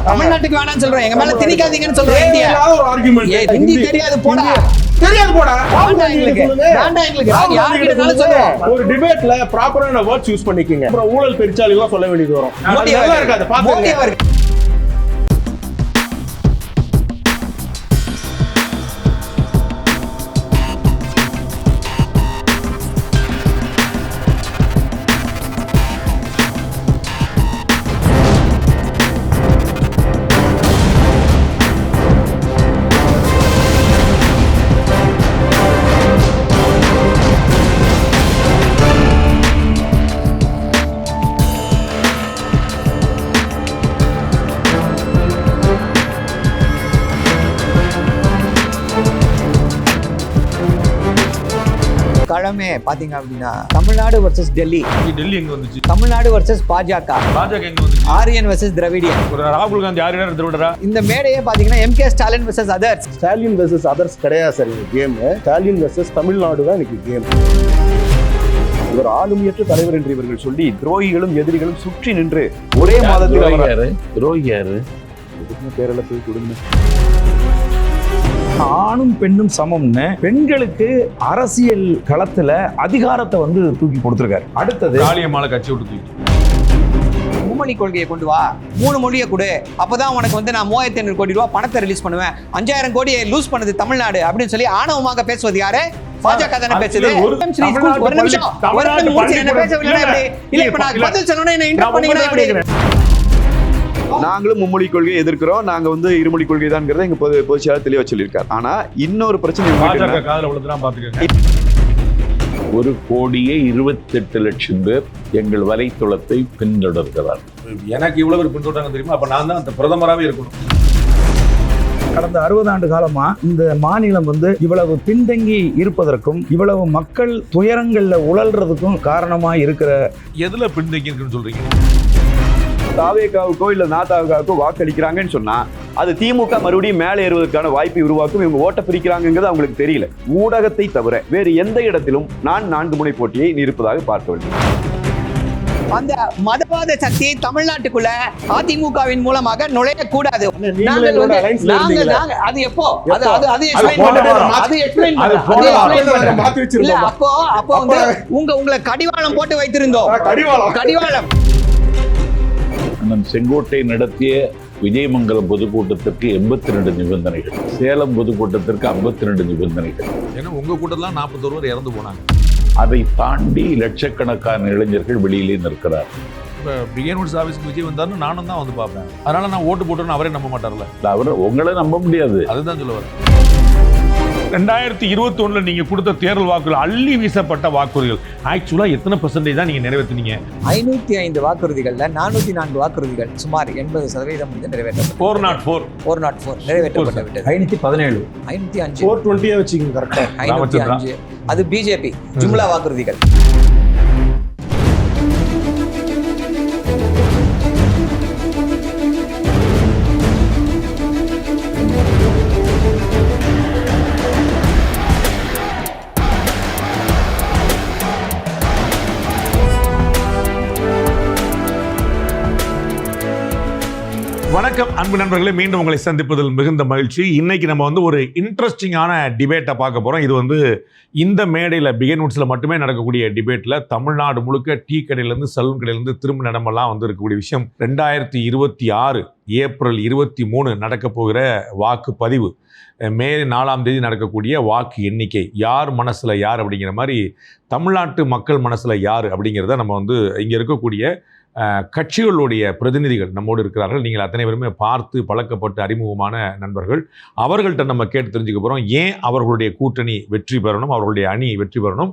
தமிழ்நாட்டுக்கு வேணாம்னு சொல்றேன், எங்க மேல திணிக்காதீங்கன்னு சொல்றேன். இந்தியா ஹிந்தி தெரியாது போடா, தெரியாது போடா, வேண்டாம் எங்களுக்கு யார் கிட்டனாலும் சொல்லுவோம். ஒரு டிபேட்ல ப்ராப்பரான வேர்ட்ஸ் யூஸ் பண்ணிக்கங்க. அப்புறம் ஊழல் பெருச்சாளி எல்லாம் சொல்ல வேண்டியது வரும். நல்லா இருக்காது பாத்துங்க. கிழமை பாத்தீங்க அப்படின்னா தமிழ்நாடு வர்சஸ் டெல்லி. டெல்லி எங்க வந்துச்சு? தமிழ்நாடு வர்சஸ் பாஜக. பாஜக எங்க வந்துச்சு? Aryan versus Dravidian. ராகுல் காந்தி ஆரியனா திராவிடரா? இந்த மேடையே பாத்தீங்கன்னா MK Stalin versus others. Stalin versus others கிடையாது சார் இந்த கேம். ஸ்டாலின் வெர்சஸ் தமிழ்நாடு தான் இன்னைக்கு கேம். இவர் ஆளுமையற்ற தலைவர் என்று இவர்கள் சொல்லி துரோகிகளும் எதிரிகளும் சுற்றி நின்று ஒரே மாதத்தில் துரோகி யாரு? பேரல போய் கொடுங்க. ஆணும் பெண்ணும் சமம்னு பெண்களுக்கு அரசியல் களத்துல அதிகாரத்தை வந்து தூக்கி கொடுத்திருக்காரு. அடுத்தது காளியம்மாளை கட்சி விட்டு தூக்கி மும்மொழி கொள்கையை கொண்டு வா, 3 மொழியை கொடு, அப்பதான் உனக்கு வந்து நான் 3500 கோடி ரூபாய் பணத்தை ரிலீஸ் பண்ணுவேன், 5000 கோடியை லூஸ் பண்ணது தமிழ்நாடு அப்படின்னு சொல்லி ஆணவமாக பேசுவது யாரு? பாஜக தானே பேசுது. ஒரு நிமிஷம் பேசவில்லை. இல்ல இப்ப நான் பதில் சொன்னோன்னே என்ன இன்டர் பண்ணீங்கன்னா எப்படி? நாங்களும் மும்மொழி கொள்கையை எதிர்க்கிறோம், நாங்க வந்து இருமொழி கொள்கை தான்ங்கிறத எங்க பொதுச் செயலாளர் தெளிவா சொல்லியிருக்காரு. ஆனா இன்னொரு பிரச்சனை பாஜக காதுல விழுந்துதான் பாத்துக்கங்க. 1,28,00,000 பேர் எங்கள் வலைத்தளத்தை பின்தொடர்கிறார். எனக்கு இவ்வளவு பேர் பின்தொடர்றாங்க தெரியுமா? அப்ப நான் தான் அந்த பிரதமராகவே இருக்கணும். கடந்த 60 ஆண்டு காலமா இந்த மாநிலம் வந்து இவ்வளவு பின்தங்கி இருப்பதற்கும் இவ்வளவு மக்கள் துயரங்கள்ல உழல்றதுக்கும் காரணமா இருக்கிற எதுல பின்தங்கி இருக்குன்னு சொல்றீங்க? தாவேகாவுக்கோ இல்ல நாதாவுக்காவுக்கோ வாக்களிக்கிறாங்கன்னு சொன்னா அது திமுக மறுபடியும் மேலே ஏறுவதற்கான வாய்ப்பை உருவாக்கும். இவங்க ஓட்ட பிரிக்கிறாங்கிறது அவங்களுக்கு தெரியல. ஊடகத்தை தவிர வேறு எந்த இடத்திலும் நான் 4 முனை போட்டியை நிற்பதாக பார்க்க வேண்டும். அந்த மதவாத சக்தி தமிழ்நாட்டுக்குள்ள அதிமுகவின் மூலமாக நுழையக்கூடாது. அது எப்போ? அப்போ உங்களை கடிவாளம் போட்டு வைத்திருந்தோம். கடிவாளம். செங்கோட்டை நடத்திய விஜயமங்கலம் பொதுக்கூட்டத்திற்கு 82 நிபந்தனைகள், சேலம் பொதுக்கூட்டத்திற்கு 52 நிபந்தனைகள். ஏன்னா உங்க கூட்டத்தில் 41 இறந்து போனாங்க. அதை தாண்டி லட்சக்கணக்கான இளைஞர்கள் வெளியிலே நிற்கிறார். இப்போ பிகேன்வுட்ஸ் ஆஃபீஸ்க்கு விஜய் வந்தாருன்னு நானும் தான் வந்து பார்ப்பேன். அதனால நான் ஓட்டு போட்டோன்னு அவரே நம்ப மாட்டார்ல. அவர் உங்களை நம்ப முடியாது. அதுதான் சொல்ல வரேன். 2021 நீங்க கொடுத்த தேர்தல் வாக்குறுதிகள் அள்ளி வீசப்பட்ட வாக்குறுதிகள் ஆக்சுவலா எத்தனை % தான் நீங்க நிறைவேற்றினீங்க? 505 வாக்குறுதிகள்ல 404 வாக்குறுதிகள் சுமார் 80% வந்து நிறைவேற்றப்பட்டது. 404 நிறைவேற்றப்பட்டு விட்டது. 517 505 420 வச்சுக்கோங்க கரெக்டா. 505 அது பிஜேபி ஜும்லா வாக்குறுதிகள். வணக்கம் அன்பு நண்பர்களே, மீண்டும் உங்களை சந்திப்பதில் மிகுந்த மகிழ்ச்சி. இன்னைக்கு நம்ம வந்து ஒரு இன்ட்ரெஸ்டிங்கான டிபேட்டை பார்க்க போகிறோம். இது வந்து இந்த மேடையில் பிகேன்வுட்ஸில் மட்டுமே நடக்கக்கூடிய டிபேட்டில் தமிழ்நாடு முழுக்க டீ கடையிலேருந்து சலூன் கடையிலேருந்து திரும்ப இடமெல்லாம் வந்து இருக்கக்கூடிய விஷயம். 2026 ஏப்ரல் 23 நடக்க போகிற வாக்குப்பதிவு, மே 4ஆம் தேதி நடக்கக்கூடிய வாக்கு எண்ணிக்கை, யார் மனசில் யார் அப்படிங்கிற மாதிரி தமிழ்நாட்டு மக்கள் மனசில் யார் அப்படிங்கிறத நம்ம வந்து இங்கே இருக்கக்கூடிய கட்சிகளுடைய பிரதிநிதிகள் நம்மோடு இருக்கிறார்கள். நீங்கள் அத்தனை பேருமே பார்த்து பழக்கப்பட்டு அறிமுகமான நண்பர்கள். அவர்கள்ட்ட நம்ம கேட்டு தெரிஞ்சுக்க போகிறோம். ஏன் அவர்களுடைய கூட்டணி வெற்றி பெறணும், அவர்களுடைய அணி வெற்றி பெறணும்,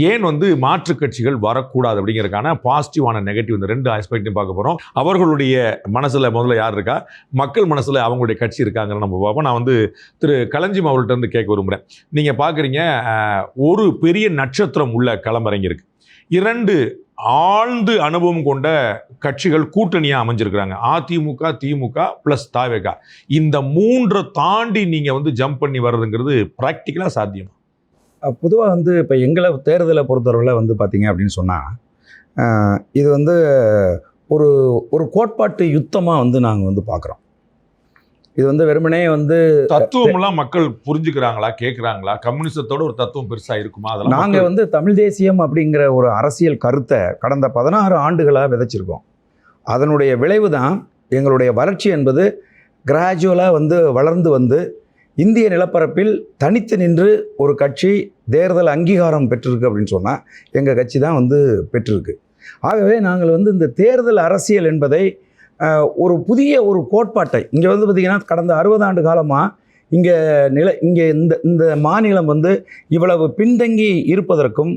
ஏன் வந்து மாற்று கட்சிகள் வரக்கூடாது அப்படிங்கிறதுக்கான பாசிட்டிவான நெகட்டிவ் இந்த 2 ஆஸ்பெக்டையும் பார்க்க போகிறோம். அவர்களுடைய மனசில் முதல்ல யார் இருக்கா, மக்கள் மனசில் அவங்களுடைய கட்சி இருக்காங்கன்னு நம்ம பார்ப்போம். நான் வந்து திரு களஞ்சியம் அவர்கள்ட்ட வந்து கேட்க விரும்புகிறேன். நீங்கள் பார்க்குறீங்க, ஒரு பெரிய நட்சத்திரம் உள்ள களமிறங்கியிருக்கு. 2 ஆழ்ந்து அனுபவம் கொண்ட கட்சிகள் கூட்டணியாக அமைஞ்சிருக்கிறாங்க. அதிமுக, திமுக ப்ளஸ் தாவேகா. இந்த 3 தாண்டி நீங்கள் வந்து ஜம்ப் பண்ணி வர்றதுங்கிறது ப்ராக்டிக்கலாக சாத்தியம்? பொதுவாக வந்து இப்போ எங்களை தேர்தலை பொறுத்தவரையில் வந்து பார்த்தீங்க அப்படின்னு சொன்னால் இது வந்து ஒரு கோட்பாட்டு யுத்தமாக வந்து நாங்கள் வந்து பார்க்குறோம். இது வந்து வெறுமனே வந்து தத்துவம் எல்லாம் மக்கள் புரிஞ்சுக்கிறாங்களா, கேட்கறாங்களா? கம்யூனிசத்தோட ஒரு தத்துவம் பெருசா இருக்குமா? அதெல்லாம் நாங்க வந்து தமிழ் தேசியம் அப்படிங்கிற ஒரு அரசியல் கருத்தை கடந்த 16 ஆண்டுகளாக விதைச்சிருக்கோம். அதனுடைய விளைவு தான் எங்களுடைய வளர்ச்சி என்பது கிராஜுவலாக வந்து வளர்ந்து வந்து இந்திய நிலப்பரப்பில் தனித்து நின்று ஒரு கட்சி தேர்தல் அங்கீகாரம் பெற்றிருக்கு அப்படின்னு சொன்னால் எங்கள் கட்சி தான் வந்து பெற்றிருக்கு. ஆகவே நாங்கள் வந்து இந்த தேர்தல் அரசியல் என்பதை ஒரு புதிய ஒரு கோட்பாட்டை இங்கே வந்து பார்த்திங்கன்னா கடந்த 60 ஆண்டு காலமாக இங்கே இந்த மாநிலம் வந்து இவ்வளவு பின்தங்கி இருப்பதற்கும்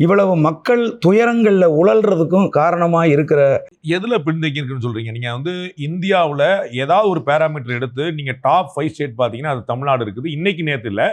இவ்வளவு மக்கள் துயரங்களில் உழல்றதுக்கும் காரணமாக இருக்கிற எதுல பின்தங்கி இருக்குன்னு சொல்றீங்க? நீங்க வந்து இந்தியாவுல ஏதாவது ஒரு பேராமீட்டர் எடுத்து நீங்க டாப் 5 ஸ்டேட் பார்த்தீங்கன்னா அது தமிழ்நாடு இருக்குது. இன்னைக்கு நேற்று இல்லை,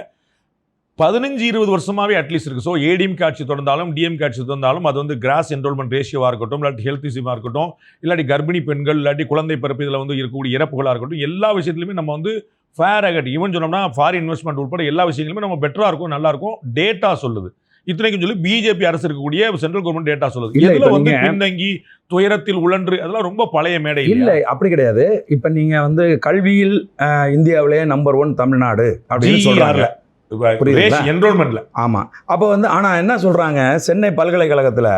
15-20 வருஷமாவே அட்லீஸ்ட் இருக்கு. ஸோ ஏடிஎம் ஆட்சி தொடர்ந்தாலும் டிஎம் ஆட்சி தொடர்ந்தாலும் அது வந்து கிராஸ் என்ரோல்மெண்ட் ரேஷியோவாக இருக்கட்டும், இல்லாட்டி ஹெல்த் இஷ்யூவாக இருக்கட்டும், இல்லாட்டி கர்ப்பிணி பெண்கள், இல்லாட்டி குழந்தை பிறப்பு இதில் வந்து இருக்கக்கூடிய இறப்புகளாக இருக்கட்டும், எல்லா விஷயத்துலையுமே நம்ம வந்து ஃபேர் அகட் ஈவன் சொன்னோம்னா ஃபாரின் இன்வெஸ்ட்மெண்ட் உட்பட எல்லா விஷயங்களுமே நம்ம பெட்டராக இருக்கும், நல்லா இருக்கும். டேட்டா சொல்லுது. இத்தனைக்கும் சொல்லி பிஜேபி அரசு இருக்கக்கூடிய சென்ட்ரல் கவர்மெண்ட் டேட்டா சொல்லுது. இதுல வந்து பின்தங்கி துயரத்தில் உழன்று அதெல்லாம் ரொம்ப பழைய மேடை இல்லை, அப்படி கிடையாது. இப்போ நீங்க வந்து கல்வியில் இந்தியாவிலேயே நம்பர் 1 தமிழ்நாடு அப்படின்னு சொல்றாங்க. என்ரோல்மெண்ட்ல. ஆமாம். அப்போ வந்து ஆனால் என்ன சொல்கிறாங்க, சென்னை பல்கலைக்கழகத்தில்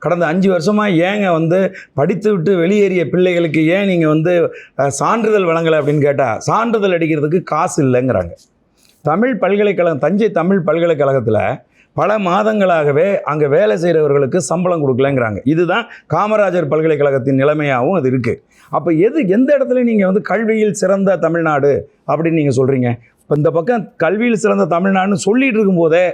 கடந்த 5 வருஷமாக ஏங்க வந்து படித்து விட்டு வெளியேறிய பிள்ளைகளுக்கு ஏன் நீங்கள் வந்து சான்றிதழ் வழங்கலை அப்படின்னு கேட்டால் சான்றிதழ் அடிக்கிறதுக்கு காசு இல்லைங்கிறாங்க. தமிழ் பல்கலைக்கழகம், தஞ்சை தமிழ் பல்கலைக்கழகத்தில் பல மாதங்களாகவே அங்கே வேலை செய்கிறவர்களுக்கு சம்பளம் கொடுக்கலங்கிறாங்க. இதுதான் காமராஜர் பல்கலைக்கழகத்தின் நிலைமையாகவும் அது இருக்குது. அப்போ எந்த இடத்துல நீங்கள் வந்து கல்வியில் சிறந்த தமிழ்நாடு அப்படின்னு நீங்கள் சொல்கிறீங்க? இப்போ இந்த பக்கம் கல்வியில் சிறந்த தமிழ்நாடுன்னு சொல்லிகிட்டு இருக்கும்போதே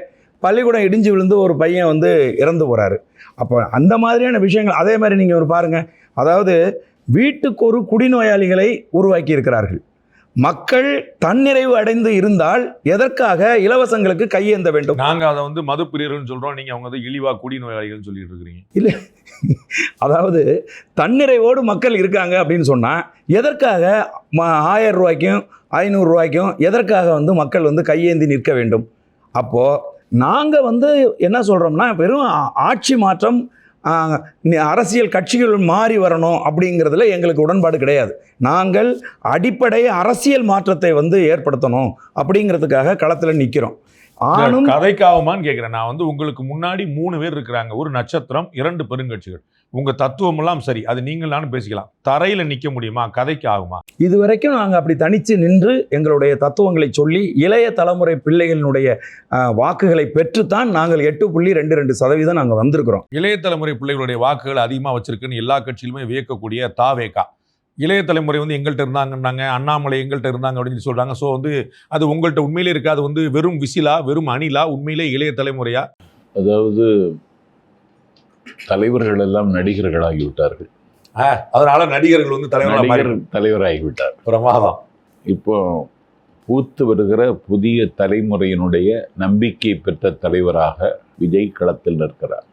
பள்ளிக்கூடம் இடிஞ்சு விழுந்து ஒரு பையன் வந்து இறந்து போகிறாரு. அப்போ அந்த மாதிரியான விஷயங்கள் அதே மாதிரி நீங்கள் ஒரு பாருங்கள். அதாவது வீட்டுக்கு ஒரு குடிநோயாளிகளை உருவாக்கி இருக்கிறார்கள். மக்கள் தன்னிறைவு அடைந்து இருந்தால் எதற்காக இலவசங்களுக்கு கையேந்த வேண்டும்? நாங்க அதை வந்து மது பிரியர்கள்னு சொல்றோம், நீங்க அவங்க வந்து இழிவா குடிநோயாளிகள் சொல்லிட்டு இருக்கிறீங்க. இல்லை, அதாவது தன்னிறைவோடு மக்கள் இருக்காங்க அப்படின்னு சொன்னால் எதற்காக 1000 ரூபாய்க்கும் 500 ரூபாய்க்கும் எதற்காக வந்து மக்கள் வந்து கையேந்தி நிற்க வேண்டும்? அப்போது நாங்கள் வந்து என்ன சொல்கிறோம்னா, வெறும் ஆட்சி மாற்றம், அரசியல் கட்சிகள் மாறி வரணும் அப்படிங்கிறதுல எங்களுக்கு உடன்பாடு கிடையாது. நாங்கள் அடிப்படை அரசியல் மாற்றத்தை வந்து ஏற்படுத்தணும் அப்படிங்கிறதுக்காக களத்தில் நிற்கிறோம். ஆனும் கதைக்காகுமான்னு கேட்குறேன். நான் வந்து உங்களுக்கு முன்னாடி 3 பேர் இருக்கிறாங்க, ஒரு நட்சத்திரம், 2 பெருங்கட்சிகள். உங்க தத்துவம் எல்லாம் சரி, அது நீங்கள் நானும் பேசிக்கலாம். தரையில் நிற்க முடியுமா? கதைக்கு ஆகுமா? இதுவரைக்கும் நாங்கள் அப்படி தனித்து நின்று எங்களுடைய தத்துவங்களை சொல்லி இளைய தலைமுறை பிள்ளைகளினுடைய வாக்குகளை பெற்றுத்தான் நாங்கள் 8.22% நாங்கள் வந்திருக்கிறோம். இளைய தலைமுறை பிள்ளைகளுடைய வாக்குகள் அதிகமாக வச்சிருக்குன்னு எல்லா கட்சியிலுமே வியக்கக்கூடிய தாவேகா. இளைய தலைமுறை வந்து எங்கள்கிட்ட இருந்தாங்கன்னாங்க, அண்ணாமலை எங்கள்கிட்ட இருந்தாங்க அப்படின்னு சொல்கிறாங்க. ஸோ வந்து அது உங்கள்கிட்ட உண்மையிலே இருக்காது, வந்து வெறும் விசிலா, வெறும் அணிலா, உண்மையிலே இளைய தலைமுறையா? அதாவது தலைவர்கள் எல்லாம் நடிகர்களாகிவிட்டார்கள். அதனால நடிகர்கள் வந்து தலைவராகிவிட்டார். பிரமாதம். இப்போ பூத்து வருகிற புதிய தலைமுறையினுடைய நம்பிக்கை பெற்ற தலைவராக விஜய் களத்தில் நிற்கிறார்.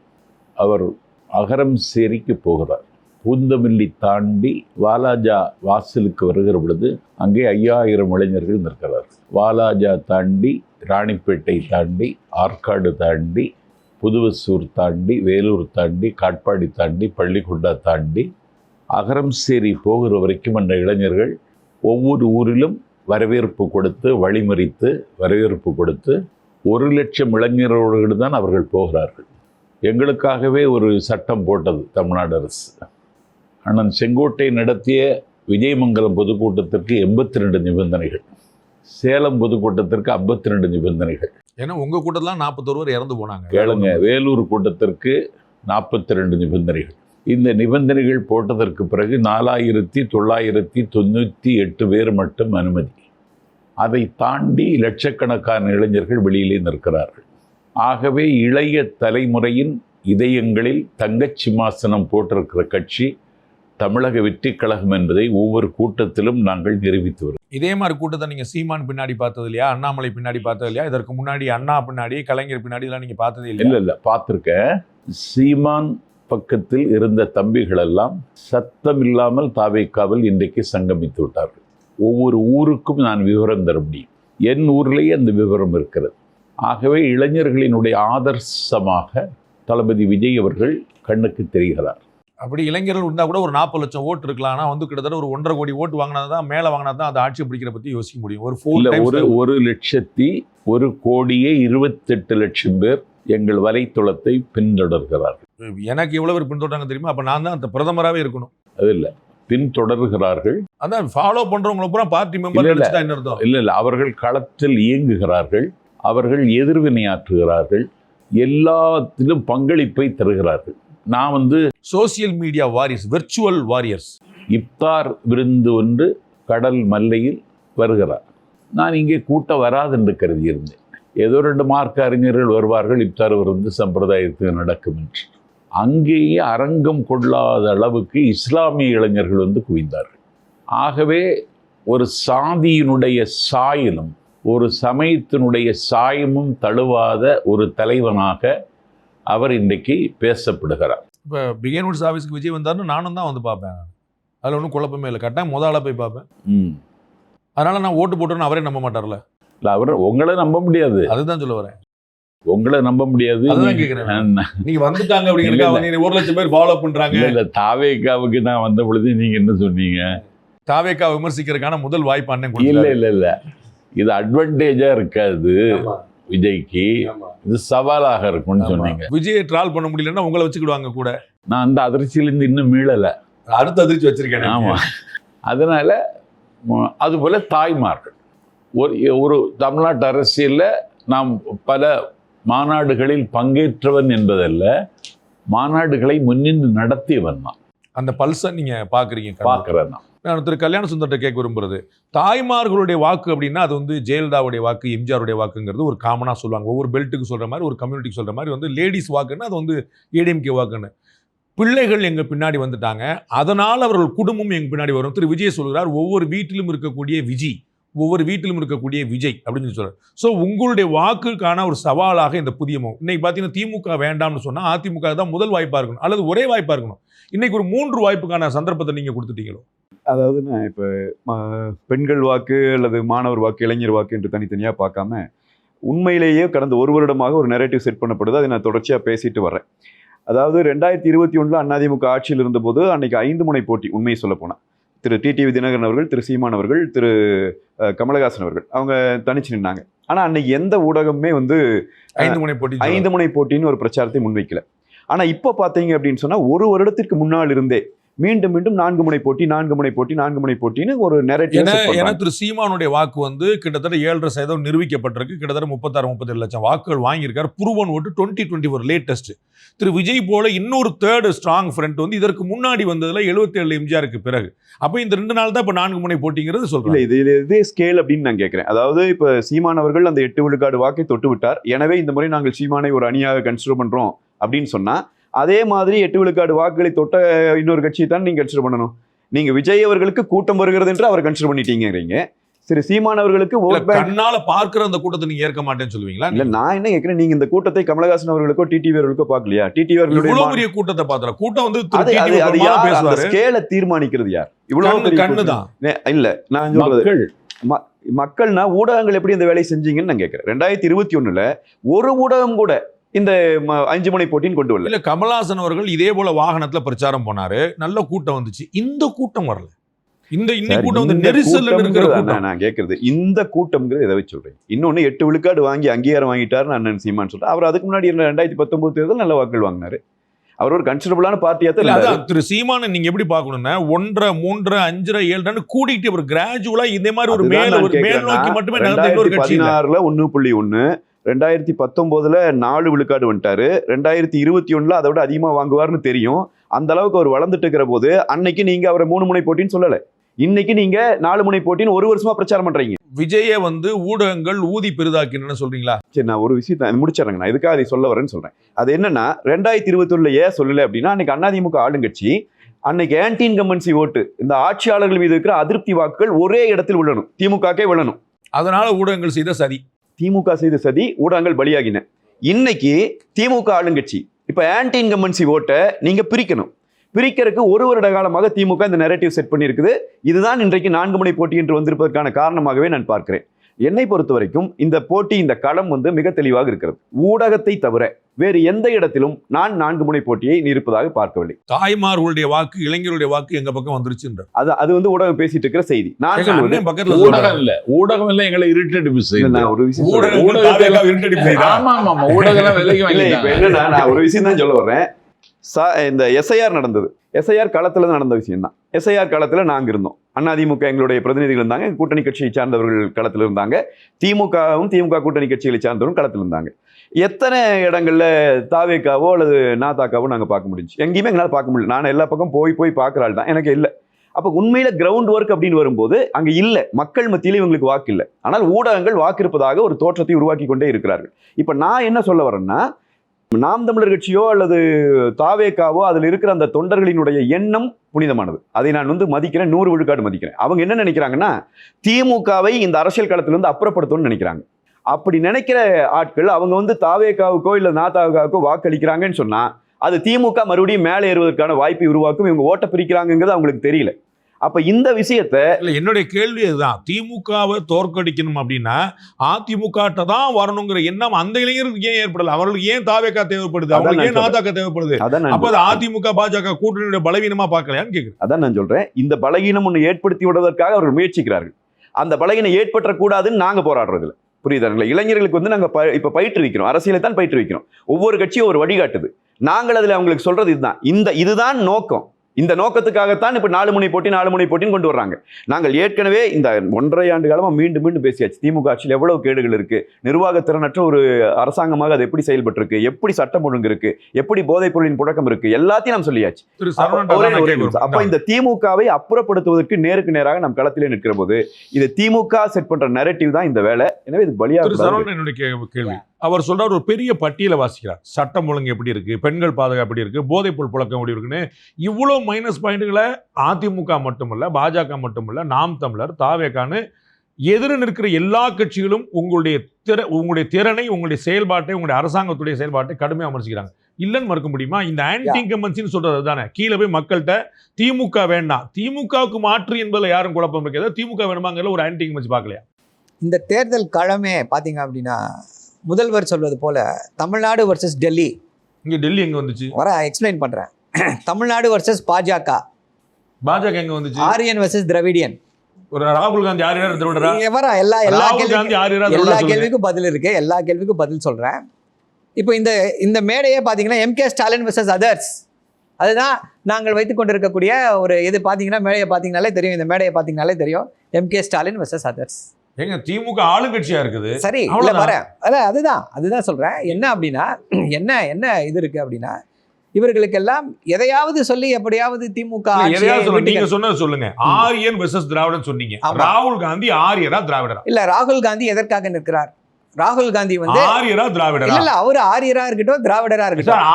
அவர் அகரம் சேரிக்கு போகிறார். பூந்தமல்லி தாண்டி வாலாஜா வாசலுக்கு வருகிற பொழுது அங்கே 5000 இளைஞர்கள் நிற்கிறார். வாலாஜா தாண்டி, ராணிப்பேட்டை தாண்டி, ஆற்காடு தாண்டி, புதுவசூர் தாண்டி, வேலூர் தாண்டி, காட்பாடி தாண்டி, பள்ளிக்குண்டா தாண்டி அகரம் சேரி போகிற வரைக்கும் அந்த இளைஞர்கள் ஒவ்வொரு ஊரிலும் வரவேற்பு கொடுத்து, வழிமறித்து வரவேற்பு கொடுத்து 1 லட்சம் இளைஞர்களோடு தான் அவர்கள் போகிறார்கள். எங்களுக்காகவே ஒரு சட்டம் போட்டது தமிழ்நாடு அரசு. அண்ணன் செங்கோட்டை நடத்திய விஜயமங்கலம் பொதுக்கூட்டத்திற்கு 82 நிபந்தனைகள், சேலம் பொதுக்கூட்டத்திற்கு 52 நிபந்தனைகள். ஏன்னா உங்க கூட்டத்தில் 41 பேர் இறந்து போனாங்க. கேளுங்க, வேலூர் கூட்டத்திற்கு 42 நிபந்தனைகள். இந்த நிபந்தனைகள் போட்டதற்கு பிறகு 4998 பேர் மட்டும் அனுமதி. அதை தாண்டி லட்சக்கணக்கான இளைஞர்கள் வெளியிலே நிற்கிறார்கள். ஆகவே இளைய தலைமுறையின் இதயங்களில் தங்கச் சிம்மாசனம் போட்டிருக்கிற கட்சி தமிழக வெற்றி கழகம் என்பதை ஒவ்வொரு கூட்டத்திலும் நாங்கள் நிரூபித்து வருகிறோம். இதே மாதிரி கூட்டத்தை நீங்க சீமான் பின்னாடி பார்த்தது இல்லையா? அண்ணாமலை பின்னாடி பார்த்தது இல்லையா? இதற்கு முன்னாடி அண்ணா பின்னாடி, கலைஞர் பின்னாடி எல்லாம் நீங்க பார்த்ததே இல்லையா? இல்லை, பார்த்துருக்கேன். சீமான் பக்கத்தில் இருந்த தம்பிகள் எல்லாம் சத்தம் இல்லாமல் தாவேக்காவில் இன்றைக்கு சங்கமித்து விட்டார்கள். ஒவ்வொரு ஊருக்கும் நான் விவரம் தர முடியும். என் ஊரிலேயே அந்த விவரம் இருக்கிறது. ஆகவே இளைஞர்களினுடைய ஆதர்சமாக தளபதி விஜய் அவர்கள் கண்ணுக்கு தெரிகிறார். அப்படி இளைஞர்கள் இருந்தால் கூட ஒரு 40 லட்சம் ஓட்டு இருக்கலாம். ஆனால் வந்து கிட்டத்தட்ட ஒரு 1.5 கோடி ஓட்டு வாங்கினா தான் மேலே வாங்கினா தான் அந்த ஆட்சி பிடிக்கிற பற்றி யோசிக்க முடியும். ஒரு 1,28,00,000 பேர் எங்கள் வலைத்தளத்தை பின்தொடர்கிறார்கள். எனக்கு எவ்வளோ பேர் பின்தொடர்றாங்க தெரியுமா? அப்போ நான் தான் அந்த பிரதமராகவே இருக்கணும். அது இல்லை, பின்தொடர்கிறார்கள். அதான் ஃபாலோ பண்றவங்களை பூரா பார்ட்டி மெம்பர் நினைச்சுதான் என்ன அர்த்தம்? இல்லை, அவர்கள் களத்தில் இயங்குகிறார்கள், அவர்கள் எதிர்வினையாற்றுகிறார்கள், எல்லாத்திலும் பங்களிப்பை தருகிறார்கள். நான் வந்து social media warriors, virtual warriors. இப்தார் விருந்து ஒன்று கடல் மல்லையில் வருகிறார். நான் இங்கே கூட்டம் வராது என்று கருதியிருந்தேன். ஏதோ 2 மார்க்க அறிஞர்கள் வருவார்கள், இப்தார் விருந்து சம்பிரதாயத்துக்கு நடக்கும் என்று. அங்கேயே அரங்கம் கொள்ளாத அளவுக்கு இஸ்லாமிய இளைஞர்கள் வந்து குவிந்தார்கள். ஆகவே ஒரு சாதியினுடைய சாயலும் ஒரு சமயத்தினுடைய சாயமும் தழுவாத ஒரு தலைவனாக அவர் இன்றைக்கு பேசப்படுகிறார். இப்போ பிகே நூட்ஸ் ஆஃபீஸ்க்கு விஜய் வந்தாருன்னு நானும் தான் வந்து பார்ப்பேன். அதில் ஒன்றும் குழப்பமே இல்லை. கரெக்டாக முதல்ல போய் பார்ப்பேன். அதனால நான் ஓட்டு போட்டேன்னு அவரே நம்ப மாட்டார்ல. இல்லை, அவர் உங்களை நம்ப முடியாது. அதுதான் சொல்ல வரேன். உங்களை நம்ப முடியாது. அதுதான் கேட்குறேன். நீங்க வந்துட்டாங்க அப்படிங்கிறதுக்காக 1 லட்சம் பேர் ஃபாலோ பண்றாங்க. இல்லை, தாவேக்காவுக்கு நான் வந்த பொழுது நீங்க என்ன சொன்னீங்க? தாவேக்கா விமர்சிக்கிறதுக்கான முதல் வாய்ப்பு அண்ணன் இல்லை இல்லை இல்லை, இது அட்வான்டேஜா இருக்காது விஜய்க்கு, இது சவாலாக இருக்கும்னு சொன்னீங்க. விஜயை ட்ரால் பண்ண முடியலன்னா உங்களை வச்சுக்கிடுவாங்க கூட. நான் அந்த அதிர்ச்சியிலிருந்து இன்னும் மீளலை. அடுத்த அதிர்ச்சி வச்சிருக்கேன். ஆமா, அதனால அதுபோல தாய்மார்கள் ஒரு தமிழ்நாட்டு அரசியலில் நாம் பல மாநாடுகளில் பங்கேற்றவன் என்பதல்ல, மாநாடுகளை முன்னின்று நடத்தியவன் தான். அந்த பல்சை நீங்க பார்க்குறேன். நான் திரு கல்யாண சுந்தர்கிட்ட கேட்க விரும்புறது, தாய்மார்களுடைய வாக்கு அப்படின்னா அது வந்து ஜெயலலிதாவுடைய வாக்கு, எம்ஜிஆருடைய வாக்குங்கிறது ஒரு காமனாக சொல்லுவாங்க. ஒவ்வொரு பெல்ட்டுக்கு சொல்கிற மாதிரி, ஒரு கம்யூனிட்டிக்கு சொல்கிற மாதிரி வந்து லேடிஸ் வாக்குன்னு அது வந்து ஏடிஎம்கே வாக்குன்னு. பிள்ளைகள் எங்கள் பின்னாடி வந்துட்டாங்க, அதனால் அவர்கள் குடும்பம் எங்கள் பின்னாடி வரும். திரு விஜய் சொல்கிறார், ஒவ்வொரு வீட்டிலும் இருக்கக்கூடிய விஜய் அப்படின்னு சொல்கிறார். ஸோ உங்களுடைய வாக்குக்கான ஒரு சவாலாக இந்த புதிய இன்னைக்கு பார்த்தீங்கன்னா திமுக வேண்டாம்னு சொன்னால் அதிமுக தான் முதல் வாய்ப்பாக இருக்கணும், அல்லது ஒரே வாய்ப்பாக இருக்கணும். இன்னைக்கு ஒரு 3 வாய்ப்புக்கான சந்தர்ப்பத்தை நீங்கள் கொடுத்துட்டீங்களோ? அதாவது நான் இப்போ பெண்கள் வாக்கு அல்லது மாணவர் வாக்கு, இளைஞர் வாக்கு என்று தனித்தனியாக பார்க்காம உண்மையிலேயே கடந்த 1 வருடமாக ஒரு நெரேட்டிவ் செட் பண்ணப்படுது. அதை நான் தொடர்ச்சியாக பேசிட்டு வரேன். அதாவது 2021 அதிமுக ஆட்சியில் இருந்தபோது அன்னைக்கு 5 முனை போட்டி. உண்மையை சொல்ல போனால் திரு டிடிவி தினகரன் அவர்கள், திரு சீமான் அவர்கள், திரு கமலஹாசன் அவர்கள் அவங்க தனிச்சு நின்னாங்க. ஆனால் அன்னைக்கு எந்த ஊடகமே வந்து 5 முனை போட்டின்னு ஒரு பிரச்சாரத்தை முன்வைக்கல. ஆனால் இப்போ பார்த்தீங்க அப்படின்னு சொன்னால் 1 வருடத்திற்கு முன்னால் இருந்தே மீண்டும் 4 முனை போட்டின்னு ஒரு நெரேட்டிவ். ஏன்னா திரு சீமானுடைய வாக்கு வந்து கிட்டத்தட்ட 7.5% நிரூபிக்கப்பட்டிருக்கு. கிட்டத்தட்ட 36-37 லட்சம் வாக்குகள் வாங்கியிருக்காரு. புருவன் ஓட்டு 2024 லேட்டஸ்ட். திரு விஜய் போல இன்னொரு 3rd ஸ்ட்ராங் ஃப்ரண்ட் வந்து இதற்கு முன்னாடி வந்ததுல 77 எம்ஜிஆருக்கு பிறகு. அப்போ இந்த 2 நாள் தான் இப்போ 4 முனை போட்டிங்கிறது சொல்றேன். இதே ஸ்கேல் அப்படின்னு நான் கேட்கிறேன். அதாவது இப்போ சீமான் அவர்கள் அந்த 8 விழுக்காடு வாக்கை தொட்டு விட்டார். எனவே இந்த முறை நாங்கள் சீமானை ஒரு அணியாக கன்சிடர் பண்றோம் அப்படின்னு சொன்னா, அதே மாதிரி 8 விழுக்காடு வாக்குகளை தொட்ட இன்னொரு கட்சியை தான் நீங்க கன்சிடர் பண்ணணும். நீங்க விஜய் அவர்களுக்கு கூட்டம் வருகிறது என்று அவர் கன்சிடர் பண்ணிட்டீங்க. சரி, சீமான் அவர்களுக்கு கண்ணால பார்க்கிற அந்த கூட்டத்தை நீங்க ஏற்க மாட்டேன்னு சொல்லுவீங்களா? இல்ல, நான் என்ன கேட்கிறேன், நீங்க இந்த கூட்டத்தை கமலஹாசன் அவர்களுக்கோ டிடிவி அவர்களுக்கோ பார்க்கலையா? டிடிவி அவர்களுடைய கூட்டத்தை பார்த்தா கூட்டம் வந்து ஸ்கேலை தீர்மானிக்கிறது யார்? இவ்வளவு கண்ணுதான் இல்ல. நான் சொல்றது மக்கள்னா ஊடகங்கள் எப்படி இந்த வேலையை செஞ்சீங்கன்னு நான் கேட்கிறேன். 2021 ஒரு ஊடகம் கூட இந்த 5 முனை போட்டின்னு கொண்டு வரல. இல்ல, கமலஹாசன் அவர்கள் இதே போல வாகனத்துல பிரச்சாரம் போனாரு, நல்ல கூட்டம் வந்துச்சு. இந்த கூட்டம் வரல. இந்த கூட்டம் வந்து நெரிசல் இருக்கிற கூட்டம். நான் கேட்கறது இந்த கூட்டம்ங்கிறது எதை வச்சு சொல்றேன். இன்னொன்னு 8 விழுக்காடு வாங்கி அங்கீகாரம் வாங்கிட்டாரு அண்ணன் சீமான் சொல்றேன். அவர் அதுக்கு முன்னாடி 2019 தேர்தல் நல்ல வாக்குகள் வாங்கினாரு. அவர் ஒரு கன்சிடபிளான பார்ட்டியா தான். திரு சீமானை நீங்க எப்படி பார்க்கணும்னா 1.5, 3, 5, 7 கூட்டிட்டு ஒரு கிராஜுவலா இந்த மாதிரி ஒரு மேல் நோக்கி மட்டுமே நகர்ந்த இன்னொரு கட்சி. 2016 1.1, 2019 4 விழுக்காடு வந்துட்டாரு. 2021 அதை விட அதிகமா வாங்குவார்னு தெரியும். அந்த அளவுக்கு அவர் வளர்ந்துட்டு இருக்கிற போது அன்னைக்கு நீங்க அவரை 3 முனை போட்டின்னு சொல்லல. இன்னைக்கு நீங்க 4 முனை போட்டின்னு 1 வருஷமா பிரச்சாரம் பண்றீங்க. விஜய வந்து ஊடகங்கள் ஊதி பெரிதாக்கின்னு சொல்றீங்களா? சரி, நான் ஒரு விஷயத்தை முடிச்சிடறேங்க. நான் இதுக்காக அதை சொல்ல வரேன்னு சொல்றேன். அது என்னன்னா 2021 ஏன் சொல்லல அப்படின்னா, அன்னைக்கு அதிமுக ஆளுங்கட்சி, அன்னைக்கு ஆன்டி இன்கம்பன்சி ஓட்டு, இந்த ஆட்சியாளர்கள் மீது இருக்கிற அதிருப்தி வாக்குகள் ஒரே இடத்தில் விழணும், திமுகக்கே விழணும். அதனால ஊடகங்கள் செய்த சதி, திமுக செய்த சதி, ஊடகங்கள் பலியாகின. இன்னைக்கு திமுக ஆளுங்கட்சி இப்ப ஆன்டி இன்கம்பன்சி ஓட்டை நீங்க பிரிக்கணும். பிரிக்கிறதுக்கு 1 வருட காலமாக திமுக இந்த நெரேட்டிவ் செட் பண்ணியிருக்குது. இதுதான் இன்றைக்கு 4 முனை போட்டி என்று வந்திருப்பதற்கான காரணமாகவே நான் பார்க்கிறேன். என்னை பொறுத்த வரைக்கும் இந்த போட்டி, இந்த களம் மிக தெளிவாக இருக்கிறது. ஊடகத்தை தவிர வேறு எந்த இடத்திலும் நான் 4 முனை போட்டியை இருப்பதாக பார்க்கவில்லை. தாய்மார்களுடைய வாக்கு, இளைஞருடைய வாக்கு எங்க பக்கம் வந்துருச்சுன்ற அது ஊடகம் பேசிட்டு இருக்கிற செய்தி. நான் சொல்வது பக்கத்துல ஊடகம் இல்ல எங்களை irritated செய்யுது. நான் ஒரு விஷயம் ஊடகம் விலைக்கு இப்ப என்னன்னா, நான் ஒரு விஷயம் தான் சொல்ல வர்றேன். இந்த எஸ்ஐஆர் நடந்தது. எஸ்ஐஆர் களத்துல நடந்த விஷயம் தான். எஸ்ஐஆர் களத்துல நாங்க இருந்தோம். அதிமுக எங்களுடைய பிரதிநிதிகள் இருந்தாங்க, கூட்டணி கட்சியை சார்ந்தவர்கள் களத்தில் இருந்தாங்க, திமுக கூட்டணி கட்சிகளை சார்ந்தவரும் களத்தில் இருந்தாங்க. எத்தனை இடங்கள்ல தாவேக்காவோ அல்லது நாதாக்காவோ நாங்க பார்க்க முடிஞ்சு? எங்கேயுமே எங்களால் பார்க்க முடியல. நான் எல்லா பக்கம் போய் பார்க்குற ஆள் தான், எனக்கு இல்லை. அப்போ உண்மையில கிரவுண்ட் ஒர்க் அப்படின்னு வரும்போது அங்கே இல்லை, மக்கள் மத்தியில் இவங்களுக்கு வாக்கு இல்லை. ஆனால் ஊடகங்கள் வாக்கு இருப்பதாக ஒரு தோற்றத்தை உருவாக்கி கொண்டே இருக்கிறார்கள். இப்போ நான் என்ன சொல்ல வரேன்னா, நாம் தமிழர் கட்சியோ அல்லது தாவேக்காவோ அதில் இருக்கிற அந்த தொண்டர்களினுடைய எண்ணம் புனிதமானது. அதை நான் மதிக்கிறேன், 100 விழுக்காடு மதிக்கிறேன். அவங்க என்ன நினைக்கிறாங்கன்னா, திமுகவை இந்த அரசியல் களத்திலிருந்து அப்புறப்படுத்தணும்னு நினைக்கிறாங்க. அப்படி நினைக்கிற ஆட்கள் அவங்க தாவேக்காவுக்கோ இல்லை நாதாவுக்காவுக்கோ வாக்களிக்கிறாங்கன்னு சொன்னா அது திமுக மறுபடியும் மேலே ஏறுவதற்கான வாய்ப்பை உருவாக்கும். இவங்க ஓட்ட பிரிக்கிறாங்கிறது அவங்களுக்கு தெரியல. அப்ப இந்த விஷயத்தை என்னுடைய கேள்வி இதுதான், திமுகவை தோற்கடிக்கணும் அப்படின்னா அதிமுக தான் வரணுங்கிற எண்ணம் அந்த இளைஞருக்கு ஏன் ஏற்படல? அவர்களுக்கு ஏன் தாவேக்கா தேவைப்படுது? அவங்களுக்கு ஏன் நாதாக்கா தேவைப்படுது? அப்ப அதிமுக பாஜக கூட்டணியோட பலவீனமா பார்க்கலையான்னு கேட்கிறேன். அதான் நான் சொல்றேன், இந்த பலகீனம் ஒன்று ஏற்படுத்தி விடுவதற்காக அவர்கள் முயற்சிக்கிறார்கள். அந்த பலகீனம் ஏற்பட்டக்கூடாதுன்னு நாங்க போராடுறதில்ல. புரியுதா? இளைஞர்களுக்கு நாங்க இப்ப பயிற்றுவிக்கிறோம், அரசியலை தான் பயிற்றுவிக்கிறோம். ஒவ்வொரு கட்சியும் ஒரு வழிகாட்டுது. நாங்கள் அதுல அவங்களுக்கு சொல்றது இதுதான் நோக்கம். இந்த நோக்கத்துக்காகத்தான் இப்ப 4 முனை போட்டின்னு கொண்டு வர்றாங்க. நாங்கள் ஏற்கனவே இந்த 1.5 ஆண்டு காலமா மீண்டும் பேசியாச்சு. திமுக ஆட்சியில் எவ்வளவு கேடுகள் இருக்கு, நிர்வாக திறனற்ற ஒரு அரசாங்கமாக அது எப்படி செயல்பட்டு இருக்கு, எப்படி சட்டம் ஒழுங்கு இருக்கு, எப்படி போதைப் பொருளின் புழக்கம் இருக்கு, எல்லாத்தையும் நாம் சொல்லியாச்சு. அப்ப இந்த திமுகவை அப்புறப்படுத்துவதற்கு நேருக்கு நேராக நம் களத்திலே நிற்கிற போது இது திமுக செட் பண்ற நரேட்டிவ் தான் இந்த வேலை. எனவே இது பலியாக கேள்வி. அவர் சொல்றார், ஒரு பெரிய பட்டியலை வாசிக்கிறார். சட்டம் ஒழுங்கு எப்படி இருக்கு, பெண்கள் பாதுகாப்பு எப்படி இருக்கு, போதைப்பொருள் புழக்கம் எப்படி இருக்குன்னு இவ்வளவு மைனஸ் பாயிண்ட்களை அதிமுக மட்டுமல்ல, பாஜக மட்டுமல்ல, நாம் தமிழர், தாவேக்கான்னு எதிர நிற்கிற எல்லா கட்சிகளும் உங்களுடைய திறனை, உங்களுடைய செயல்பாட்டை, உங்களுடைய அரசாங்கத்துடைய செயல்பாட்டை கடுமையாக விமர்சிக்கிறாங்க. இல்லைன்னு மறுக்க முடியுமா? இந்த ஆன்டி இன்கம்பன்சின்னு சொல்றது தானே. கீழே போய் மக்கள்கிட்ட திமுக வேண்டாம், திமுகவுக்கு மாற்று என்பதில் யாரும் குழப்பம் இருக்கிறதா? திமுக வேணுமாங்கிற ஒரு ஆன்டி இன்கம்பன்சி பார்க்கலையா? இந்த தேர்தல் களமே பாத்தீங்க அப்படின்னா, முதல்வர் சொல்வது போல தமிழ்நாடு வர்சஸ் டெல்லி. இங்க டெல்லி எங்க வந்துச்சு? எக்ஸ்பிளைன் பண்றேன். தமிழ்நாடு வர்சஸ் பாஜக எங்க வந்துச்சு? Aryan versus Dravidian. ஒரு ராகுல் காந்தி ஆரியரா திராவிடரா? எல்லா கேள்விக்கும் பதில் இருக்கு, எல்லா கேள்விக்கும் பதில் சொல்றேன். இப்போ இந்த மேடையே பாத்தீங்கன்னா எம்கே ஸ்டாலின் வர்சஸ் அதர்ஸ். அதுதான் நாங்கள் வைத்துக் கொண்டிருக்கக்கூடிய ஒரு இது. பாத்தீங்கன்னா மேடையை பாத்தீங்கன்னாலே தெரியும், இந்த மேடையை பாத்தீங்கன்னாலே தெரியும், எம்கே ஸ்டாலின் வர்சஸ் அதர்ஸ். எங்க திமுக ஆளுங்கட்சியா இருக்குது. சரி, இல்ல வரேன். அதுதான் சொல்றேன். என்ன அப்படின்னா, என்ன இது இருக்கு அப்படின்னா, இவர்களுக்கெல்லாம் எதையாவது சொல்லி எப்படியாவது திமுக நீங்க சொன்னது சொல்லுங்க. ஆரியன் வெர்சஸ் திராவிடன் சொன்னீங்க. ராகுல் காந்தி ஆரியரா திராவிடரா? இல்ல, ராகுல் காந்தி எதற்காக நிற்கிறார்? ராகுல் காந்தி ஆரியரா திராவிடரா? இல்ல, அவரு ஆரியரா இருக்கட்டும், திராவிடரா இருக்கட்டும்,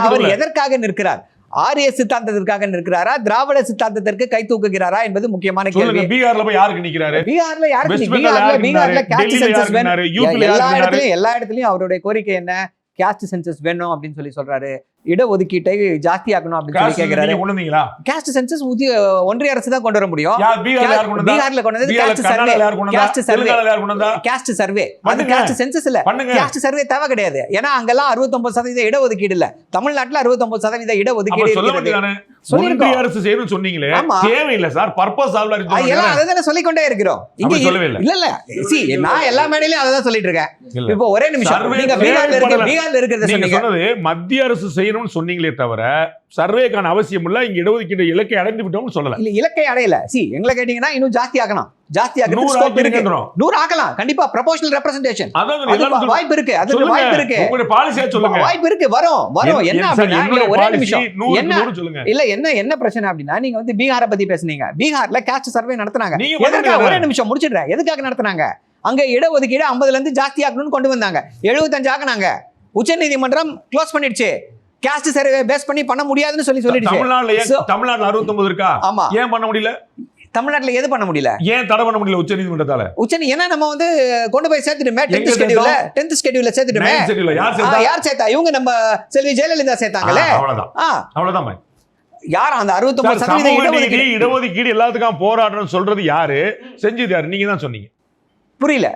அவர் எதற்காக நிற்கிறார்? ஆரிய சித்தாந்தத்திற்காக நிற்கிறாரா, திராவிட சித்தாந்தத்திற்கு கை தூக்குகிறாரா என்பது முக்கியமான கேள்வி. பீகார்ல போய் யாருக்கு நிக்கிறாரு? பீகார்ல கேஸ்ட் சென்சஸ் வேணும். எல்லா இடத்துலயும் அவருடைய கோரிக்கை என்ன? கேஸ்ட் சென்சஸ் வேணும் அப்படின்னு சொல்றாரு. இடஒதுக்கீட்டை ஜாஸ்தியாக்கணும் அப்படின்னு சொல்லி கேட்கிறாரு. கேஸ்ட் சென்சஸ் ஒன்றிய அரசு தான் கொண்டு வர முடியும். பீகார்ல கொண்டு வந்தது கேஸ்ட் சர்வே. அது கேஸ்ட் சென்சஸ் இல்ல, கேஸ்ட் சர்வே தேவை கிடையாது. ஏன்னா அங்கெல்லாம் 69% இடஒதுக்கீடு இல்ல. தமிழ்நாட்டுல 69% இடஒதுக்கீடு ஒன்றிய அரசு செய்யணும் சொன்னீங்களே, தேவையில்லை சார். பர்பஸ் அதான் சொல்லிக்கொண்டே இருக்கிறோம். இல்ல நான் எல்லா மேடையிலும் அதான் சொல்லிட்டு இருக்கேன். இப்போ ஒரே நிமிஷம், நீங்க பீகார்ல இருக்கிறது சொன்னீங்க, மத்திய அரசு செய்யணும்னு சொன்னீங்களே தவிர சர்வேக்கான அவசியம் இல்ல. இங்க இடஒதுக்கீடு இலக்கை அடைந்து விட்டோம்னு சொல்லல. இல்ல, இலக்கை அடையல. எங்களை கேட்டீங்கன்னா இன்னும் ஜாஸ்தி ஆகணும். 100 ஆக்கலாம். கண்டிப்பா ப்ரொபோஷனல் ரெப்ரசன்டேஷன் வாய்ப்பு இருக்கு. அதுக்கு வாய்ப்பு இருக்கு. உங்களுடைய பாலிசியா சொல்லுங்க. வாய்ப்பு இருக்கு. வரும். என்ன அப்படின்னா, ஒரே நிமிஷம், என்ன பிரச்சனை அப்படின்னா, நீங்க பீகாரை பத்தி பேசுனீங்க. பீகார்ல கேஸ்ட் சர்வே நடத்துனாங்க. ஒரே நிமிஷம் முடிச்சிடுறேன். எதுக்காக நடத்துனாங்க? அங்க இடஒதுக்கீடு 50ல இருந்து ஜாஸ்தி ஆகணும்னு கொண்டு வந்தாங்க. 75 ஆக்குனாங்க. உச்சநீதிமன்றம் க்ளோஸ் பண்ணிடுச்சு. கேஸ்ட் சர்வே பேஸ் பண்ணி பண்ண முடியாதுன்னு சொல்லிடுச்சு. தமிழ்நாட்டுல 69 இருக்கா? ஆமா. ஏன் பண்ண முடியல? தமிழ்நாட்டுல எது பண்ண முடியல? ஏன் தடை பண்ண முடியல உச்சநீதிமன்றத்தால? ஏன்னா நம்ம கொண்டு போய் சேர்த்துட்டுமே 10th ஸ்கெட்யூல்ல சேர்த்துட்டுமே. யார் சேர்த்தா? இவங்க நம்ம செல்வி ஜெயலலிதா சேர்த்தாங்களே. அவ்வளவுதான். யார் அந்த 69% இடஒதுக்கீடு எல்லாத்துக்கும் போராடுறோம் சொல்றது யாரு? செஞ்சது யாரு? நீங்க தான் சொன்னீங்க. புரியல.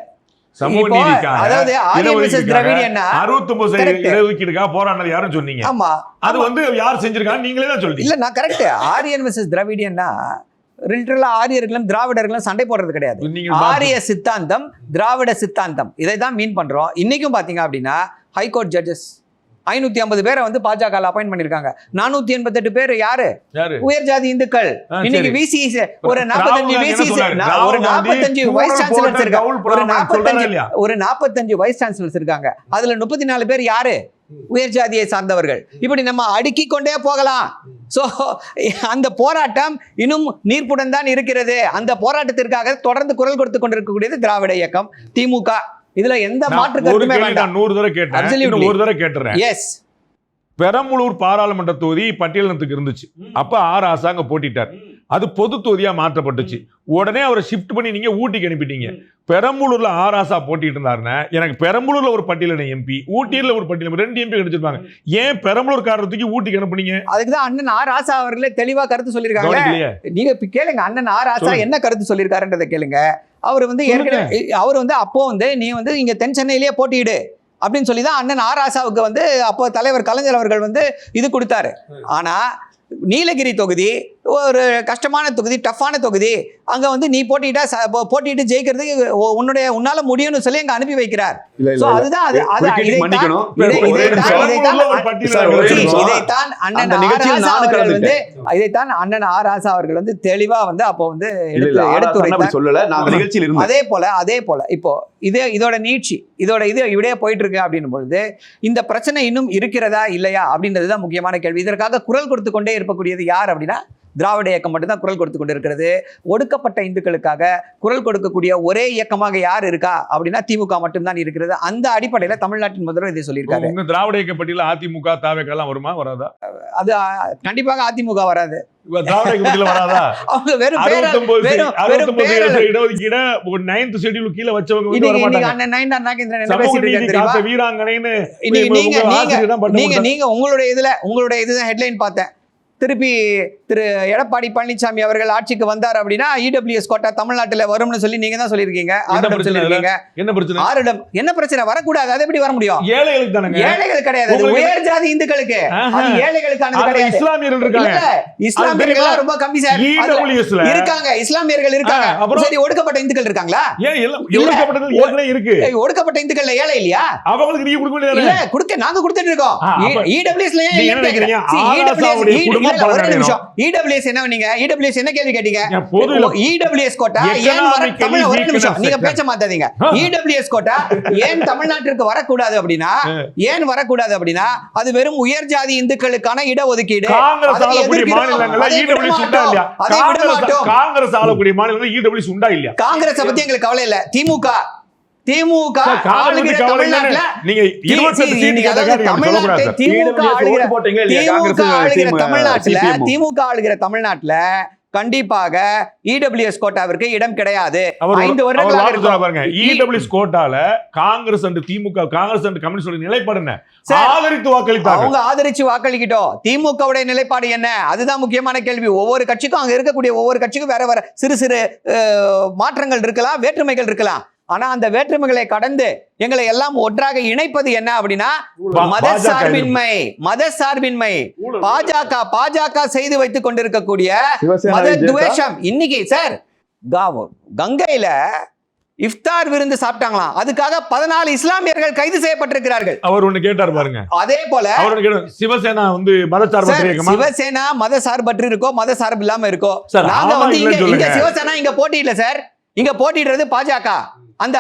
சமூக இப்போ, நீதிக்காக அதாவது ஆரியன் versus திராவிடியன்னா 69% correct. இடஒதுக்கீடுக்காக போராடினது யாரும் சொன்னீங்க. ஆமா அது வந்து யார் செஞ்சிருக்காங்க நீங்களே தான் சொல்றீங்க. இல்ல நான் கரெக்ட். ஆரியன் versus திராவிடியன்னா லிட்டரலா ஆரியர்களும் திராவிடர்களும் சண்டை போடுறது கிடையாது. நீங்க ஆரிய சித்தாந்தம் திராவிட சித்தாந்தம் இதை தான் மீன் பண்றோம். இன்னைக்கும் பாத்தீங்க அப்படின்னா ஹைகோர்ட் ஜட்ஜஸ் 550 பேரை வந்து பாஜக அப்பாயிண்ட் பண்ணிருக்காங்க. 488 பேர் யாரு? உயர் ஜாதி இந்துக்கள். இன்னைக்கு விசி ஒரு 45 விசி ஒரு 45 வைஸ் சான்சலர்ஸ் இருக்காங்க. ஒரு 45 வைஸ் சான்சலர்ஸ் இருக்காங்க. அதுல 34 பேர் யாரு? உயர் ஜாதியை சார்ந்தவர்கள். இப்படி நம்ம அடுக்கி கொண்டே போகலாம். சோ அந்த போராட்டம் இன்னும் நீர்ப்புடன் தான் இருக்கிறது. அந்த போராட்டத்திற்காக தொடர்ந்து குரல் கொடுத்து கொண்டிருக்கக்கூடியது திராவிட இயக்கம், திமுக. இதுல எந்த மாற்று கருத்துமே வேண்டாம். 100 தடவை கேட்டேன், ஒரு தடவை கேட்டுறேன். எஸ், பெரம்பலூர் பாராளுமன்ற தொகுதி பட்டியலினத்துக்கு இருந்துச்சு. அப்ப ஆர் ஆசா அங்க போட்டிட்டார். அது பொது தொகுதியா மாற்றப்பட்டுச்சு. உடனே அவரை ஷிஃப்ட் பண்ணி நீங்க ஊட்டிக்கு அனுப்பிட்டீங்க. பெரம்பலூர்ல ஆர் ஆசா போட்டிட்டு இருந்தாருன்னா எனக்கு பெரம்பலூர்ல ஒரு பட்டியலின எம்பி, ஊட்டியில ஒரு பட்டியலின 2 எம்பி கிடைச்சிருப்பாங்க. ஏன் பெரம்பலூர் காரத்துக்கு ஊட்டிக்கு அனுப்புனீங்க? அதுக்குதான் அண்ணன் ஆர் ஆசா அவர்களே தெளிவா கருத்து சொல்லியிருக்காங்க. நீங்க கேளுங்க, அண்ணன் ஆர் ஆசா என்ன கருத்து சொல்லியிருக்காருன்றதை கேளுங்க. அவர் வந்து ஏற்கனவே அவர் வந்து அப்போ வந்து நீ வந்து இங்க தென் சென்னையிலேயே போட்டியிடு அப்படின்னு சொல்லி தான் அண்ணன் ஆர் ஆசாவுக்கு வந்து அப்போ தலைவர் கலைஞர் அவர்கள் வந்து இது கொடுத்தாரு. ஆனா நீலகிரி தொகுதி ஒரு கஷ்டமான தொகுதி, டஃப்பான தொகுதி. அங்க வந்து நீ போட்டிட்டு ஜெயிக்கிறதுக்கு உன்னால முடியும்னு சொல்லி அங்க அனுப்பி வைக்கிறார். அதுதான் இதைத்தான் அண்ணன் ஆர் ஆசா அவர்கள் வந்து தெளிவா வந்து அப்போ வந்து எடுத்துரைத்தார். அதே போல இப்போ இதோட நீட்சி இப்படியே போயிட்டு இருக்கு அப்படின்னும் பொழுது இந்த பிரச்சனை இன்னும் இருக்கிறதா இல்லையா அப்படின்றதுதான் முக்கியமான கேள்வி. இதற்காக குரல் கொடுத்து கொண்டே இருக்கக்கூடியது யார் அப்படின்னா திராவிட இயக்கம் மட்டும்தான் குரல் கொடுத்து கொண்டு இருக்கிறது. ஒடுக்கப்பட்ட இந்துக்களுக்காக குரல் கொடுக்கக்கூடிய ஒரே இயக்கமாக யார் இருக்கா அப்படின்னா திமுக மட்டும்தான் இருக்கிறது. அந்த அடிப்படையில் தமிழ்நாட்டின் முதல்வர் இதை சொல்லியிருக்காரு. திராவிட இயக்க பட்டியல அதிமுக தாவேக எல்லாம் வருமா வராதா? அது கண்டிப்பாக அதிமுக வராது. அவங்க வெறும் கீழே வச்சவங்க உங்களுடைய இதுதான் ஹெட்லைன் பார்த்தேன். திருப்பி திரு எடப்பாடி பழனிசாமி அவர்கள் ஆட்சிக்கு வந்தார் அப்படின்னா இடபிள்யூஎஸ் கோட்டா தமிழ்நாட்டில் வரும்னு சொல்லி நீங்க தான் சொல்லியிருக்கீங்க. என்ன பிரச்சனை வரக்கூடாது? அது எப்படி வர முடியும்? ஏழைகள் கிடையாது, உயர் ஜாதி இந்துக்களுக்கு. ஏழைகளுக்கானது கிடையாது. இஸ்லாமியர்கள் ரொம்ப கம்மி சார் இருக்காங்க. இஸ்லாமியர்கள் இருக்காங்க. சரி, ஒடுக்கப்பட்ட இந்துக்கள் இருக்காங்களா? ஒடுக்கப்பட்ட இந்துக்கள் ஏழை இல்லையா? அவங்களுக்கு நீங்க கொடுக்க நாங்க கொடுத்துட்டு இருக்கோம். இடபிள்யூஎஸ்ல ஒரு நிமிஷம். இடபிள்யூஎஸ் என்ன நீங்க இடபிள்யூஎஸ் என்ன கேள்வி கேட்டீங்க? இடபிள்யூஎஸ் கோட்டா ஏன் தமிழ் ஒரு நிமிஷம் நீங்க பேச மாட்டாதீங்க. இடபிள்யூஎஸ் கோட்டா ஏன் தமிழ்நாட்டிற்கு வரக்கூடாது அப்படின்னா ஏன் வரக்கூடாது அப்படின்னா அது வெறும் உயர் ஜாதி இந்துக்களுக்கான இடஒதுக்கீடு. காங்கிரஸ் ஆளக்கூடிய மாநிலங்கள்ல இடபிள்யூஎஸ் உண்டா இல்லையா? காங்கிரஸ் ஆளக்கூடிய மாநிலங்கள்ல இடபிள்யூஎஸ் உண்டா இல்லையா? காங்கிரஸ் பத்தி எங்களுக்கு கவலை இல்ல. திமுக ஆளுகிற தமிழ்நாட்டுல கண்டிப்பாக இடபிள்யூஎஸ் கோட்டாவிற்கு இடம் கிடையாது. 5 வருடங்களாக இடபிள்யூஎஸ் கோட்டால Congress and DMK, Congress and communist நிலைப்பாடு என்ன? ஆதரித்து வாக்களித்தாங்க. அவங்க ஆதரிச்சு வாக்களிக்கிட்டோம். திமுகவுடைய நிலைப்பாடு என்ன? அதுதான் முக்கியமான கேள்வி. ஒவ்வொரு கட்சிக்கும் அங்க இருக்கக்கூடிய ஒவ்வொரு கட்சிக்கும் வேற வேற சிறு சிறு மாற்றங்கள் இருக்கலாம், வேற்றுமைகள் இருக்கலாம். ஆனா அந்த வேற்றுமைகளை கடந்து எங்களை எல்லாம் ஒன்றாக இணைப்பது என்ன அப்படின்னா மத சார்பின்மை. பாஜக செய்து வைத்துக் கொண்டிருக்கக்கூடிய மத துவேஷம். இன்னைக்கு சார் கங்கையில இஃப்தார் விருந்து சாப்பிட்டாங்களாம். அதுக்காக 14 இஸ்லாமியர்கள் கைது செய்யப்பட்டிருக்கிறார்கள். அவர் ஒண்ணு கேட்டார் பாருங்க. அதே போல சிவசேனா வந்து மதசார்பற்ற இயக்கமா? சிவசேனா மதசார்பற்று இருக்கோ, மதசார்பு இல்லாம இருக்கோ. நாங்க வந்து இங்க சிவசேனா இங்க போட்டியிடல சார். இங்க போட்டிடுறது பாஜக. அந்த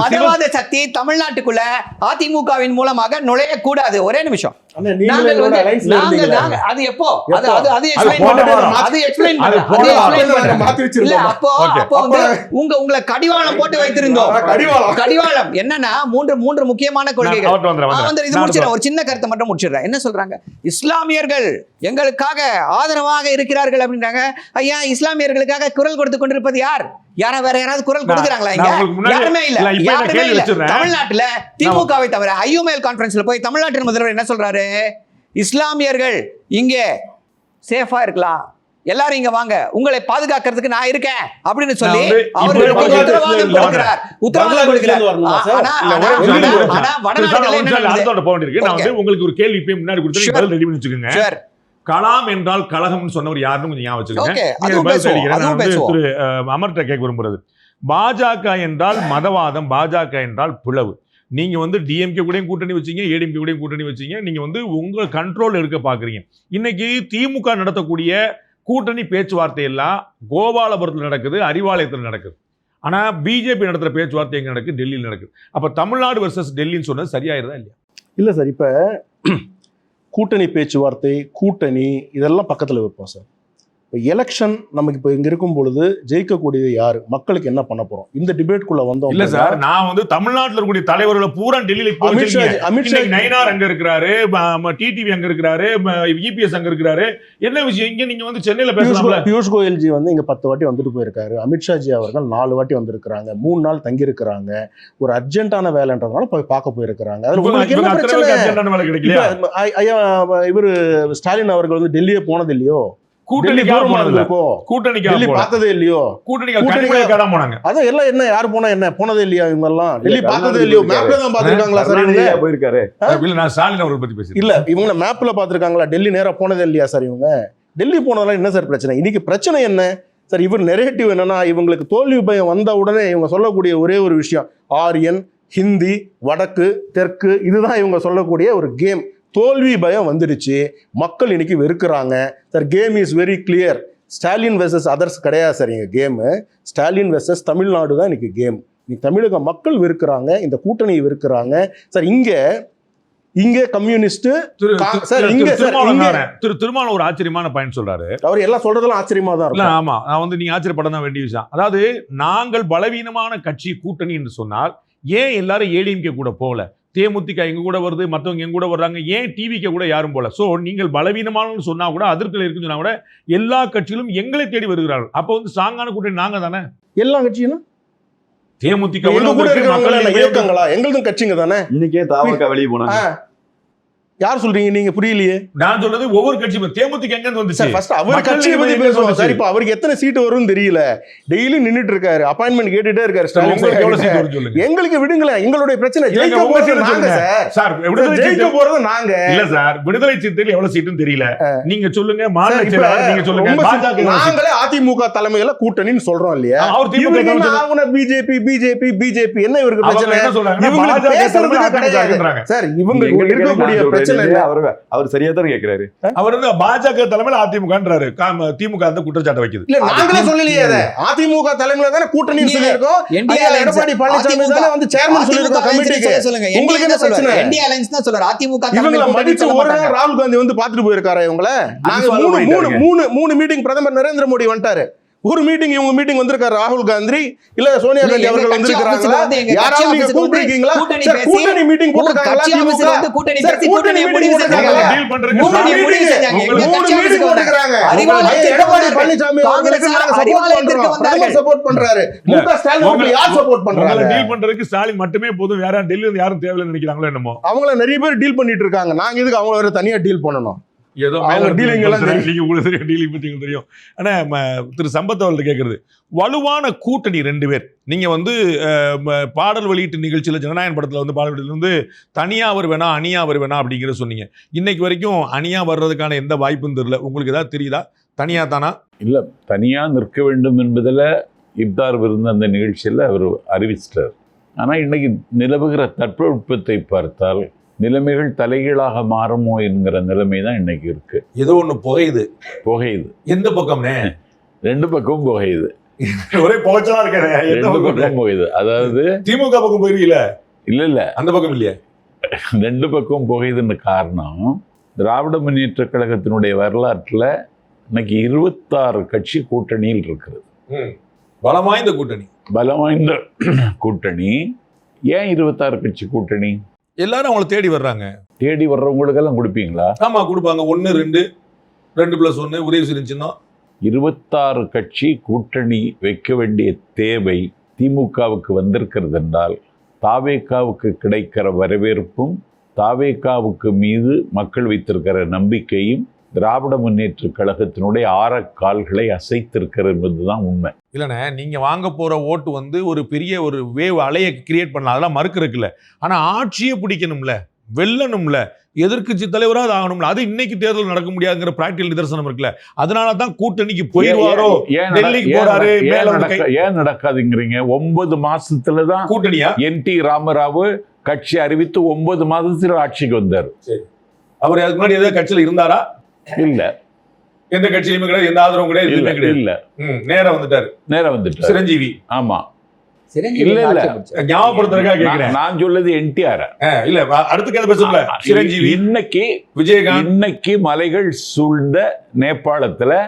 மதவாத சக்தி தமிழ்நாட்டுக்குள்ள அதிமுகவின் மூலமாக நுழையக்கூடாது. ஒரே நிமிஷம். அது எப்போ உங்களை கடிவாளம் போட்டு வைத்திருந்தோம். கடிவாளம் என்னன்னா மூன்று முக்கியமான கொள்கைகள். ஒரு சின்ன கருத்தை மட்டும் முடிச்சிடுறேன். என்ன சொல்றாங்க? இஸ்லாமியர்கள் எங்களுக்காக ஆதரவாக இருக்கிறார்கள் அப்படின்றாங்க. ஐயா, இஸ்லாமியர்களுக்காக குரல் கொடுத்து கொண்டிருப்பது யார்? வேற யாராவது குரல் கொடுக்குறாங்களா? யாருமே இல்ல. தமிழ்நாட்டுல திமுகவை தவிர ஐயூஎல் கான்ஃபரன்ஸ்ல போய் தமிழ்நாட்டின் முதல்வர் என்ன சொல்றாரு? இஸ்லாமியர்கள் இங்கே சேஃபா இருக்கலாம், எல்லாரும் இங்க வாங்க, உங்களை பாதுகாக்கிறதுக்கு நான் இருக்கேன் அப்படின்னு சொல்லி நான் வந்து அவர்களுக்கு இப்படி உத்தரவாதம் கொடுக்கிறார். உத்தரவாதம் கொடுக்கிறார். நான் வந்து உங்களுக்கு ஒரு கேள்வி இப்ப முன்னாடி கொடுத்து பதில் ரெடி பண்ணி வச்சுக்கோங்க. Sure. கலாம் என்றால் கழகம்னு சொன்னவர் யாருன்னு கொஞ்சம் ஞாபகம் வச்சுக்கோங்க. Okay, நீங்க அதுவும் பதில் பேசுவோம், சொல்லிக்கிறேன். நான் அதுவும் வந்து பேசுவோம். திரு அமர்ட்ட கேட்க விரும்புறது, பாஜக என்றால் மதவாதம், பாஜக என்றால் பிளவு. நீங்க வந்து டிஎம்கே கூடயும் கூட்டணி வச்சீங்க, ஏடிஎம்கே கூடயும் கூட்டணி வச்சீங்க. நீங்க வந்து உங்க கண்ட்ரோல் எடுக்க பாக்குறீங்க. இன்னைக்கு திமுக நடத்தக்கூடிய கூட்டணி பேச்சுவார்த்தை எல்லாம் கோபாலபுரத்தில் நடக்குது, அறிவாலயத்தில் நடக்குது. ஆனா பிஜேபி நடத்துற பேச்சுவார்த்தை எங்க நடக்குது? டெல்லியில் நடக்குது. அப்ப தமிழ்நாடு வெர்சஸ் டெல்லின்னு சொன்னது சரியாயிருதா இல்லையா? இல்லை சார், இப்போ கூட்டணி பேச்சுவார்த்தை, கூட்டணி இதெல்லாம் பக்கத்தில் வைப்போம் சார். இப்போ எலெக்ஷன் நமக்கு இப்போ இங்கே இருக்கும் பொழுது ஜெயிக்கக்கூடியது யார், மக்களுக்கு என்ன பண்ண போகிறோம், இந்த டிபேட்குள்ளே வந்தோம். இல்ல சார், நான் வந்து தமிழ்நாட்டில் இருக்கக்கூடிய தலைவர்களை பூரா டெல்லியில அமித்ஷா நயினார் அங்க இருக்கிறாரு, டிடிவி அங்க இருக்கிறாரு, இபிஎஸ் அங்க இருக்கிறாரு. என்ன விஷயம் இங்க நீங்க வந்து சென்னையில பேசலாம்ல? பியூஷ் கோயல்ஜி வந்து இங்க 10 வாட்டி வந்துட்டு போயிருக்காரு. அமித்ஷாஜி அவர்கள் 4 வாட்டி வந்திருக்கிறாங்க. 3 நாள் தங்கி இருக்கிறாங்க. ஒரு அர்ஜென்ட்டான வேலைன்றதுனால போய் பார்க்க போயிருக்கிறாங்க. இவரு ஸ்டாலின் அவர்கள் வந்து டெல்லியே போனது இல்லையோ, பார்த்ததே இல்லையோ, அதான் எல்லாம் என்ன யாரு போனா என்ன போனதே இல்லையா, இவங்க எல்லாம் டெல்லி பார்த்ததே இல்லையோ, மேப்ல தான் பாத்துருக்காங்களா சார் இவங்க? போயிருக்காரு இல்ல இவங்க மேப்ல பாத்துருக்காங்களா? டெல்லி நேரா போனதே இல்லையா சார் இவங்க? டெல்லி போனதெல்லாம் என்ன சார் பிரச்சனை? இன்னைக்கு பிரச்சனை என்ன சார்? இவர் நெரேட்டிவ் என்னன்னா, இவங்களுக்கு தோல்வி பயம் வந்த உடனே இவங்க சொல்லக்கூடிய ஒரே ஒரு விஷயம் ஆரியன், ஹிந்தி, வடக்கு, தெற்கு, இதுதான் இவங்க சொல்லக்கூடிய ஒரு கேம். தோல்வி பயம் வந்துடுச்சு, மக்கள் இன்னைக்கு வெறுக்கிறாங்க sir. Game is very clear. Stalin versus others கிடையாது சார் இங்க கேமு. ஸ்டாலின் வெர்சஸ் தமிழ்நாடு தான் இன்னைக்கு கேம். இன்னைக்கு தமிழக மக்கள் வெறுக்கிறாங்க, இந்த கூட்டணியை வெறுக்கிறாங்க சார். இங்க கம்யூனிஸ்ட் திருமாவளவன் ஒரு ஆச்சரியமான பாயிண்ட் சொல்றாரு. அவர் எல்லாம் சொல்றதெல்லாம் ஆச்சரியமா தான் இருக்கு. ஆமா, நான் வந்து நீங்க ஆச்சரியப்பட தான் வேண்டிய விஷயம். அதாவது நாங்கள் பலவீனமான கட்சி கூட்டணி என்று சொன்னால் ஏன் எல்லாரும் ஏடிஎம்கே கூட போகல? தேமுதிக எங்க கூட வருது, மற்றவங்க எங்க கூட வர்றாங்க, ஏன் டிவிக்கு கூட யாரும் போல? சோ நீங்கள் பலவீனமான சொன்னா கூட, அதிருப்தியில் இருக்குன்னு சொன்னா கூட எல்லா கட்சிகளும் எங்களை தேடி வருகிறார்கள். அப்ப வந்து ஸ்ட்ராங்கான கூட்டணி நாங்க தானே. எல்லா கட்சியும் தேமுதிக இயக்கங்களா? எங்களுக்கும் கட்சிங்க தானே. இன்னைக்கே தாவக வெளியே போனாங்க. யார் சொல்றீங்க நீங்க? புரியலையே. நான் சொல்றது ஒவ்வொரு கட்சி தேமுதிக எங்க இருந்து வந்துச்சு? ஃபர்ஸ்ட் அவர் கட்சியை பத்தி பேசுவோம் சார். இப்போ அவருக்கு எத்தனை சீட் வரும்னு தெரியல. டெய்லி நின்னுட்டு இருக்காரு, அப்பாயின்ட்மெண்ட் கேட்டுட்டே இருக்காரு. உங்களுக்கு எவ்வளவு சீட் வரும் சொல்லுங்க. எங்களுக்கு விடுங்களேன், எங்களுடைய பிரச்சனை ஜெயிக்க போறது நாங்க சார். விடுதலை ஜெயிக்க போறது நாங்க இல்ல சார். விடுதலை சிறுத்தைகள் எவ்வளவு சீட்னு தெரியல. நீங்க சொல்லுங்க, மாநில செயலாளர் நீங்க சொல்லுங்க. நாங்களே அதிமுக தலைமையில கூட்டணின்னு சொல்றோம் இல்லையா? அவர் திமுக பிஜேபி என்ன இவருக்கு பிரச்சனை? இவங்களுக்கு பேசுறதுக்கு கிடையாது சார். இவங்க இருக்கக்கூடிய பிரச்சனை அவர் சரியா தான் கேக்குறாரு. அவர் வந்து பாஜக தலைமையில அதிமுகன்றாரு. திமுக அந்த குற்றச்சாட்டை வைக்குது. இல்ல நாங்களே சொல்லலையே. அத அதிமுக தலைமையில தான கூட்டணின்னு சொல்லிருக்கோம். எடப்பாடி பழனிசாமி தான வந்து சேர்மன் சொல்லிருக்கோம் கமிட்டிக்கு. உங்களுக்கு என்ன பிரச்சனை? இந்தியா அலைன்ஸ் தான் சொல்றாரு. அதிமுக இவங்கள மதிச்சு ஒரு நாள் ராகுல் காந்தி வந்து பாத்துட்டு போயிருக்காரா இவங்கள? நாங்க மூணு மீட்டிங் பிரதமர் நரேந்திர மோடி வந்துட்டாரு. ஒரு மீட்டிங் இவங்க மீட்டிங் வந்திருக்காரு ராகுல் காந்தி இல்ல சோனியா காந்தி அவர்கள் வந்திருக்காங்களா? யாராவது நீங்க கூப்பிட்டிருக்கீங்களா? கூட்டணி மீட்டிங் போட்டுருக்காங்களா? கூட்டணி முடிவு செஞ்சாங்க. டீல் பண்றதுக்கு எடப்பாடி பழனிசாமி அவர்களுக்கு நாங்க சப்போர்ட் பண்றாரு. முக ஸ்டாலின் அவர்கள் யார் சப்போர்ட் பண்றாங்க? டீல் பண்றதுக்கு ஸ்டாலின் மட்டுமே போதும், வேற டெல்லில இருந்து யாரும் தேவையில்லைன்னு நினைக்கிறாங்களோ என்னமோ. அவங்கள நிறைய பேர் டீல் பண்ணிட்டு இருக்காங்க. நாங்க எதுக்கு அவங்கள வேற தனியா டீல் பண்ணணும்? ஏதோ டீலிங் தெரியும். ஆனா திரு சம்பத் அவர்கள் கேட்கறது, வலுவான கூட்டணி 2 பேர். நீங்க வந்து பாடல் வெளியீட்டு நிகழ்ச்சியில ஜனநாயகன் படத்துல வந்து பாடல் வெளியீட்டு வந்து தனியா அவர் வேணா அணியா அவர் வேணா அப்படிங்கிறத சொன்னீங்க. இன்னைக்கு வரைக்கும் அணியா வர்றதுக்கான எந்த வாய்ப்பும் தெரியல. உங்களுக்கு ஏதாவது தெரியுதா? தனியா தானா? இல்ல, தனியா நிற்க வேண்டும் என்பதில் இப்தார் விருந்த அந்த நிகழ்ச்சியில் அவர் அறிவிச்சிட்டார். ஆனால் இன்னைக்கு நிலவுகிற தட்பவெப்பத்தை பார்த்தால் நிலைமைகள் தலைகீழாக மாறுமோ என்கிற நிலைமை தான் இன்னைக்கு இருக்கு. ஏதோ ஒண்ணு புகையுது. எந்த பக்கம்னே? 2 பக்கமும் புகையுது. ஒரே புகைச்சலா இருக்காரு. 2 பக்கம் புகையுது. அதாவது திமுக பக்கம் போயிருக்கீல? இல்ல அந்த பக்கம் இல்லையா? 2 பக்கம் புகையுதுன்னு காரணம், திராவிட முன்னேற்ற கழகத்தினுடைய வரலாற்றில் இன்னைக்கு 26 கட்சி கூட்டணியில் இருக்கிறது. பலம் வாய்ந்த கூட்டணி. ஏன் 26 கட்சி கூட்டணி? எல்லாரும் அவங்களை தேடி வர்றாங்க. தேடி வர்றவங்களுக்கெல்லாம் கொடுப்பீங்களா? ஆமா கொடுப்பாங்க. 1 2 2+1 உதயசூரியன் சின்னம். 26 கட்சி கூட்டணி வைக்க வேண்டிய தேவை திமுகவுக்கு வந்திருக்கிறது என்றால் தாவேகாவுக்கு கிடைக்கிற வரவேற்பும் தாவேகாவுக்கு மீது மக்கள் வைத்திருக்கிற நம்பிக்கையும் திராவிட முன்னேற்ற கழகத்தினுடைய ஆரக்கால்களை அசைத்திருக்கிறது என்பதுதான் உண்மை. இல்லைண்ணே, நீங்கள் வாங்க போகிற ஓட்டு வந்து ஒரு பெரிய ஒரு வேவ் அலையை கிரியேட் பண்ணலாம், அதெல்லாம் மறுக்கிறதுக்குல்ல. ஆனால் ஆட்சியே பிடிக்கணும்ல, வெல்லணும்ல, எதிர்க்கட்சி தலைவராக ஆகணும்ல. அது இன்னைக்கு தேர்தல் நடக்க முடியாதுங்கிற பிராக்டிகல் நிதர்சனம் இருக்குல்ல. அதனால தான் கூட்டணிக்கு போயிடுவாரோ, டெல்லிக்கு போறாரு, ஏன் நடக்காதுங்கிறீங்க? 9 மாசத்துல தான் கூட்டணியா NT ராமராவ் கட்சி அறிவித்து 9 மாதத்துல ஆட்சிக்கு வந்தார். அவர் அதுக்கு முன்னாடி ஏதாவது கட்சியில இருந்தாரா? இல்ல, எந்த கட்சியிலுமே கிடையாது, எந்த ஆதரவும் கிடையாது, எதுவுமே கிடையாது. இல்ல, நேரா வந்துட்டாரு சிரஞ்சீவி. ஆமா, இல்ல ஞாபகப்படுத்துறதுக்காக கேக்குறேன். நான் சொல்றது NTR இல்ல, அடுத்து கேட்ட பேசல சிரஞ்சீவி. இன்னைக்கு விஜயகாந்த் இன்னைக்கு மலைகள் சூழ்ந்த நேபாளத்துல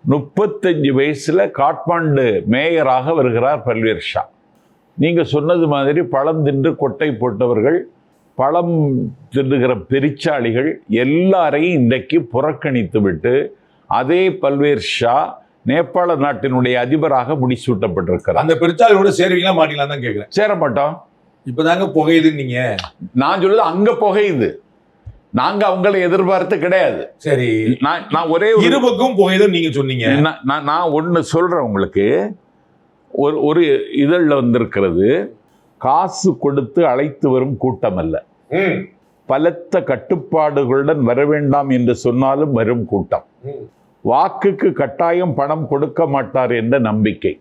35 வயசுல காட்மாண்டு மேயராக வருகிறார் பல்வேர் ஷா. நீங்க சொன்னது மாதிரி பழம் தின்று கொட்டை போட்டவர்கள், பழம் தின்னுகிற பெரிச்சாளிகள் எல்லாரையும் இன்றைக்கு புறக்கணித்து விட்டு அதே பல்வேர் ஷா நேபாள நாட்டினுடைய அதிபராக முடிசூட்டப்பட்டிருக்கிறார். அந்த பெருச்சாலியோட சேருவீங்களா மாட்டீங்களா தான் கேட்கிறேன். சேர மாட்டோம். இப்பதாங்க புகையுது. நீங்க நான் சொல்லுது அங்க புகையுது, நாங்க அவங்களை எதிர்பார்த்து கிடையாது. சரி, நான் ஒரே இருபக்கம் புகையுதுன்னு நீங்க சொன்னீங்க. நான் ஒண்ணு சொல்றேன் உங்களுக்கு. ஒரு இதழில் வந்திருக்கிறது, காசு கொடுத்து அழைத்து வரும் கூட்டம் அல்ல, பலத்த கட்டுப்பாடுகளுடன் வர வேண்டாம் என்று சொன்னாலும் வரும் கூட்டம். வாக்குக்கு கட்டாயம் பணம் கொடுக்க மாட்டார் என்ற நம்பிக்கை.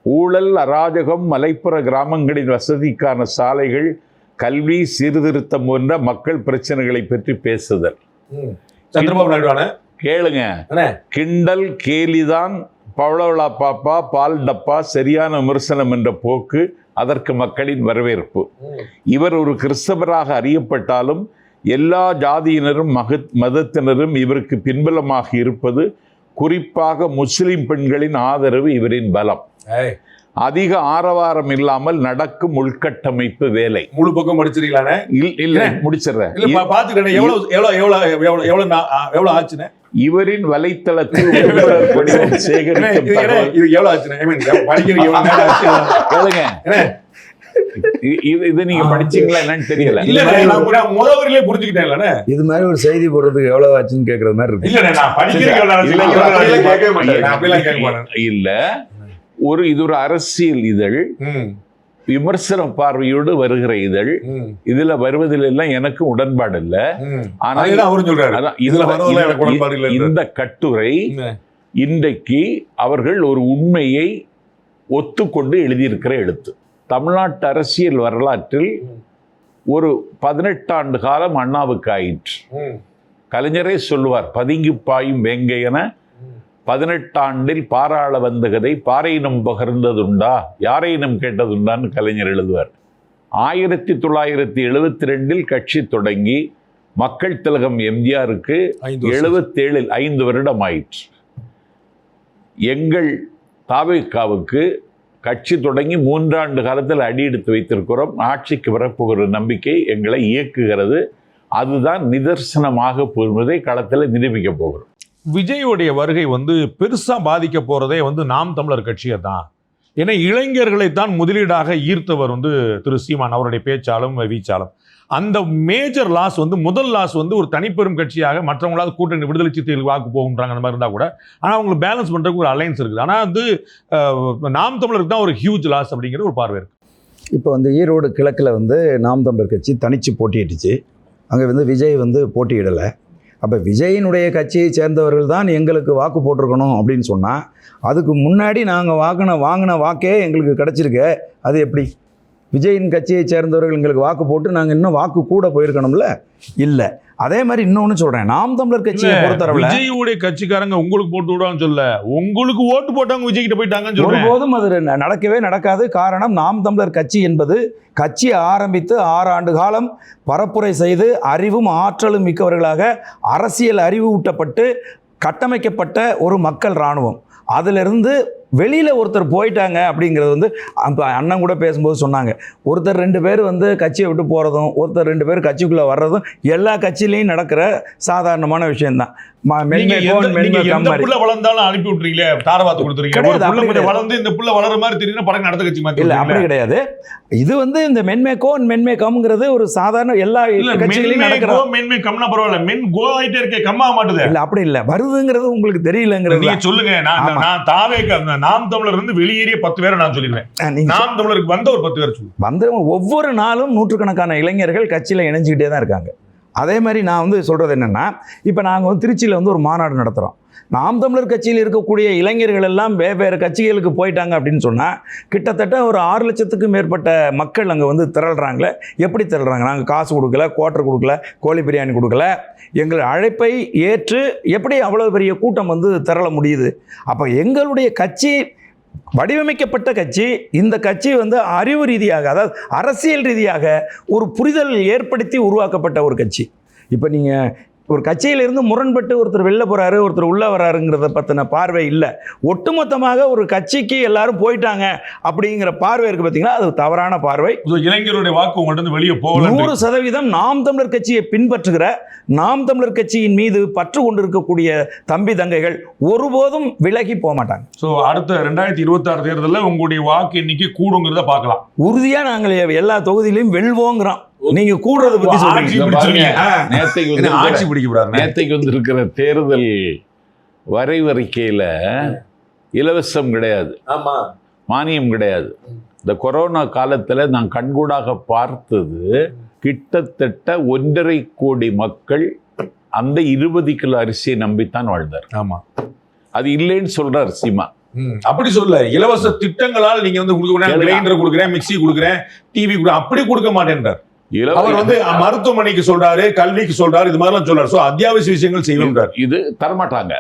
ஊழல், அராஜகம், மலைப்புற கிராமங்களின் வசதிக்கான சாலைகள், கல்வி சீர்திருத்தம் போன்ற மக்கள் பிரச்சனைகளை பற்றி பேசுதல். சந்திரபாபு நாயுடு கேளுங்க, கிண்டல் கேலிதான், பவளவளா பாப்பா, பால் டப்பா, சரியான விமர்சனம் என்ற போக்கு, அதற்கு மக்களின் வரவேற்பு. இவர் ஒரு கிறிஸ்தவராக அறியப்பட்டாலும் எல்லா ஜாதியினரும் மதத்தினரும் இவருக்கு பின்பலமாக இருப்பது, குறிப்பாக முஸ்லிம் பெண்களின் ஆதரவு இவரின் பலம். அதிக ஆரவாரம் இல்லாமல் நடக்கும் உள்கட்டமைப்பு வேலை. முழு பக்கம் படிச்சிருக்கீங்களா? இல்ல, முடிச்சிடுறேன். ஆச்சுன்னு இவரின் வலைத்தளத்தில் இது நீங்க படிச்சீங்களா என்னன்னு தெரியல. புரிஞ்சுக்கிட்டேன். இது மாதிரி ஒரு செய்தி போடுறதுக்கு எவ்வளவு ஆச்சுன்னு கேக்குறது மாதிரி இருக்கு. இல்ல, இது ஒரு அரசியல் இதழ், விமர்சன பார்வையோடு வருகிற இதழ். இதுல வருவதில் எல்லாம் எனக்கு உடன்பாடு இல்ல. ஆனா இந்த கட்டுரை இன்றைக்கு அவர்கள் ஒரு உண்மையை ஒத்துக்கொண்டு எழுதியிருக்கிற எழுத்து. தமிழ்நாட்டு அரசியல் வரலாற்றில் ஒரு 18 ஆண்டு காலம் அண்ணாவுக்கு ஆயிற்று. கலைஞரே சொல்லுவார், பதுங்கி பாயும் வேங்கையென 18 ஆண்டில் பாராள வந்த கதை பாறையினம் பகர்ந்ததுண்டா, யாரையினம் கேட்டதுண்டான்னு கலைஞர் எழுதுவார். 1972 கட்சி தொடங்கி மக்கள் திலகம் எம்ஜிஆருக்கு 77 5 வருடம் ஆயிற்று. எங்கள் தாவேகாவுக்கு கட்சி தொடங்கி 3 ஆண்டு காலத்தில் அடி எடுத்து வைத்திருக்கிறோம். ஆட்சிக்கு வரப்போகிற நம்பிக்கை எங்களை இயக்குகிறது. அதுதான் நிதர்சனமாக போவதை களத்தில் நிரூபிக்க போகிறோம். விஜயோடைய வருகை வந்து பெருசா பாதிக்க போறதே வந்து நாம் தமிழர் கட்சியை தான். ஏன்னா இளைஞர்களை தான் முதலீடாக ஈர்த்தவர் வந்து திரு சீமான், அவருடைய பேச்சாலும் வீச்சாலும். அந்த மேஜர் லாஸ் வந்து, முதல் லாஸ் வந்து ஒரு தனிப்பெரும் கட்சியாக மற்றவங்களாவது கூட்டணி விடுதலை சிறுத்தைகளுக்கு வாக்கு போகுன்றாங்க, அந்த மாதிரி இருந்தால் கூட. ஆனால் அவங்களுக்கு பேலன்ஸ் பண்ணுறதுக்கு ஒரு அலைன்ஸ் இருக்குது. ஆனால் வந்து நாம் தமிழருக்கு தான் ஒரு ஹியூஜ் லாஸ் அப்படிங்கிற ஒரு பார்வை இருக்குது. இப்போ வந்து ஈரோடு கிழக்கில் வந்து நாம் தமிழர் கட்சி தனித்து போட்டியிட்டுச்சு. அங்கே வந்து விஜய் வந்து போட்டியிடலை. அப்போ விஜயினுடைய கட்சியை சேர்ந்தவர்கள் தான் எங்களுக்கு வாக்கு போட்டிருக்கணும் அப்படின்னு சொன்னால், அதுக்கு முன்னாடி நாங்கள் வாங்கின வாக்கே எங்களுக்கு கிடச்சிருக்கு. அது எப்படி? விஜயின் கட்சியை சேர்ந்தவர்கள் எங்களுக்கு வாக்கு போட்டு நாங்கள் இன்னும் வாக்கு கூட போயிருக்கணும்ல? இல்லை. அதே மாதிரி இன்னொன்று சொல்கிறேன், நாம் தமிழர் கட்சியை பொறுத்தவரை விஜயுடைய கட்சிக்காரங்க உங்களுக்கு போட்டு விடுவான்னு சொல்ல, உங்களுக்கு ஓட்டு போட்டவங்க விஜய் கிட்ட போயிட்டாங்கன்னு சொல்றேன். ஒருபோதும் அது நடக்கவே நடக்காது. காரணம், நாம் தமிழர் கட்சி என்பது கட்சியை ஆரம்பித்து 6 ஆண்டு காலம் பரப்புரை செய்து அறிவும் ஆற்றலும் மிக்கவர்களாக அரசியல் அறிவு ஊட்டப்பட்டு கட்டமைக்கப்பட்ட ஒரு மக்கள் இராணுவம். அதிலிருந்து வெளியில் ஒருத்தர் போயிட்டாங்க அப்படிங்கிறது வந்து அந்த அண்ணன் கூட பேசும்போது சொன்னாங்க. ஒருத்தர் 2 பேர் வந்து கட்சியை விட்டு போகிறதும், ஒருத்தர் 2 பேர் கட்சிக்குள்ளே வர்றதும் எல்லா கட்சியிலையும் நடக்கிற சாதாரணமான விஷயந்தான். நீங்க எந்த புள்ள வளர்ந்தாலும் அனுப்பி விட்டுறீங்களே, தாரவாத்து கொடுத்துறீங்க. ஒரு கிடையாது, புள்ள அப்படி கொஞ்சம் வளர்ந்து இந்த புள்ள வளர மாதிரி தெரியுதுன்னா படகு நடத்த கட்சி மாத்தி இல்ல அப்படி கிடையாது. இது வந்து இந்த மென்மேக்கம்ங்கிறது ஒரு சாதாரண எல்லா கட்சிகளையும் நடக்கிற மென்மே கம்னா பரவாயில்ல, மென் கோ ஆயிட்டே இருக்கே, கம்மா மாட்டுது. இல்ல அப்படி இல்ல, வருதுங்கிறது உங்களுக்கு தெரியலங்கிறது. நீங்க சொல்லுங்க. நான் தாவேக நாம் தமிழர் இருந்து வெளியேறிய 10 பேரை நான் சொல்லிடுவேன். நாம் தமிழருக்கு வந்த ஒரு 10 பேர் சொல்லு. வந்தவங்க ஒவ்வொரு நாளும் நூற்றுக்கணக்கான இளைஞர்கள் கட்சியில் இணைஞ்சிக்கிட்டே தான் இருக்காங்க. அதே மாதிரி நான் வந்து சொல்கிறது என்னென்னா, இப்போ நாங்கள் வந்து திருச்சியில் வந்து ஒரு மாநாடு நடத்துகிறோம். நாம் தமிழர் கட்சியில் இருக்கக்கூடிய இளைஞர்கள் எல்லாம் வேறு கட்சிகளுக்கு போயிட்டாங்க அப்படின்னு சொன்னால் கிட்டத்தட்ட ஒரு 6 லட்சத்துக்கும் மேற்பட்ட மக்கள் அங்கே வந்து திரள்றாங்களே. எப்படி திரள்றாங்க? நாங்கள் காசு கொடுக்கல, குவார்ட்டர் கொடுக்கல, கோழி பிரியாணி கொடுக்கல. எங்கள் அழைப்பை ஏற்று எப்படி அவ்வளோ பெரிய கூட்டம் வந்து திரள முடியுது? அப்போ எங்களுடைய கட்சி வடிவமைக்கப்பட்ட கட்சி. இந்த கட்சி வந்து அறிவு ரீதியாக, அதாவது அரசியல் ரீதியாக ஒரு புரிதல் ஏற்படுத்தி உருவாக்கப்பட்ட ஒரு கட்சி. இப்போ நீங்கள் ஒரு கட்சியிலிருந்து முரண்பட்டு ஒருத்தர் வெளில போகிறாரு, ஒருத்தர் உள்ளே வராருங்கிறத பற்றின பார்வை இல்லை. ஒட்டுமொத்தமாக ஒரு கட்சிக்கு எல்லாரும் போயிட்டாங்க அப்படிங்கிற பார்வை இருக்குது பார்த்தீங்களா, அது தவறான பார்வை. இளைஞருடைய வாக்கு உங்கள்கிட்ட வெளியே போகல. 100% நாம் தமிழர் கட்சியை பின்பற்றுகிற, நாம் தமிழர் கட்சியின் மீது பற்று கொண்டிருக்கக்கூடிய தம்பி தங்கைகள் ஒருபோதும் விலகி போக மாட்டாங்க. ஸோ அடுத்த 2026 தேர்தலில் உங்களுடைய வாக்கு எண்ணிக்கை கூடுங்கிறத பார்க்கலாம். உறுதியாக நாங்கள் எல்லா தொகுதியிலையும் வெல்வோங்கிறோம். நீங்க கூடுறத பத்தி சொல்றீங்க. நேத்தைக்கு வந்து இருக்கிற தேர்தல் வரைவறிக்கையில இலவசம் கிடையாது, மானியம் கிடையாது. இந்த கொரோனா காலத்துல நான் கண்கூடாக பார்த்தது, கிட்டத்தட்ட 1.5 கோடி மக்கள் அந்த 20 கிலோ அரிசியை நம்பித்தான் வாழ்ந்தார். ஆமா, அது இல்லைன்னு சொல்றார் சீமா. அப்படி சொல்ல, இலவச திட்டங்களால் நீங்க வந்து கிரைண்டர் கொடுக்குறேன், மிக்சி கொடுக்குறேன், டிவி கொடுக்குறேன், அப்படி கொடுக்க மாட்டேன்றார். அவர் வந்து மருத்துவமனைக்கு சொல்றாரு, கல்விக்கு சொல்றாரு, இது மாதிரிலாம் சொல்றாரு. சோ அத்தியாவசிய விஷயங்கள் செய்யணும்ன்றார். இது தரமாட்டாங்க.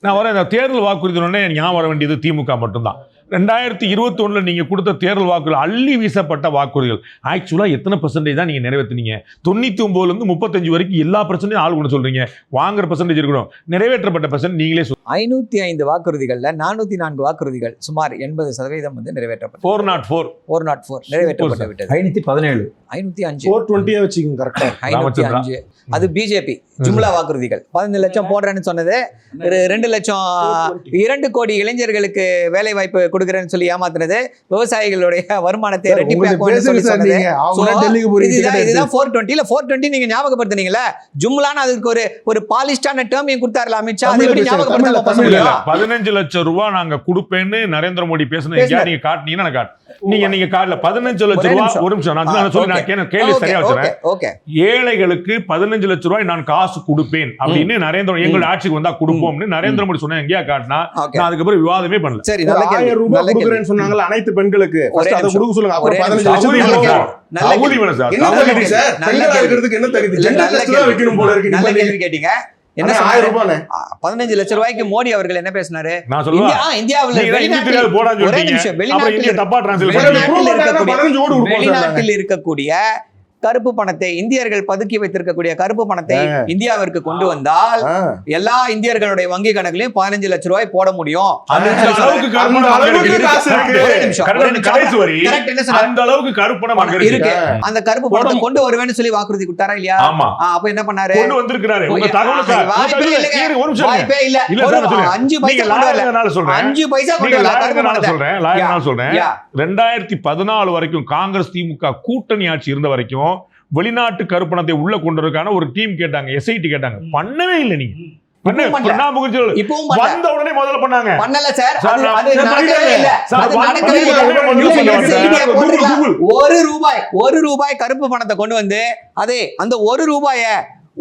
நான் வர இந்த தேர்தல் வாக்குறுதினே ஞாபகம் வர வேண்டியது திமுக மட்டும்தான். 2021 நீங்க கொடுத்த தேர்தல் வாக்குறுதி அள்ளி வீசப்பட்ட வாக்குறுதிகள் ஆக்சுவலா எத்தனை % தான் நீங்க நிறைவேற்றினீங்க? 99 35 வரைக்கும் எல்லா % ஆள் கூட சொல்றீங்க. வாங்குற % இருக்கணும், நிறைவேற்றப்பட்ட % நீங்களே 505 வாக்குறுதிகள்ல 404 வாக்குறுதிகள், சுமார் 80% வந்து நிறைவேற்றப்பட்டது. 404 நிறைவேற்றப்பட்டு விட்டது. 517 505 420 வச்சுக்கோங்க கரெக்டா. 505 அது பிஜேபி ஜும்லா வாக்குறுதிகள். 15 லட்சம் போடுறேன்னு சொன்னது 2 லட்சம் 2 கோடி இளைஞர்களுக்கு வேலை வாய்ப்பு கொடுக்குறேன்னு சொல்லி ஏமாத்துனது, விவசாயிகளுடைய வருமானத்தை ரெட்டிப்பாக்குவேன்னு சொல்லி சொன்னது. இதுதான் 420. இல்ல 420 நீங்க ஞாபகப்படுத்துனீங்களா? ஜும்லான்னு அதுக்கு ஒரு பாலிஷ்டான டேர்மையும் கொடுத்தாருல அமித்ஷா. அது எப்படி ஞாபகப்படுத்தாம போக முடியும்? 15 லட்சம் ரூபாய் நாங்க கொடுப்பேன்னு நரேந்திர மோடி பேசுனது நீங்க காட்டினீங்கன்னா நான் காட்டு. நீங்க காட்டல 15 லட்சம் ரூபாய். ஒரு நிமிஷம் நான் சொல்லி நான் கேள்வி சரியா வச்சுறேன். ஏழைகளுக்கு 15 லட்சம் ரூபாய் நான் காசு கொடுப்பேன் அப்படின்னு நரேந்திர, எங்க ஆட்சிக்கு வந்தா கொடுப்போம்னு நரேந்திர மோடி சொன்னா எங்கேயா காட்டினா? நான் அதுக்கப்புறம் விவாதமே பண்ணல. சரி, 1000 ரூபாய் கொடுக்குறேன்னு சொன்னாங்கல்ல அனைத்து பெண்களுக்கு, அதை கொடுக்க சொல்லுங்க. அப்புறம் 15 லட்சம் என்ன தகுதி சார்? பெண்களா இருக்கிறதுக்கு என்ன தகுதி? ஜெண்டர் டெஸ்ட் தான் வைக்கணும் போல இருக்கு. நல்ல கேள்வி கேட்டீங்க. என்ன 1000 ரூபாய் 15 லட்சம் ரூபாய்க்கு மோடி அவர்கள் என்ன பேசினாரு? வெளிநாட்டில் இருக்கக்கூடிய கருப்பு பணத்தை, இந்தியர்கள் பதுக்கி வைத்திருக்கக்கூடிய கருப்பு பணத்தை இந்தியாவிற்கு கொண்டு வந்தால் எல்லா இந்தியர்களுடைய வங்கி கணக்குலயும் 15 லட்சம் ரூபாய் போட முடியும். அந்த கருப்பு பணத்தை கொண்டு வருவேன்னு சொல்லி வாக்குறுதி கொடுத்தாரா இல்லையா? அப்ப என்ன பண்ணாரு? வாய்ப்பே இல்ல. 5 பைசா 2014 வரைக்கும் காங்கிரஸ் திமுக கூட்டணி ஆட்சி இருந்த வரைக்கும் வெளிநாட்டு கருப்பணத்தை உள்ள கொண்டதற்கான ஒரு டீம் கேட்டாங்க, எஸ்ஐடி கேட்டாங்க. பண்ணவே இல்லை. நீங்க வந்த உடனே முதல்ல பண்ணாங்க. பண்ணல சார். அது நடக்கவே இல்ல. ஒரு ரூபாய் கருப்பு பணத்தை கொண்டு வந்து அதே அந்த 1 ரூபாய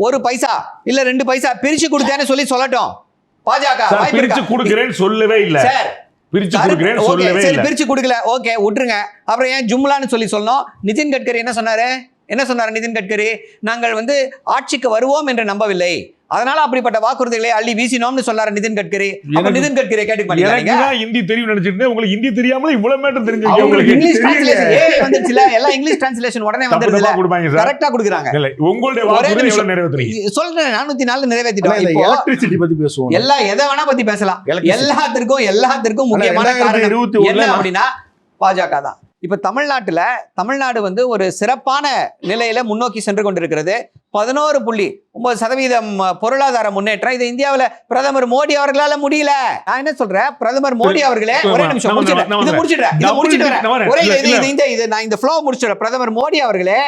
1 பைசா இல்ல 2 பைசா பிரிச்சு கொடுத்தேன்னு சொல்லட்டும். பாஜக பிரிச்சு கொடுக்கிறேன்னு சொல்லவே இல்ல. பிரிச்சு கொடுக்கல, ஓகே விட்டுருங்க. அப்புறம் ஏன் ஜும்லான்னு சொல்லணும்? நிதின் கட்கரி என்ன சொன்னாரு? நிதின் கட்கரி, நாங்கள் வந்து ஆட்சிக்கு வருவோம் என்று நம்பவில்லை, அதனால அப்படிப்பட்ட வாக்குறுதிகளை அள்ளி வீசினோம்னு சொல்றாரு நிதின் கட்கரி. அப்ப நிதின் கட்கரி கேட்டு பாத்தீங்க. ஹிந்தி தெரியும் நினைச்சிட்டு உங்களுக்கு ஹிந்தி தெரியாம இவ்வளவு மேட்டர் தெரிஞ்சிருக்கீங்க. உங்களுக்கு இங்கிலீஷ் டிரான்ஸ்லேஷன் வந்துச்சுல, எல்லாம் இங்கிலீஷ் டிரான்ஸ்லேஷன் உடனே வந்துருதுல, கரெக்ட்டா கொடுக்குறாங்க. இல்ல உங்களுடைய வாக்குறுதி எவ்வளவு நிறைவேத்துறீங்க சொல்றேன். 404 நிறைவேத்திட்டோம். இப்போ எலக்ட்ரிசிட்டி பத்தி பேசுவோம். எல்லாம் எதை வேணா பத்தி பேசலாம். எல்லாத்துக்கும் முக்கியமான காரணம் என்ன அப்படின்னா பாஜக தான். இப்ப தமிழ்நாடு வந்து ஒரு சிறப்பான நிலையில முன்னோக்கி சென்று கொண்டிருக்கிறது. 11.9% பொருளாதார முன்னேற்றம். இது இந்தியாவில் பிரதமர் மோடி அவர்களால முடியல. நான் என்ன சொல்றேன், பிரதமர் மோடி அவர்களே, ஒரே நிமிஷம் நான் இந்த ஃப்ளோ முடிச்சிடுறேன். பிரதமர் மோடி அவர்களே,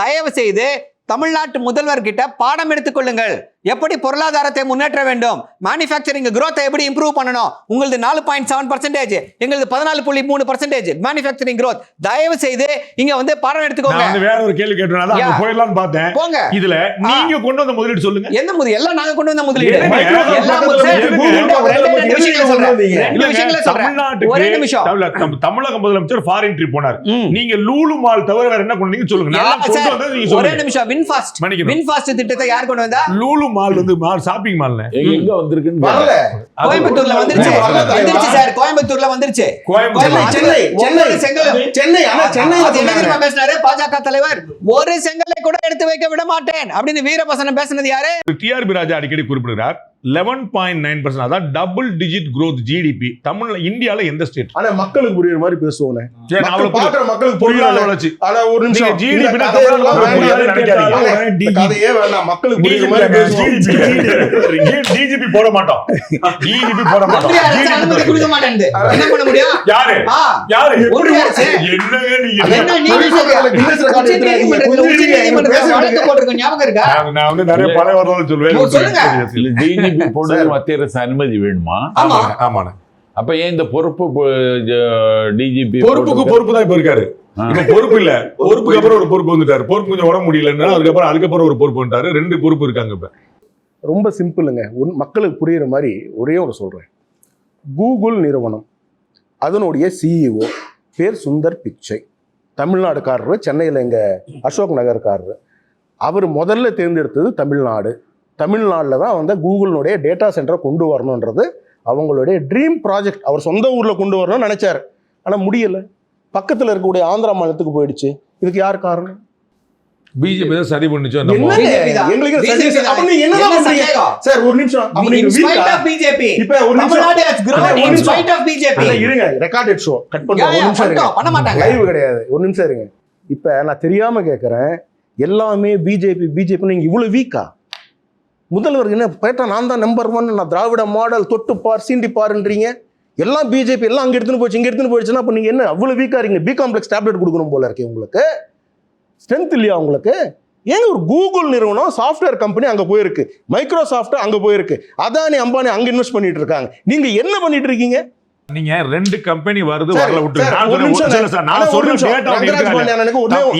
தயவு செய்து தமிழ்நாட்டு முதல்வர்கிட்ட பாடம் எடுத்துக்கொள்ளுங்கள். எப்படி பொருளாதாரத்தை முன்னேற்ற வேண்டும், மேனுஃபேக்சரிங் growth எப்படி இம்ப்ரூவ் பண்ணணும். உங்களது 4.7%, எங்களது 14.3% மேனுஃபேக்சரிங் growth. தயவு செய்து இங்க வந்து பாடம் எடுத்துக்கோங்க. நான் வேற ஒரு கேள்வி கேட்டனால அங்க போயிடலாம்னு பார்த்தேன். போங்க. இதுல நீங்க கொண்டு வந்த முதலீடு சொல்லுங்க. என்ன முதலீடு? எல்லாம் நாங்க கொண்டு வந்த முதலீடு. தமிழக முதலமைச்சர் ஃபாரின் ட்ரிப் போனார். நீங்க லூலு மால் தவிர வேற என்ன கொண்டீங்க சொல்லுங்க. நான் கொண்டு வந்தது நீங்க சொல்லுங்க. ஒரே நிமிஷம். வின்ஃபாஸ்ட் திட்டத்தை யார் கொண்டு வந்தா? லூலு மால் வந்து ஷாப்பிங் மால்ல எங்க வந்திருக்குன்னு கோயம்புத்தூர்ல வந்துருச்சு. வந்துருச்சு சார், கோயம்புத்தூர்ல வந்துருச்சு. சென்னை பேசினாரு பாஜக தலைவர். ஒரு செங்கலை கூட எடுத்து வைக்க விட மாட்டேன் அப்படின்னு வீரபசனம் பேசினது யாரு? டிஆர்பி ராஜா அடிக்கடி குறிப்பிடுகிறார். 11.9%, அதான் டபுள் டிஜிட் growth ஜிடிபி. தமிழ்ல இந்தியால எந்த ஸ்டேட்? ஆனா மக்களுக்கு புரியுற மாதிரி பேசுவோம். மக்களுக்கு புரியல வளர்ச்சி. ஆனா ஒரு நிமிஷம், ஜிடிபி கதையே வேண்டாம், மக்களுக்கு புரியுற மாதிரி பேசுவோம். டிஜிபி போட மாட்டோம், டிஜிபி போட மாட்டோம். அனுமதி கொடுக்க மாட்டேன். என்ன பண்ண முடியும்? யாரு யாரு எப்படி என்னங்க ஞாபகம் இருக்கா? நான் வந்து நிறைய பல வரலாறு சொல்லுவேன். டிஜிபி போட மத்திய அரசு அனுமதி வேணுமா? ஆமாண்ணா. அப்ப ஏன் இந்த பொறுப்பு டிஜிபி பொறுப்பு தான் இப்ப இருக்காரு. இப்ப பொறுப்பு இல்ல, பொறுப்புக்கு அப்புறம் ஒரு பொறுப்பு வந்துட்டாரு. பொறுப்பு கொஞ்சம் உடம்பு முடியலன்னா அதுக்கப்புறம் ஒரு பொறுப்பு வந்துட்டாரு. 2 பொறுப்பு இருக்காங்க இப்ப. ரொம்ப சிம்பிளுங்க. மக்களுக்கு புரியுற மாதிரி ஒரே ஒரு சொல்றேன். கூகுள் நிறுவனம், அதனுடைய சிஇஓ பேர் சுந்தர் பிச்சை, தமிழ்நாடுக்காரரு, சென்னையில் எங்க அசோக் நகர்காரரு. அவர் முதல்ல தேர்ந்தெடுத்தது தமிழ்நாடு. தமிழ்நாட்டில் தான் வந்து கூகுளினுடைய டேட்டா சென்டரை கொண்டு வரணுன்றது அவங்களுடைய ட்ரீம் ப்ராஜெக்ட். அவர் சொந்த ஊரில் கொண்டு வரணும்னு நினைச்சாரு, ஆனால் முடியலை. பக்கத்தில் இருக்கக்கூடிய ஆந்திரா மாநிலத்துக்கு போயிடுச்சு. இதுக்கு யார் காரணம்? பிஜேபி தான் சரி பண்ணுச்சு. இப்ப நான் தெரியாம கேட்கிறேன், எல்லாமே பிஜேபி நீங்க இவ்வளவு வீக்கா? முதல்வர் என்ன பேட்டா, நான் தான் நம்பர் 1, நான் திராவிட மாடல், தொட்டு பார் சீண்டி பாருன்றீங்க. எல்லாம் பிஜேபி எல்லாம் அங்க எடுத்துன்னு போச்சு, இங்க எடுத்துன்னு போயிடுச்சுன்னா அப்ப நீங்க என்ன அவ்வளவு வீக்கா இருக்கீங்க? பி காம்ப்ளெக்ஸ் டேப்லெட் கொடுக்கணும் போல இருக்கே உங்களுக்கு. ஸ்ட்ரென்த் இல்லையா உங்களுக்கு? ஏங்க ஒரு கூகுள் நிறுவனம் சாஃப்ட்வேர் கம்பெனி அங்க போயிருக்கு, மைக்ரோசாஃப்ட் அங்க போயிருக்கு, அதானி அம்பானி அங்க இன்வெஸ்ட் பண்ணிட்டு இருக்காங்க. நீங்க என்ன பண்ணிட்டு இருக்கீங்க? நீங்க 2 கம்பெனி வருது வரல விட்டு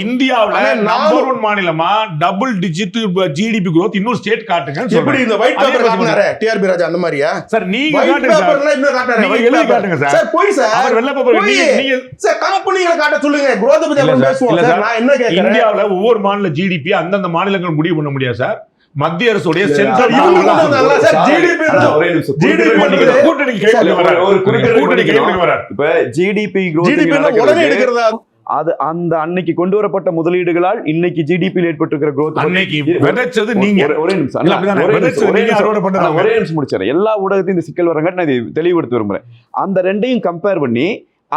இந்தியாவுல நம்பர் 1 மாநிலமா டபுள் டிஜிட் ஜிடிபி growth இன்னொரு ஸ்டேட் காட்டுங்க. எப்படி இந்த ஒயிட் பேப்பர் காட்டுனாரே டிஆர்பி ராஜா அந்த மாதிரியா? சார் நீங்க காட்டுங்க சார், நீங்க எழுதி காட்டுங்க சார். சார் போய் சார், அவர் வெள்ளை பேப்பர் நீங்க சார் கம்பெனிகளை காட்ட சொல்லுங்க. growth பத்தி அப்புறம் பேசுவோம் சார். நான் என்ன கேக்குறேன், இந்தியாவுல ஒவ்வொரு மாநில ஜிடிபி அந்தந்த மாநிலங்கள் முடிவு பண்ண முடியாது சார். மத்திய அரசுடைய சென்ட்ரல் அது அந்த அன்னைக்கு கொண்டு வரப்பட்ட முதலீடுகளால் இன்னைக்கு ஜிடிபியில் ஏற்பட்டிருக்கிற growth அன்னைக்கு விதைச்சது நீங்க. ஒரே நிமிஷம் முடிச்சாரு. எல்லா ஊடகத்தையும் இந்த சிக்கல் வரங்காட்டி நான் இதை தெளிவுபடுத்த விரும்புறேன். அந்த 2ஐயும் கம்பேர் பண்ணி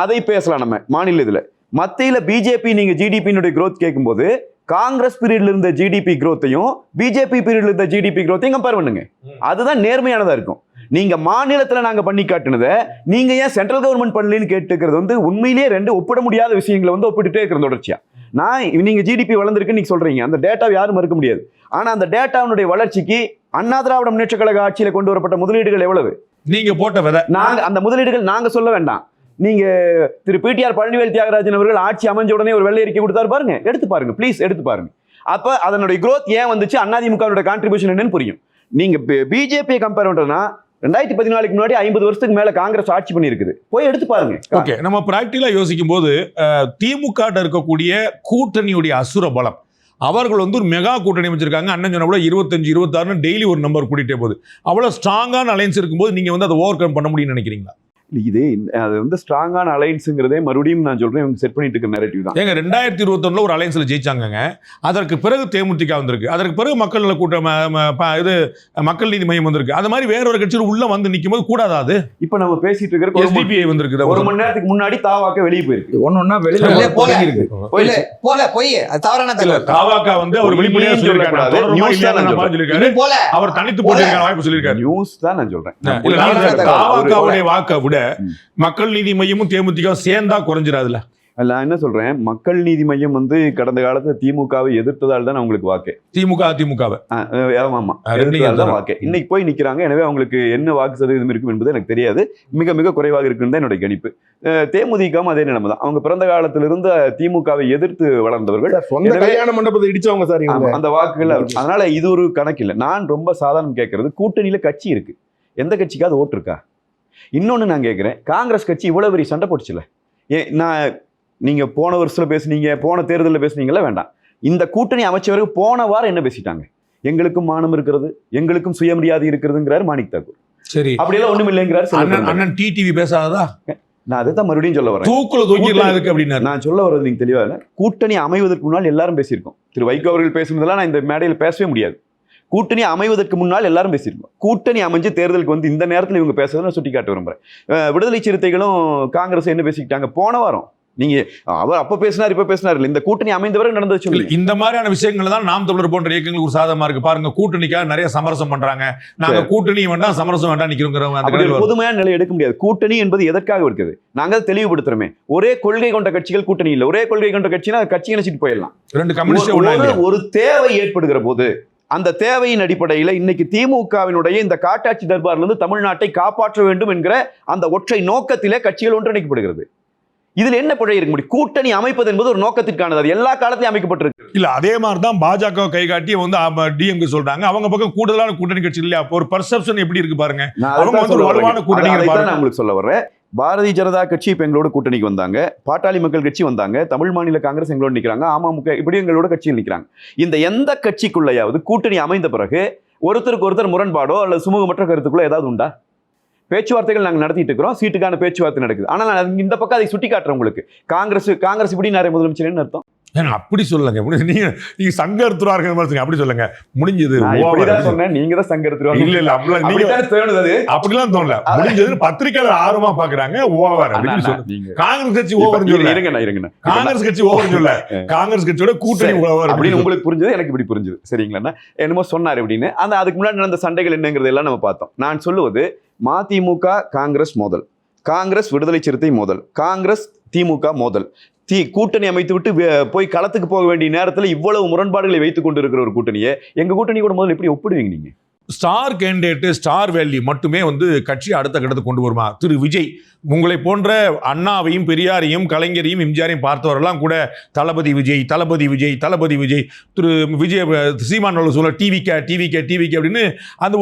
அதை பேசலாம். நம்ம மாநில இதுல மத்தியில பிஜேபி நீங்க ஜிடிபியினுடைய growth கேட்கும்போது காங்கிரஸ் பீரியட்ல இருந்த ஜிடிபி growthையும் பிஜேபி பீரியட்ல இருந்த ஜிடிபி growthையும் கம்பேர் பண்ணுங்க. அதுதான் நேர்மையானதா இருக்கும். நீங்க மாநிலத்துல நாங்க பண்ணி காட்டுனதை நீங்க ஏன் சென்ட்ரல் கவர்மெண்ட் பண்ணலன்னு கேட்டுக்கிறது வந்து உண்மையிலேயே 2 ஒப்பிட முடியாத விஷயங்களை வந்து ஒப்பிட்டுட்டே இருக்கிற தொடர்ச்சியா. நீங்க ஜிடிபி வளர்ந்துருக்குன்னு நீங்க சொல்றீங்க, அந்த டேட்டாவை யாரும் மறுக்க முடியாது. ஆனா அந்த டேட்டாவுடைய வளர்ச்சிக்கு அண்ணா திராவிட முன்னேற்ற கழக ஆட்சியில கொண்டு வரப்பட்ட முதலீடுகள் எவ்வளவு? நீங்க போட்ட விதை. நாங்க அந்த முதலீடுகள் நாங்க சொல்ல வேண்டாம். நீங்க திரு பிடிஆர் பழனிவேல் தியாகராஜன் அவர்கள் ஆட்சி அமைஞ்ச உடனே ஒரு வெள்ளை அறிக்கை கொடுத்தாரு பாருங்க, எடுத்து பாருங்க ப்ளீஸ், எடுத்து பாருங்க. அப்ப அதனுடைய growth ஏன் வந்துச்சு, அதிமுகவோட கான்ட்ரிபியூஷன் என்னன்னு புரியும். நீங்க பிஜேபியை கம்பேர் பண்றதுன்னா 2014க்கு முன்னாடி 50 வருஷத்துக்கு மேல காங்கிரஸ் ஆட்சி பண்ணி இருக்குது, போய் எடுத்து பாருங்க. ஓகே, நம்ம பிராக்டிகலா யோசிக்கும் போது திமுக இருக்கக்கூடிய கூட்டணியுடைய அசுர பலம், அவர்கள் வந்து ஒரு மெகா கூட்டணி அமைச்சிருக்காங்க. அண்ணன் சொன்ன கூட 25, 26 டெய்லி ஒரு நம்பர் கூட்டிட்டே போகுது. அவ்வளவு ஸ்ட்ராங்கான அலைன்ஸ் இருக்கும்போது நீங்க வந்து அதை ஓவர் கம் பண்ண முடியும்னு நினைக்கிறீங்களா? அது வந்து ஸ்ட்ராங்கான அலைன்ஸுங்கிறதே மறுபடியும் நான் சொல்றேன் இவங்க செட் பண்ணிட்டு இருக்க நரேட்டிவ் தான். ஏங்க 2021 ஒரு அலைன்ஸ்ல ஜெயிச்சாங்கங்க. அதற்கு பிறகு தேமுதிக வந்திருக்கு, அதற்கு பிறகு மக்கள் நல கூட்டம் இது மக்கள் நீதி மையம் வந்திருக்கு. அது மாதிரி வேற ஒரு கட்சியில் உள்ள வந்து நிற்கும் போது கூடாதா? அது இப்ப நம்ம பேசிட்டு இருக்கிற SDPI வந்திருக்கு. ஒரு மணி நேரத்துக்கு முன்னாடி தாவாக்க வெளியே போயிருக்கு. ஒன்னொன்னா வெளியில இருக்கு. போய் அது தவறான தகவல். தாவாக்கா வந்து அவர் வெளிப்படையா சொல்லிருக்காரு, அவர் தனித்து போட்டிருக்கான வாய்ப்பு சொல்லியிருக்காரு. நியூஸ் தான் நான் சொல்றேன். தாவாக்காவுடைய வாக்கை விட மக்கள் நீதி மையமும் தேமுதிக சேர்ந்தா குறைஞ்சிடாதுல. நான் என்ன சொல்றேன், மக்கள் நீதி மையம் வந்து கடந்த காலத்துல திமுகவை எதிர்த்ததால் தான் அவங்களுக்கு வாக்கு. திமுகவை ஆமா எதிர்த்ததால் வாக்கு. இன்னைக்கு போய் நிக்கிறாங்க. எனவே அவங்களுக்கு என்ன வாக்கு சதவீதம் இருக்கும் என்பது எனக்கு தெரியாது. மிக மிக குறைவாக இருக்குன்னு தான் என்னுடைய கணிப்பு. தேமுதிகவும் அதே நிலைமை தான். அவங்க பிறந்த காலத்துல இருந்த திமுகவை எதிர்த்து வளர்ந்தவர்கள், சொந்த கல்யாண மண்டபத்தை இடிச்சவங்க சார் அந்த வாக்குகள். அதனால இது ஒரு கணக்கு இல்லை. நான் ரொம்ப சாதாரணம் கேட்கறது, கூட்டணியில கட்சி இருக்கு, எந்த கட்சிக்காவது ஓட்டு இருக்கா? இன்னொன்னு நான் கேட்கிறேன், காங்கிரஸ் கட்சி இவ்வளவு பெரிய சண்டை போட்டுச்சுல, நான் நீங்க போன வருஷத்துல பேசுனீங்க, போன தேர்தலில் பேசுனீங்களா? வேண்டாம். இந்த கூட்டணி அமைச்சவர்கள் போன வாரம் என்ன பேசிட்டாங்க? எங்களுக்கும் மானம் இருக்கிறது, எங்களுக்கும் சுயமரியாதை இருக்கிறதுங்கிறாரு மாணிக் தாக்கூர். சரி, அப்படியெல்லாம் ஒண்ணும் இல்லைங்கிறாரு அண்ணன் டிடிவி. பேசாததா? நான் அதை தான் மறுபடியும் சொல்ல வரேன். தூக்குல தூக்கிடலாம் இருக்கு அப்படின்னா நான் சொல்ல வர்றது நீங்க தெளிவா இல்லை. கூட்டணி அமைவதற்கு முன்னால் எல்லாரும் பேசியிருக்கோம். திரு வைகோ அவர்கள் பேசுனதெல்லாம் நான் இந்த மேடையில் பேசவே முடியாது. கூட்டணி அமைவதற்கு முன்னால் எல்லாரும் பேசியிருக்கோம். கூட்டணி அமைஞ்சு தேர்தலுக்கு வந்து இந்த நேரத்தில் இவங்க பேசுறதை நான் சுட்டி காட்ட விரும்புறேன். விடுதலை சிறுத்தைகளும் காங்கிரஸ் என்ன பேசிக்கிட்டாங்க போன வாரம்? நீங்க அவர் அப்ப பேசினார், இப்ப பேசினார் இல்ல, இந்த கூட்டணி அமைந்தவரை நடந்துச்சு. இந்த மாதிரியான விஷயங்கள் தான் நாம் தமிழர் போன்ற இயக்கங்களுக்கு ஒரு சாதகமா இருக்கு. பாருங்க, கூட்டணிக்காக நிறைய சமரசம் பண்றாங்க. நாங்க கூட்டணி வேண்டாம், சமரசம் வேண்டாம் நிக்கிறோம். பொதுமையான நிலை எடுக்க முடியாது. கூட்டணி என்பது எதற்காக இருக்குது? நாங்க தெளிவுபடுத்துறோமே, ஒரே கொள்கை கொண்ட கட்சிகள் கூட்டணி இல்ல. ஒரே கொள்கை கொண்ட கட்சினா கட்சி இணைச்சிட்டு போயிடலாம். ரெண்டு கம்யூனிஸ்ட் ஒரு தேவை ஏற்படுகிற போது அந்த தேவையின் அடிப்படையில் இன்னைக்கு திமுகவினுடைய இந்த காட்டாட்சி தர்பார்ல இருந்து தமிழ்நாட்டை காப்பாற்ற வேண்டும் என்கிற அந்த ஒற்றை நோக்கத்திலே கட்சிகள் ஒன்றிணைக்கப்படுகிறது. இதுல என்ன பிழை இருக்க முடியும்? கூட்டணி அமைப்பது என்பது ஒரு நோக்கத்திற்கானது. அது எல்லா காலத்திலும் அமைக்கப்பட்டிருக்கு. இல்ல, அதே மாதிரி தான் பாஜக கை காட்டி வந்து டிஎம்கே சொல்றாங்க. அவங்க பக்கம் கூடுதலான கூட்டணி கட்சி இல்லையா? ஒரு பர்செப்ஷன் எப்படி இருக்கு பாருங்க. அவங்க வந்து ஒரு வலுவான கூட்டணி. நான் உங்களுக்கு சொல்ல வர்றேன். பாரதிய ஜனதா கட்சி இப்ப எங்களோட கூட்டணிக்கு வந்தாங்க, பாட்டாளி மக்கள் கட்சி வந்தாங்க, தமிழ் மாநில காங்கிரஸ் எங்களோட நிக்கிறாங்க, அமமுக இப்படி எங்களோட கட்சியில் நிக்கிறாங்க. இந்த எந்த கட்சிக்குள்ளையாவது கூட்டணி அமைந்த பிறகு ஒருத்தருக்கு ஒருத்தர் முரண்பாடோ அல்லது சுமூகமற்ற கருத்துக்குள்ள ஏதாவது உண்டா? பேச்சுவார்த்தைகள் நாங்கள் நடத்திட்டு இருக்கிறோம், சீட்டுக்கான பேச்சுவார்த்தை நடக்குது. ஆனால் நான் இந்த பக்கம் அதை சுட்டி காட்டுறேன் உங்களுக்கு. காங்கிரஸ் இப்படி நிறைய முதலமைச்சர் அர்த்தம் அப்படி சொல்லுங்க. நீங்க சங்கர்த்துறார்கள் அப்படி சொல்லுங்க. முடிஞ்சது சொன்னேன், நீங்க தான் சங்கர்த்துறாங்க. இல்ல இல்ல, அப்படிலாம் தோணல. முடிஞ்சது பத்திரிகையாளர் ஆர்வமா பாக்குறாங்க. ஓவர் அப்படின்னு சொல்லுங்க. காங்கிரஸ் கட்சி ஓவர் சொல்ல. இருங்க, காங்கிரஸ் கட்சி ஓவர் சொல்ல, காங்கிரஸ் கட்சியோட கூட்டணி ஓவர் அப்படின்னு உங்களுக்கு புரிஞ்சது, எனக்கு இப்படி புரிஞ்சது. சரிங்களா? என்னமோ சொன்னார் அப்படின்னு. அந்த அதுக்கு முன்னாடி நடந்த சண்டைகள் என்னங்கிறது எல்லாம் நம்ம பார்த்தோம். நான் சொல்லுவது, மதிமுக காங்கிரஸ் மோதல், காங்கிரஸ் விடுதலை சிறுத்தை மோதல், காங்கிரஸ் திமுக மோதல், கூட்டணி அமைத்து விட்டு போய் களத்துக்கு போக வேண்டிய நேரத்தில் இவ்வளவு முரண்பாடுகளை வைத்துக் கொண்டு இருக்கிற ஒரு கூட்டணியை எங்க கூட்டணி கூட முதல்ல எப்படி ஒப்பிடுவீங்க நீங்க? ஸ்டார் கேண்டிடேட், ஸ்டார் வேல்யூ மட்டுமே வந்து கட்சியை அடுத்த கட்டத்துக்கு கொண்டு வருமா? திரு விஜய் உங்களை போன்ற அண்ணாவையும் பெரியாரையும் கலைஞரையும் எம்ஜிஆரையும் பார்த்தவரெல்லாம் கூட தளபதி விஜய் தளபதி விஜய் தளபதி விஜய், திரு விஜய் சீமான் சொல்ல டிவிகே அப்படின்னு அந்த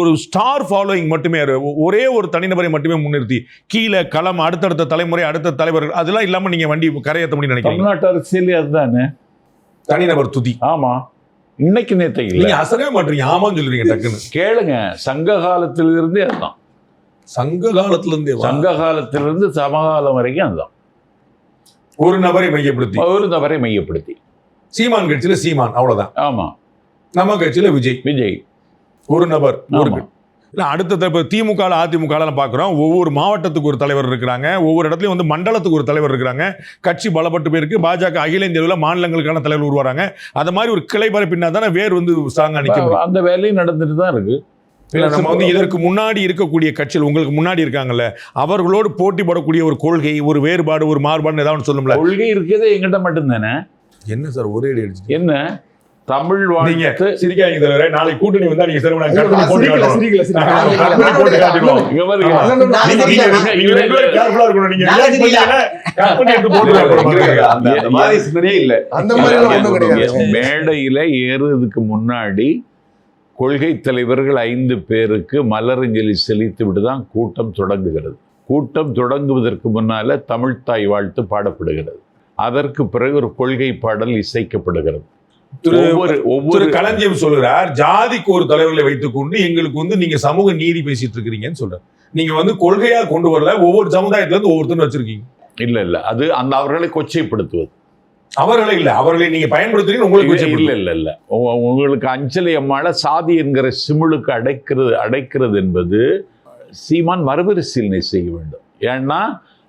ஒரு ஸ்டார் ஃபாலோயிங் மட்டுமே, ஒரே ஒரு தனிநபரை மட்டுமே முன்னிறுத்தி கீழே களம் அடுத்தடுத்த தலைமுறை அடுத்த தலைவர்கள் அதெல்லாம் இல்லாமல் நீங்க வண்டி கரையேற்ற முடியும் நினைக்கிறீங்க? தமிழ்நாட்டு அரசியல் அதுதானே தனிநபர் துதி. ஆமா, இன்னைக்கு நேற்று நீங்க அசரவே மாட்டீங்க, ஆமான்னு சொல்றீங்க. டக்குன்னு கேளுங்க, சங்க காலத்திலிருந்தே அதுதான். சங்க காலத்திலிருந்து சமகாலம் வரைக்கும் அதுதான். ஒரு நபரை மையப்படுத்தி சீமான் கட்சியில சீமான், அவ்வளவுதான். ஆமா, நம்ம கட்சியில விஜய் ஒரு நபர். அடுத்த திமுக அதிமுக பார்க்கிறோம், ஒவ்வொரு மாவட்டத்துக்கு ஒரு தலைவர் இருக்கிறாங்க, ஒவ்வொரு இடத்துலயும் வந்து மண்டலத்துக்கு ஒரு தலைவர் இருக்கிறாங்க. கட்சி பலப்பட்டு போயிருக்கு. பாஜக அகில இந்திய அளவில் மாநிலங்களுக்கான தலைவர் உருவாங்க. அது மாதிரி ஒரு கிளை பரப்பினா தானே வேர் வந்து ஸ்ட்ராங்கா நிற்கும். அந்த வேலையும் நடந்துட்டு தான் இருக்கு. நம்ம வந்து இதற்கு முன்னாடி இருக்கக்கூடிய கட்சிகள், உங்களுக்கு முன்னாடி இருக்காங்கல்ல, அவர்களோடு போட்டி போடக்கூடிய ஒரு கொள்கை, ஒரு வேறுபாடு, ஒரு மாறுபாடு ஏதாவது சொல்லும்ல. கொள்கை இருக்கிறதே எங்கிட்ட மட்டும்தானே. என்ன சார் ஒரே அடி அடிச்சு? என்ன தமிழ் வாழ்க்கை சிரிக்காதீங்க தலைவரே. நாளைக்கு கூட்டணி வந்தா நீங்க மேடையில ஏறுறதுக்கு முன்னாடி கொள்கை தலைவர்கள் 5 பேருக்கு மலரஞ்சலி செலுத்தி விட்டுதான் கூட்டம் தொடங்குகிறது. கூட்டம் தொடங்குவதற்கு முன்னால தமிழ்த்தாய் வாழ்த்து பாடப்படுகிறது. அதற்கு பிறகு ஒரு கொள்கை பாடல் இசைக்கப்படுகிறது. ஒவ்வொரு களஞ்சியம் சொல்கிறார், ஜாதிக்கு ஒரு தலைவர்களை வைத்துக் கொண்டு எங்களுக்கு வந்து நீங்க சமூக நீதி பேசிட்டு இருக்கிறீங்கன்னு சொல்ற. நீங்க வந்து கொள்கையா கொண்டு வரல, ஒவ்வொரு சமுதாயத்துல இருந்து ஒவ்வொருத்தரும் வச்சிருக்கீங்க. இல்ல அது அந்த அவர்களை கொச்சைப்படுத்துவது. அவர்களை இல்ல, அவர்களை நீங்க பயன்படுத்துறீங்க, உங்களுக்கு இல்ல உங்களுக்கு அஞ்சலி அம்மாளை சாதி என்கிற சிமிழுக்கு அடைக்கிறது என்பது சீமான் மறுபரிசீலனை செய்ய வேண்டும். ஏன்னா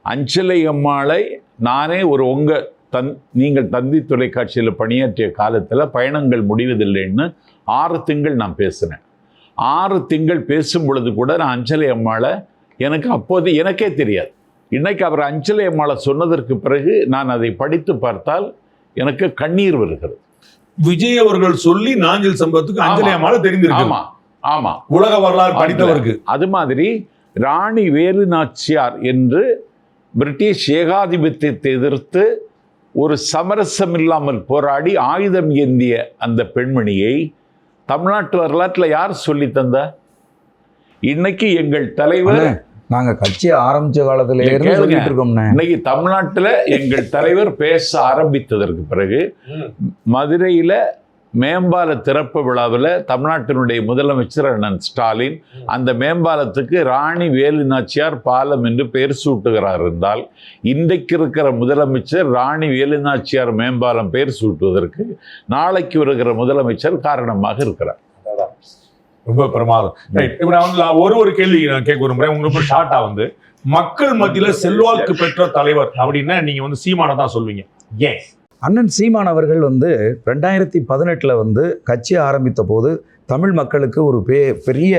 அஞ்சலி அம்மாளை நானே நீங்கள் தந்தி தொலைக்காட்சியில் பணியாற்றிய காலத்தில் பயணங்கள் முடிவதில்லைன்னு 6 திங்கள் நான் பேசினேன். 6 திங்கள் பேசும் பொழுது கூட நான் அஞ்சலி அம்மாளை எனக்கு அப்போது எனக்கே தெரியாது. இன்னைக்கு அவர் அஞ்சலி அம்மாளை சொன்னதற்கு பிறகு நான் அதை படித்து பார்த்தால் எனக்கு கண்ணீர் வருகிறது. விஜய் அவர்கள் சொல்லி நாஞ்சில் சம்பவத்துக்கு அஞ்சலி அம்மாளை தெரிந்திருக்கு. ஆமா, உலக வரலாறு படித்தவருக்கு. அது மாதிரி ராணி வேலு நாச்சியார் என்று பிரிட்டிஷ் ஏகாதிபத்தியத்தை எதிர்த்து ஒரு சமரசம் இல்லாமல் போராடி ஆயுதம் ஏந்திய அந்த பெண்மணியை தமிழ்நாட்டு வரலாற்றில் யார் சொல்லி தந்தா? இன்னைக்கு எங்கள் தலைவர், நாங்க கட்சி ஆரம்பிச்ச காலத்துல இருந்து சொல்லிட்டு இருக்கோம்னே. இன்னைக்கு தமிழ்நாட்டில் எங்கள் தலைவர் பேச ஆரம்பித்ததற்கு பிறகு மதுரையில மேம்பால திறப்பு விழாவில் தமிழ்நாட்டினுடைய முதலமைச்சர் அண்ணன் ஸ்டாலின் அந்த மேம்பாலத்துக்கு ராணி வேலு நாச்சியார் பாலம் என்று பெயர் சூட்டுகிறார் என்றால், இன்றைக்கு இருக்கிற முதலமைச்சர் ராணி வேலு நாச்சியார் மேம்பாலம் பெயர் சூட்டுவதற்கு நாளைக்கு வருகிற முதலமைச்சர் காரணமாக இருக்கிறார். ரொம்ப பிரமாதம். இப்ப நான் வந்து ஒரு கேள்வி நான் கேட்க விரும்புறேன். உங்களுக்கு ஷார்ட்டா வந்து மக்கள் மத்தியில செல்வாக்கு பெற்ற தலைவர் அப்படின்னா நீங்க வந்து சீமானை தான் சொல்வீங்க. ஏன்? அண்ணன் சீமான் அவர்கள் வந்து 2018 வந்து கட்சி ஆரம்பித்த போது தமிழ் மக்களுக்கு ஒரு பெரிய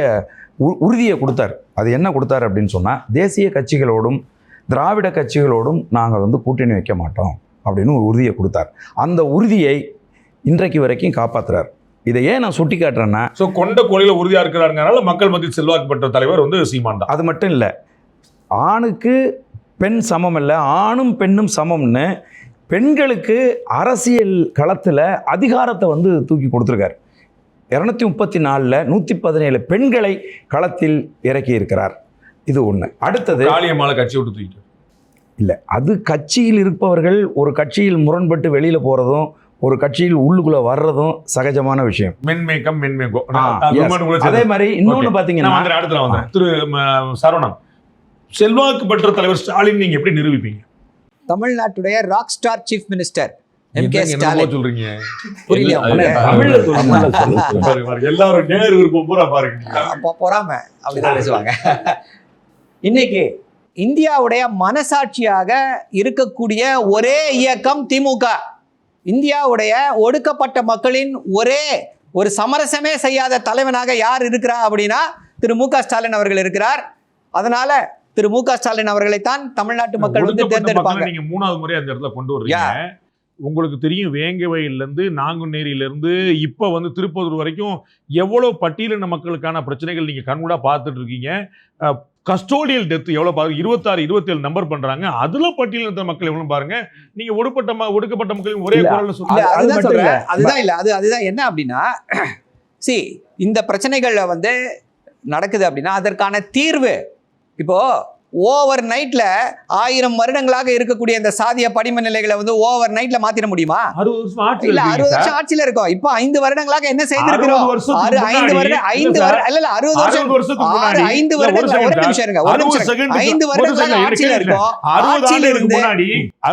உறுதியை கொடுத்தார். அது என்ன கொடுத்தார் அப்படின்னு சொன்னால், தேசிய கட்சிகளோடும் திராவிட கட்சிகளோடும் நாங்கள் வந்து கூட்டணி வைக்க மாட்டோம் அப்படின்னு ஒரு உறுதியை கொடுத்தார். அந்த உறுதியை இன்றைக்கு வரைக்கும் காப்பாற்றுறார். இதை ஏன் நான் சுட்டி காட்டுறேன்னா, கொண்ட கோழியில உறுதியா இருக்கிறாருனால மக்கள் மத்தியில் செல்வாக்கு பெற்ற தலைவர் வந்து சீமான் தான். அது மட்டும் இல்லை, ஆணுக்கு பெண் சமம் இல்லை, ஆணும் பெண்ணும் சமம்னு பெண்களுக்கு அரசியல் களத்தில் அதிகாரத்தை வந்து தூக்கி கொடுத்துருக்கார். 234 117 பெண்களை களத்தில் இறக்கி இருக்கிறார். இது ஒன்று. அடுத்தது காளியம்மாளை கட்சி விட்டு தூக்கிட்டு இல்லை, அது கட்சியில் இருப்பவர்கள் ஒரு கட்சியில் முரண்பட்டு வெளியில் போகிறதும் ஒரு கட்சியில் உள்ளுக்குள்ளே வர்றதும் சகஜமான விஷயம். அதே மாதிரி இன்னொன்று பார்த்தீங்கன்னா, அடுத்த திரு சரவணன், செல்வாக்கு பெற்ற தலைவர் ஸ்டாலின் நீங்க எப்படி நிரூபிப்பீங்க? தமிழ்நாட்டுடைய rock star chief minister MK. Stalin. சொல்றீங்க புரியலையா? எல்லாரும் நேரு விருப்பம் பூரா பாருங்க, பொறாம அப்படிதான் பேசுவாங்க. இன்னைக்கு இந்தியாவுடைய மனசாட்சியாக இருக்கக்கூடிய ஒரே இயக்கம் திமுக. இந்தியாவுடைய ஒடுக்கப்பட்ட மக்களின் ஒரு சமரசமே செய்யாத தலைவனாக யார் இருக்கிறா அப்படின்னா திரு மு.க. ஸ்டாலின் அவர்கள் இருக்கிறார். அதனால திரு மு.க. ஸ்டாலின் அவர்களைத்தான் தமிழ்நாட்டு மக்கள் வந்து தேர்ந்தெடுப்பாங்க. நீங்க 3வது முறை அந்த இடத்துல கொண்டு வர்றீங்க. உங்களுக்கு தெரியும், வேங்கவயல்லேருந்து நாங்குநேரியிலேருந்து இப்போ வந்து திருப்பூர் வரைக்கும் எவ்வளோ பட்டியலின மக்களுக்கான பிரச்சனைகள் நீங்கள் கண்கூடா பார்த்துட்டு இருக்கீங்க. கஸ்டோடியல் டெத் எவ்வளோ பாருங்க, 26 27 நம்பர் பண்ணுறாங்க. அதில் பட்டியலின மக்கள் எவ்வளோ பாருங்க. நீங்கள் ஒடுக்கப்பட்ட மக்களின் ஒரே குரல் சொல்லுங்க. அதுதான் என்ன அப்படின்னா, இந்த பிரச்சனைகள்ல வந்து நடக்குது அப்படின்னா அதற்கான தீர்வு இப்போ ஓவர் நைட்ல 1000 வருடங்களாக இருக்கக்கூடிய இந்த சாதிய படிம நிலைகளை வந்து ஓவர் நைட்ல மாத்திர முடியுமா? 60 வருஷம் ஆட்சியில இருக்கோம். இப்போ 5 வருடங்களாக என்ன செய்திருக்கிறோம்?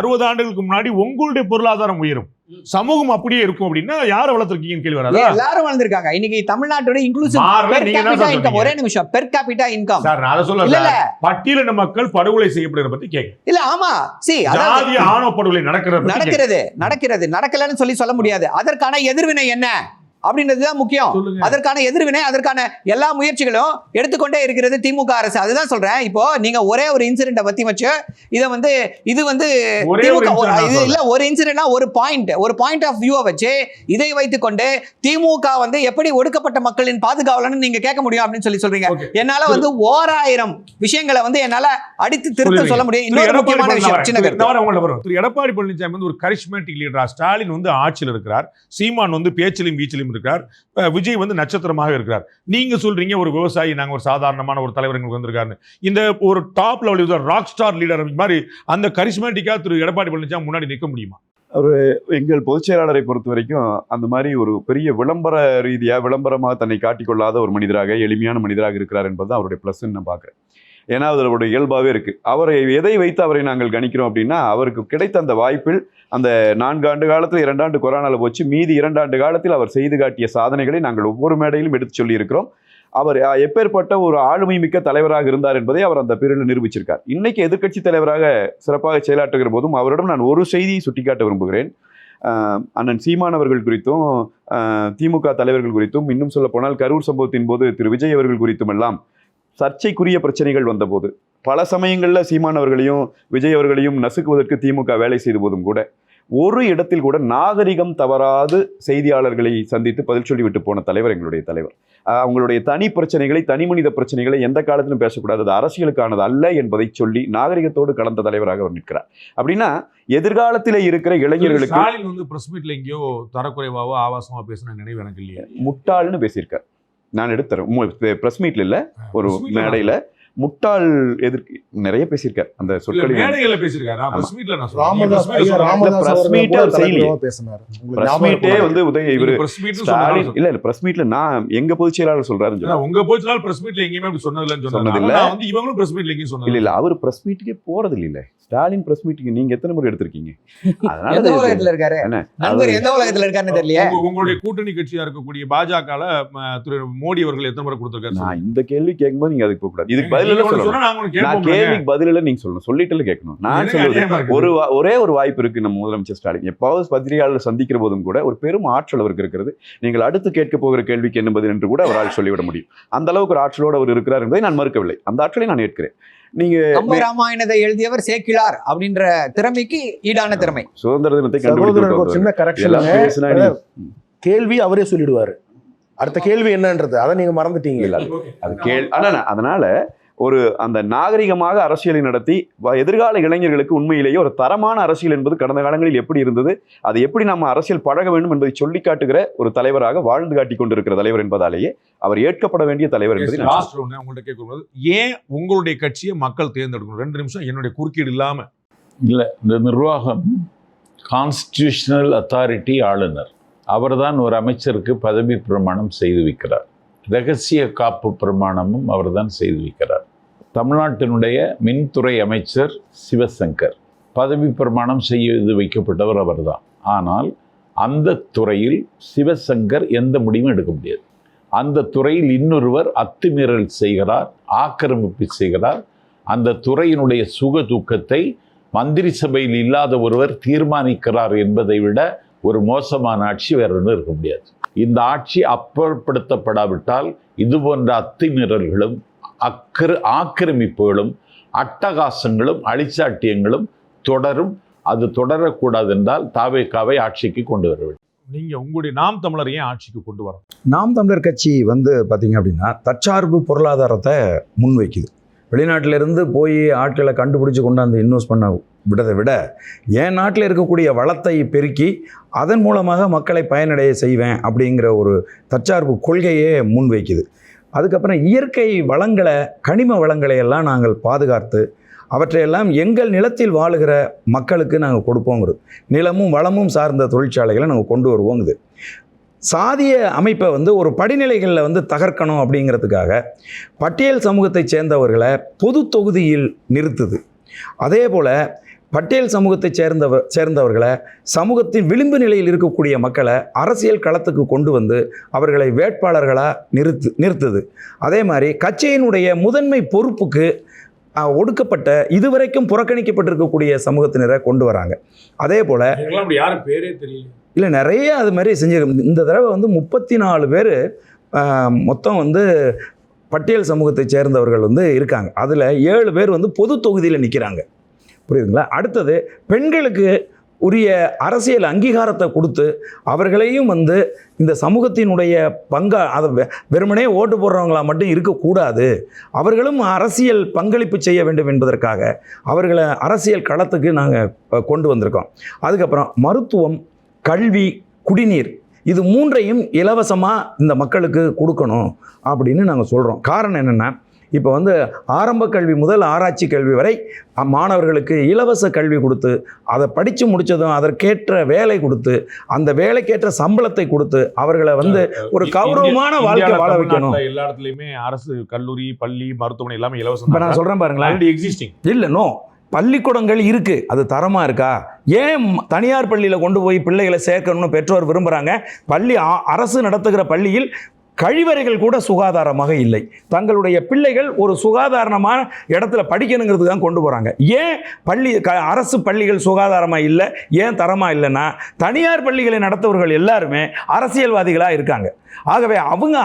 5 ஆண்டுகளுக்கு முன்னாடி உங்களுடைய பொருளாதாரம் உயரும், சமூகம் அப்படியே இருக்கும் அப்படின்னா யாரை வளர்த்திருக்கீங்கன்னு கேள்வி வராதா? எல்லாரும் வளர்ந்திருக்காங்க. இன்னைக்கு தமிழ்நாட்டோட இன்க்ளூசிவ் ஒரே நிமிஷம் பெர் கேபிட்டா இன்கம் சார், நான் அதை சொல்லல. பட்டியலின மக்கள் படுகொலை செய்யப்படுறத பத்தி கேட்க இல்ல. ஆமா, ஜாதிய ஆணவ படுகொலை நடக்கலன்னு சொல்ல முடியாது. அதற்கான எதிர்வினை என்ன அப்படின்றதுதான் முக்கியம். அதற்கான எதிர்வினை, அதற்கான எல்லா முயற்சிகளும் எடுத்துக்கொண்டே இருக்கிறது திமுக அரசு. அதுதான் சொல்றேன். இப்போ நீங்க ஒரே ஒரு இன்சிடென்ட் பத்தி வச்சு இது வந்து ஒரு இன்சிடென்ட்னா ஒரு பாயிண்ட் ஆஃப் வியூவை வச்சு இதை வைத்துக்கொண்டு திமுக வந்து எப்படி ஒடுக்கப்பட்ட மக்களின் பாதுகாவலன்னு நீங்க கேட்க முடியும் அப்படின்னு சொல்றீங்க. என்னால வந்து 1000 விஷயங்களை வந்து என்னால அடித்து திருத்த சொல்ல முடியும். இன்னொரு முக்கியமான விஷயம், சின்ன கருத்து. திரு எடப்பாடி பழனிசாமி வந்து ஒரு கரிஸ்மேட்டிக் லீடரா, ஸ்டாலின் வந்து ஆட்சியில் இருக்கிறார், சீமான் வந்து பேச்சிலும் வீச்சிலும் இருக்கிறார், விஜய் வந்து நட்சத்திரமாக இருக்கிறார். நீங்க சொல்றீங்க ஒரு விவசாயி, நாங்க ஒரு சாதாரணமான ஒரு தலைவர் எங்களுக்கு வந்திருக்காரு. இந்த ஒரு top level rock star leader மாதிரி அந்த கரிஸ்மேட்டிக்கா திரு எடப்பாடி பழனிசாமி முன்னாடி நிற்க முடியுமா? எங்கள் பொதுச் செயலாளரை பொறுத்த வரைக்கும் அந்த மாதிரி ஒரு பெரிய விளம்பரமாக தன்னை காட்டிக்கொள்ளாத ஒரு மனிதராக, எளிமையான மனிதராக இருக்கிறார் என்பது அவருடைய பிளஸ் நான் பார்க்குறேன். ஏன்னா அது அவருடைய இயல்பாகவே இருக்குது. அவரை எதை வைத்து அவரை நாங்கள் கணிக்கிறோம் அப்படின்னா, அவருக்கு கிடைத்த அந்த வாய்ப்பில் அந்த 4 ஆண்டு காலத்தில் 2 ஆண்டு கொரோனாவில் போச்சு, மீதி 2 ஆண்டு காலத்தில் அவர் செய்து காட்டிய சாதனைகளை நாங்கள் ஒவ்வொரு மேடையிலும் எடுத்து சொல்லியிருக்கிறோம். அவர் எப்பேற்பட்ட ஒரு ஆளுமை மிக்க தலைவராக இருந்தார் என்பதை அவர் அந்த பீரியடில் நிரூபிச்சிருக்கார். இன்னைக்கு எதிர்க்கட்சி தலைவராக சிறப்பாக செயலாற்றுகிற போதும் அவரிடம் நான் ஒரு செய்தியை சுட்டிக்காட்ட விரும்புகிறேன். அண்ணன் சீமான் அவர்கள் குறித்தும் திமுக தலைவர்கள் குறித்தும், இன்னும் சொல்ல போனால் கரூர் சம்பவத்தின் போது திரு விஜய் அவர்கள் குறித்தும் எல்லாம் சர்ச்சைக்குரிய பிரச்சனைகள் வந்தபோது பல சமயங்களில் சீமான் அவர்களையும் விஜய் அவர்களையும் நசுக்குவதற்கு திமுக வேலை செய்த போதும் கூட ஒரு இடத்தில் கூட நாகரிகம் தவறாது செய்தியாளர்களை சந்தித்து பதில் சொல்லிவிட்டு போன தலைவர் எங்களுடைய தலைவர். அவங்களுடைய தனி பிரச்சனைகளை, தனி மனித பிரச்சனைகளை எந்த காலத்திலும் பேசக்கூடாது, அது அரசியலுக்கானது அல்ல என்பதை சொல்லி நாகரிகத்தோடு கலந்த தலைவராக அவர் நிற்கிறார். அப்படின்னா எதிர்காலத்திலே இருக்கிற இளைஞர்களுக்கு ஸ்டாலின் வந்து பிரஸ் மீட்ல எங்கேயோ தரக்குறைவாவோ ஆபாசமா பேசின நினைவு எனக்கு இல்லையா? முட்டாள்னு பேசியிருக்கார். நான் எடுத்துறேன், பிரஸ் மீட்ல இல்ல, ஒரு மேடையில முட்டாள் எதிர்க்கு நிறைய பேசியிருக்கார். அந்த சொற்களை மேடையில பேசியிருக்காரு. பிரஸ் மீட்ல நான் சொல்றேன். ராமதாஸ் ஐயா, ராமதாஸ் பிரஸ் மீட் அவர்கள் செய்யலையே. பேசினார். உங்களுக்கு பிரஸ் ஞாபகம் மீட்டே இருக்கா? வந்து உதய இவரு பிரஸ் மீட் ஸ்டாலின் இல்ல பிரஸ் மீட்ல நான் எங்க பொதுச் செயலாளர் சொல்றாருன்னு சொல்லுங்க. உங்க போச்சுனால பிரஸ் மீட்ல எங்கேயுமே அப்படி சொன்னதில்லைன்னு சொன்னதில்ல. சொன்னதில்ல. வந்து இவங்களும் பிரஸ் மீட்ல எங்கேயும் சொன்னது இல்ல அவர் பிரஸ் மீட்டுக்கே போறது இல்ல. ஸ்டாலின் பிரஸ் மீட்டுக்கு நீங்க எத்தனை முறை எடுத்திருக்கீங்க? எந்த அதனால உலகத்துல இருக்காரு என்ன நண்பர், எந்த உலகத்துல இருக்காருன்னு தெரியல. உங்களுடைய கூட்டணி கட்சியா இருக்கக்கூடிய பாஜகல திரு மோடி அவர்கள் எத்தனை முறை கொடுத்திருக்காரு? நான் இந்த கேள்வி கேட்கும்போது நீங்க அதுக்கு போக கூடாது. இதுக்கு பதில் இல்ல சொல்லணும். நான் கேள்விக்கு பதில் இல்ல நீங்க சொல்லணும், சொல்லிட்டு கேட்கணும். நான் சொல்லுவது ஒரே ஒரு வாய்ப்பு இருக்கு நம்ம முதலமைச்சர் ஸ்டாலின். எப்பாவது பத்திரிகையாளர் சந்திக்கிற போதும் கூட ஒரு பெரும் ஆற்றல் அவருக்கு இருக்கிறது. நீங்கள் அடுத்து கேட்க போகிற கேள்விக்கு என்ன பதில் என்று கூட அவரால் சொல்லிவிட முடியும். அந்த அளவுக்கு ஒரு ஆற்றலோடு அவர் இருக்கிறார் என்பதை நான் மறுக்கவில்லை. அந்த ஆற்றலை நான் ஏற்கிறேன். நீங்க கம்ப ராமாயணத்தை எழுதியவர் சேக்கிழார் அப்படின்ற திறமைக்கு ஈடான திறமை. சுதந்திர தினத்தை சகோதரருக்கு ஒரு சின்ன எல்லாம் பேசினா கரெக்ஷன். கேள்வி அவரே சொல்லிடுவாரு. அடுத்த கேள்வி என்னன்றது அதை நீங்க மறந்துட்டீங்க. அது அதனால ஒரு அந்த நாகரிகமாக அரசியலை நடத்தி எதிர்கால இளைஞர்களுக்கு உண்மையிலேயே ஒரு தரமான அரசியல் என்பது கடந்த காலங்களில் எப்படி இருந்தது, அதை எப்படி நம்ம அரசியல் பழக வேண்டும் என்பதை சொல்லி காட்டுகிற ஒரு தலைவராக வாழ்ந்து காட்டி கொண்டிருக்கிற தலைவர் என்பதாலேயே அவர் ஏற்கப்பட வேண்டிய தலைவர் என்பதை உங்கள்கிட்ட கேட்கும்போது, ஏன் உங்களுடைய கட்சியை மக்கள் தேர்ந்தெடுக்கணும்? 2 நிமிஷம் என்னுடைய குறுக்கீடு இல்லாம. இல்ல, இந்த நிர்வாகம் கான்ஸ்டிடியூஷனல் அத்தாரிட்டி ஆளுநர் அவர்தான் ஒரு அமைச்சருக்கு பதவி பிரமாணம் செய்து வைக்கிறார். ரகசிய காப்பு பிரமாணமும் அவர்தான் செய்து வைக்கிறார். தமிழ்நாட்டினுடைய மின்துறை அமைச்சர் சிவசங்கர் பதவி பிரமாணம் செய்து வைக்கப்பட்டவர் அவர்தான். ஆனால் அந்த துறையில் சிவசங்கர் எந்த முடிவும் எடுக்க முடியாது. அந்த துறையில் இன்னொருவர் அத்துமீறல் செய்கிறார், ஆக்கிரமிப்பு செய்கிறார். அந்த துறையினுடைய சுக துக்கத்தை மந்திரி சபையில் இல்லாத ஒருவர் தீர்மானிக்கிறார் என்பதை விட ஒரு மோசமான ஆட்சி வேற ஒன்றும் இருக்க முடியாது. இந்த ஆட்சி அப்புறப்படுத்தப்படாவிட்டால் இது போன்ற அத்துமீறல்களும் ஆக்கிரமிப்புகளும் அட்டகாசங்களும் அழிச்சாட்டியங்களும் தொடரும். அது தொடரக்கூடாது என்றால் தாவேகாவை ஆட்சிக்கு கொண்டு வர வேண்டும். நீங்க உங்களுடைய நாம் தமிழர் ஏன் ஆட்சிக்கு கொண்டு வரோம்? நாம் தமிழர் கட்சி வந்து பார்த்தீங்க அப்படின்னா தற்சார்பு பொருளாதாரத்தை முன்வைக்குது. வெளிநாட்டிலிருந்து போய் ஆட்களை கண்டுபிடிச்சி கொண்டாந்து இன்வெஸ்ட் பண்ண விடதை விட என் நாட்டில் இருக்கக்கூடிய வளத்தை பெருக்கி அதன் மூலமாக மக்களை பயனடைய செய்வேன் அப்படிங்கிற ஒரு தற்சார்பு கொள்கையே முன்வைக்குது. அதுக்கப்புறம் இயற்கை வளங்களை, கனிம வளங்களை எல்லாம் நாங்கள் பாதுகாத்து அவற்றையெல்லாம் எங்கள் நிலத்தில் வாழுகிற மக்களுக்கு நாங்கள் கொடுப்போங்கிறது. நிலமும் வளமும் சார்ந்த தொழிற்சாலைகளை நாங்கள் கொண்டு வருவோங்குது. சாதிய அமைப்பை வந்து ஒரு படிநிலைகளில் வந்து தகர்க்கணும் அப்படிங்கிறதுக்காக பட்டியல் சமூகத்தை சேர்ந்தவர்களை பொது தொகுதியில் நிறுத்துது. அதே போல் பட்டியல் சமூகத்தை சேர்ந்தவர்களை சமூகத்தின் விளிம்பு நிலையில் இருக்கக்கூடிய மக்களை அரசியல் களத்துக்கு கொண்டு வந்து அவர்களை வேட்பாளர்களாக நிறுத்துது. அதே மாதிரி கட்சியினுடைய முதன்மை பொறுப்புக்கு ஒடுக்கப்பட்ட இதுவரைக்கும் புறக்கணிக்கப்பட்டிருக்கக்கூடிய சமூகத்தினரை கொண்டு வராங்க. அதே போல் யாரும் பேரே தெரியல, இல்லை நிறைய அது மாதிரி செஞ்சுருக்க. இந்த தடவை வந்து 34 பேர் மொத்தம் வந்து பட்டியல் சமூகத்தை சேர்ந்தவர்கள் வந்து இருக்காங்க. அதில் 7 பேர் வந்து பொது தொகுதியில் நிற்கிறாங்க. புரியுதுங்களா? அடுத்தது பெண்களுக்கு உரிய அரசியல் அங்கீகாரத்தை கொடுத்து அவர்களையும் வந்து இந்த சமூகத்தினுடைய அதை வெறுமனே ஓட்டு போடுறவங்களா மட்டும் இருக்கக்கூடாது, அவர்களும் அரசியல் பங்களிப்பு செய்ய வேண்டும் என்பதற்காக அவர்களை அரசியல் களத்துக்கு நாங்கள் கொண்டு வந்திருக்கோம். அதுக்கப்புறம் மருத்துவம், கல்வி, குடிநீர் இது 3ஐயும் இலவசமாக இந்த மக்களுக்கு கொடுக்கணும் அப்படின்னு நாங்கள் சொல்கிறோம். காரணம் என்னென்னா இப்போ வந்து ஆரம்ப கல்வி முதல் ஆராய்ச்சி கல்வி வரை மாணவர்களுக்கு இலவச கல்வி கொடுத்து அதை படித்து முடித்ததும் அதற்கேற்ற வேலை கொடுத்து அந்த வேலைக்கேற்ற சம்பளத்தை கொடுத்து அவர்களை வந்து ஒரு கௌரவமான வாழ்க்கை வாழ வைக்கணும். எல்லா இடத்துலையுமே அரசு கல்லூரி, பள்ளி, மருத்துவமனை எல்லாமே இலவசம். இப்போ நான் சொல்கிறேன் பாருங்களேன், எக்ஸிஸ்டிங் இல்லை நோ பள்ளிக்கூடங்கள் இருக்குது, அது தரமாக இருக்கா? ஏன் தனியார் பள்ளியில் கொண்டு போய் பிள்ளைகளை சேர்க்கணும்னு பெற்றோர் விரும்புகிறாங்க? அரசு நடத்துகிற பள்ளியில் கழிவறைகள் கூட சுகாதாரமாக இல்லை. தங்களுடைய பிள்ளைகள் ஒரு சுகாதாரமான இடத்துல படிக்கணுங்கிறது தான் கொண்டு போகிறாங்க. ஏன் அரசு பள்ளிகள் சுகாதாரமாக இல்லை, ஏன் தரமாக இல்லைன்னா தனியார் பள்ளிகளை நடத்துவர்கள் எல்லாருமே அரசியல்வாதிகளாக இருக்காங்க. ஆகவே அவங்க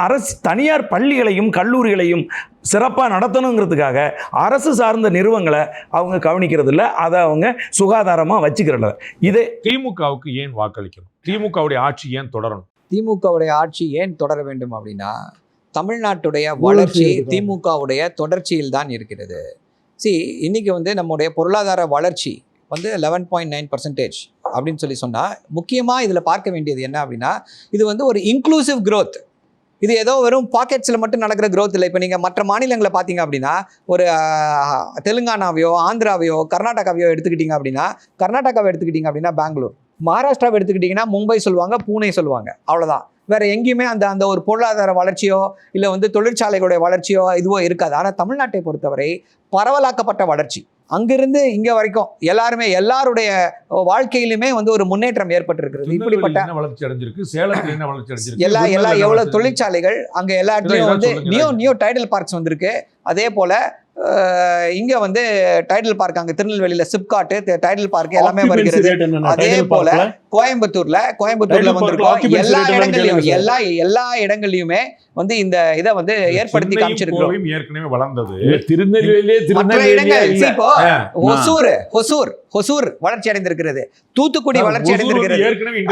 தனியார் பள்ளிகளையும் கல்லூரிகளையும் சிறப்பாக நடத்தணுங்கிறதுக்காக அரசு சார்ந்த நிறுவனங்களை அவங்க கவனிக்கிறது இல்லை, அதை அவங்க சுகாதாரமாக வச்சுக்கிறல. இதே திமுகவுக்கு ஏன் வாக்களிக்கணும்? திமுகவுடைய ஆட்சி ஏன் தொடரணும்? திமுகவுடைய ஆட்சி ஏன் தொடர வேண்டும் அப்படின்னா, தமிழ்நாட்டுடைய வளர்ச்சி திமுகவுடைய தொடர்ச்சியில் தான் இருக்கிறது. இன்னைக்கு வந்து நம்முடைய பொருளாதார வளர்ச்சி வந்து 11.9% அப்படின்னு சொன்னால், முக்கியமாக இதில் பார்க்க வேண்டியது என்ன அப்படின்னா, இது வந்து ஒரு இன்க்ளூசிவ் growth. இது ஏதோ வெறும் பாக்கெட்ஸில் மட்டும் நடக்கிற growth இல்லை. இப்போ நீங்கள் மற்ற மாநிலங்களை பார்த்தீங்க அப்படின்னா, ஒரு தெலுங்கானாவையோ ஆந்திராவையோ கர்நாடகாவையோ எடுத்துக்கிட்டீங்க அப்படின்னா பெங்களூர், மகாராஷ்டிராவை எடுத்துக்கிட்டிங்கன்னா மும்பை சொல்லுவாங்க, பூனே சொல்லுவாங்க, அவ்வளோதான். வேறு எங்கேயுமே அந்த ஒரு பொருளாதார வளர்ச்சியோ இல்லை வந்து தொழிற்சாலைகளுடைய வளர்ச்சியோ இதுவோ இருக்காது. ஆனால் தமிழ்நாட்டை பொறுத்தவரை பரவலாக்கப்பட்ட வளர்ச்சி, அங்கிருந்து இங்கே வரைக்கும் எல்லாருடைய வாழ்க்கையிலுமே வந்து ஒரு முன்னேற்றம் ஏற்பட்டிருக்கிறது. இப்படிப்பட்ட வளர்ச்சி அடைஞ்சிருக்கு, சேலத்தில் என்ன வளர்ச்சி அடைஞ்சிருக்கு, எவ்வளவு தொழிற்சாலைகள் அங்கே எல்லா இடத்துலையும் வந்து நியூ டைடல் பார்க்ஸ் வந்திருக்கு. அதே போல இங்க வந்து டைடல் பார்க், அங்க திருநெல்வேலியில சிப்காட் டைடல் பார்க் எல்லாமே வருகிறது. அதே போல கோயம்புத்தூர்ல வந்திருக்கோம். எல்லா இடங்கள்லயுமே வந்து இந்த இதை வந்து ஏற்படுத்தி காமிச்சிருக்கிறோம். ஏற்கனவே வளர்ந்தது ஹொசூர் வளர்ச்சி அடைந்திருக்கிறது, தூத்துக்குடி வளர்ச்சி அடைந்திருக்கிறது.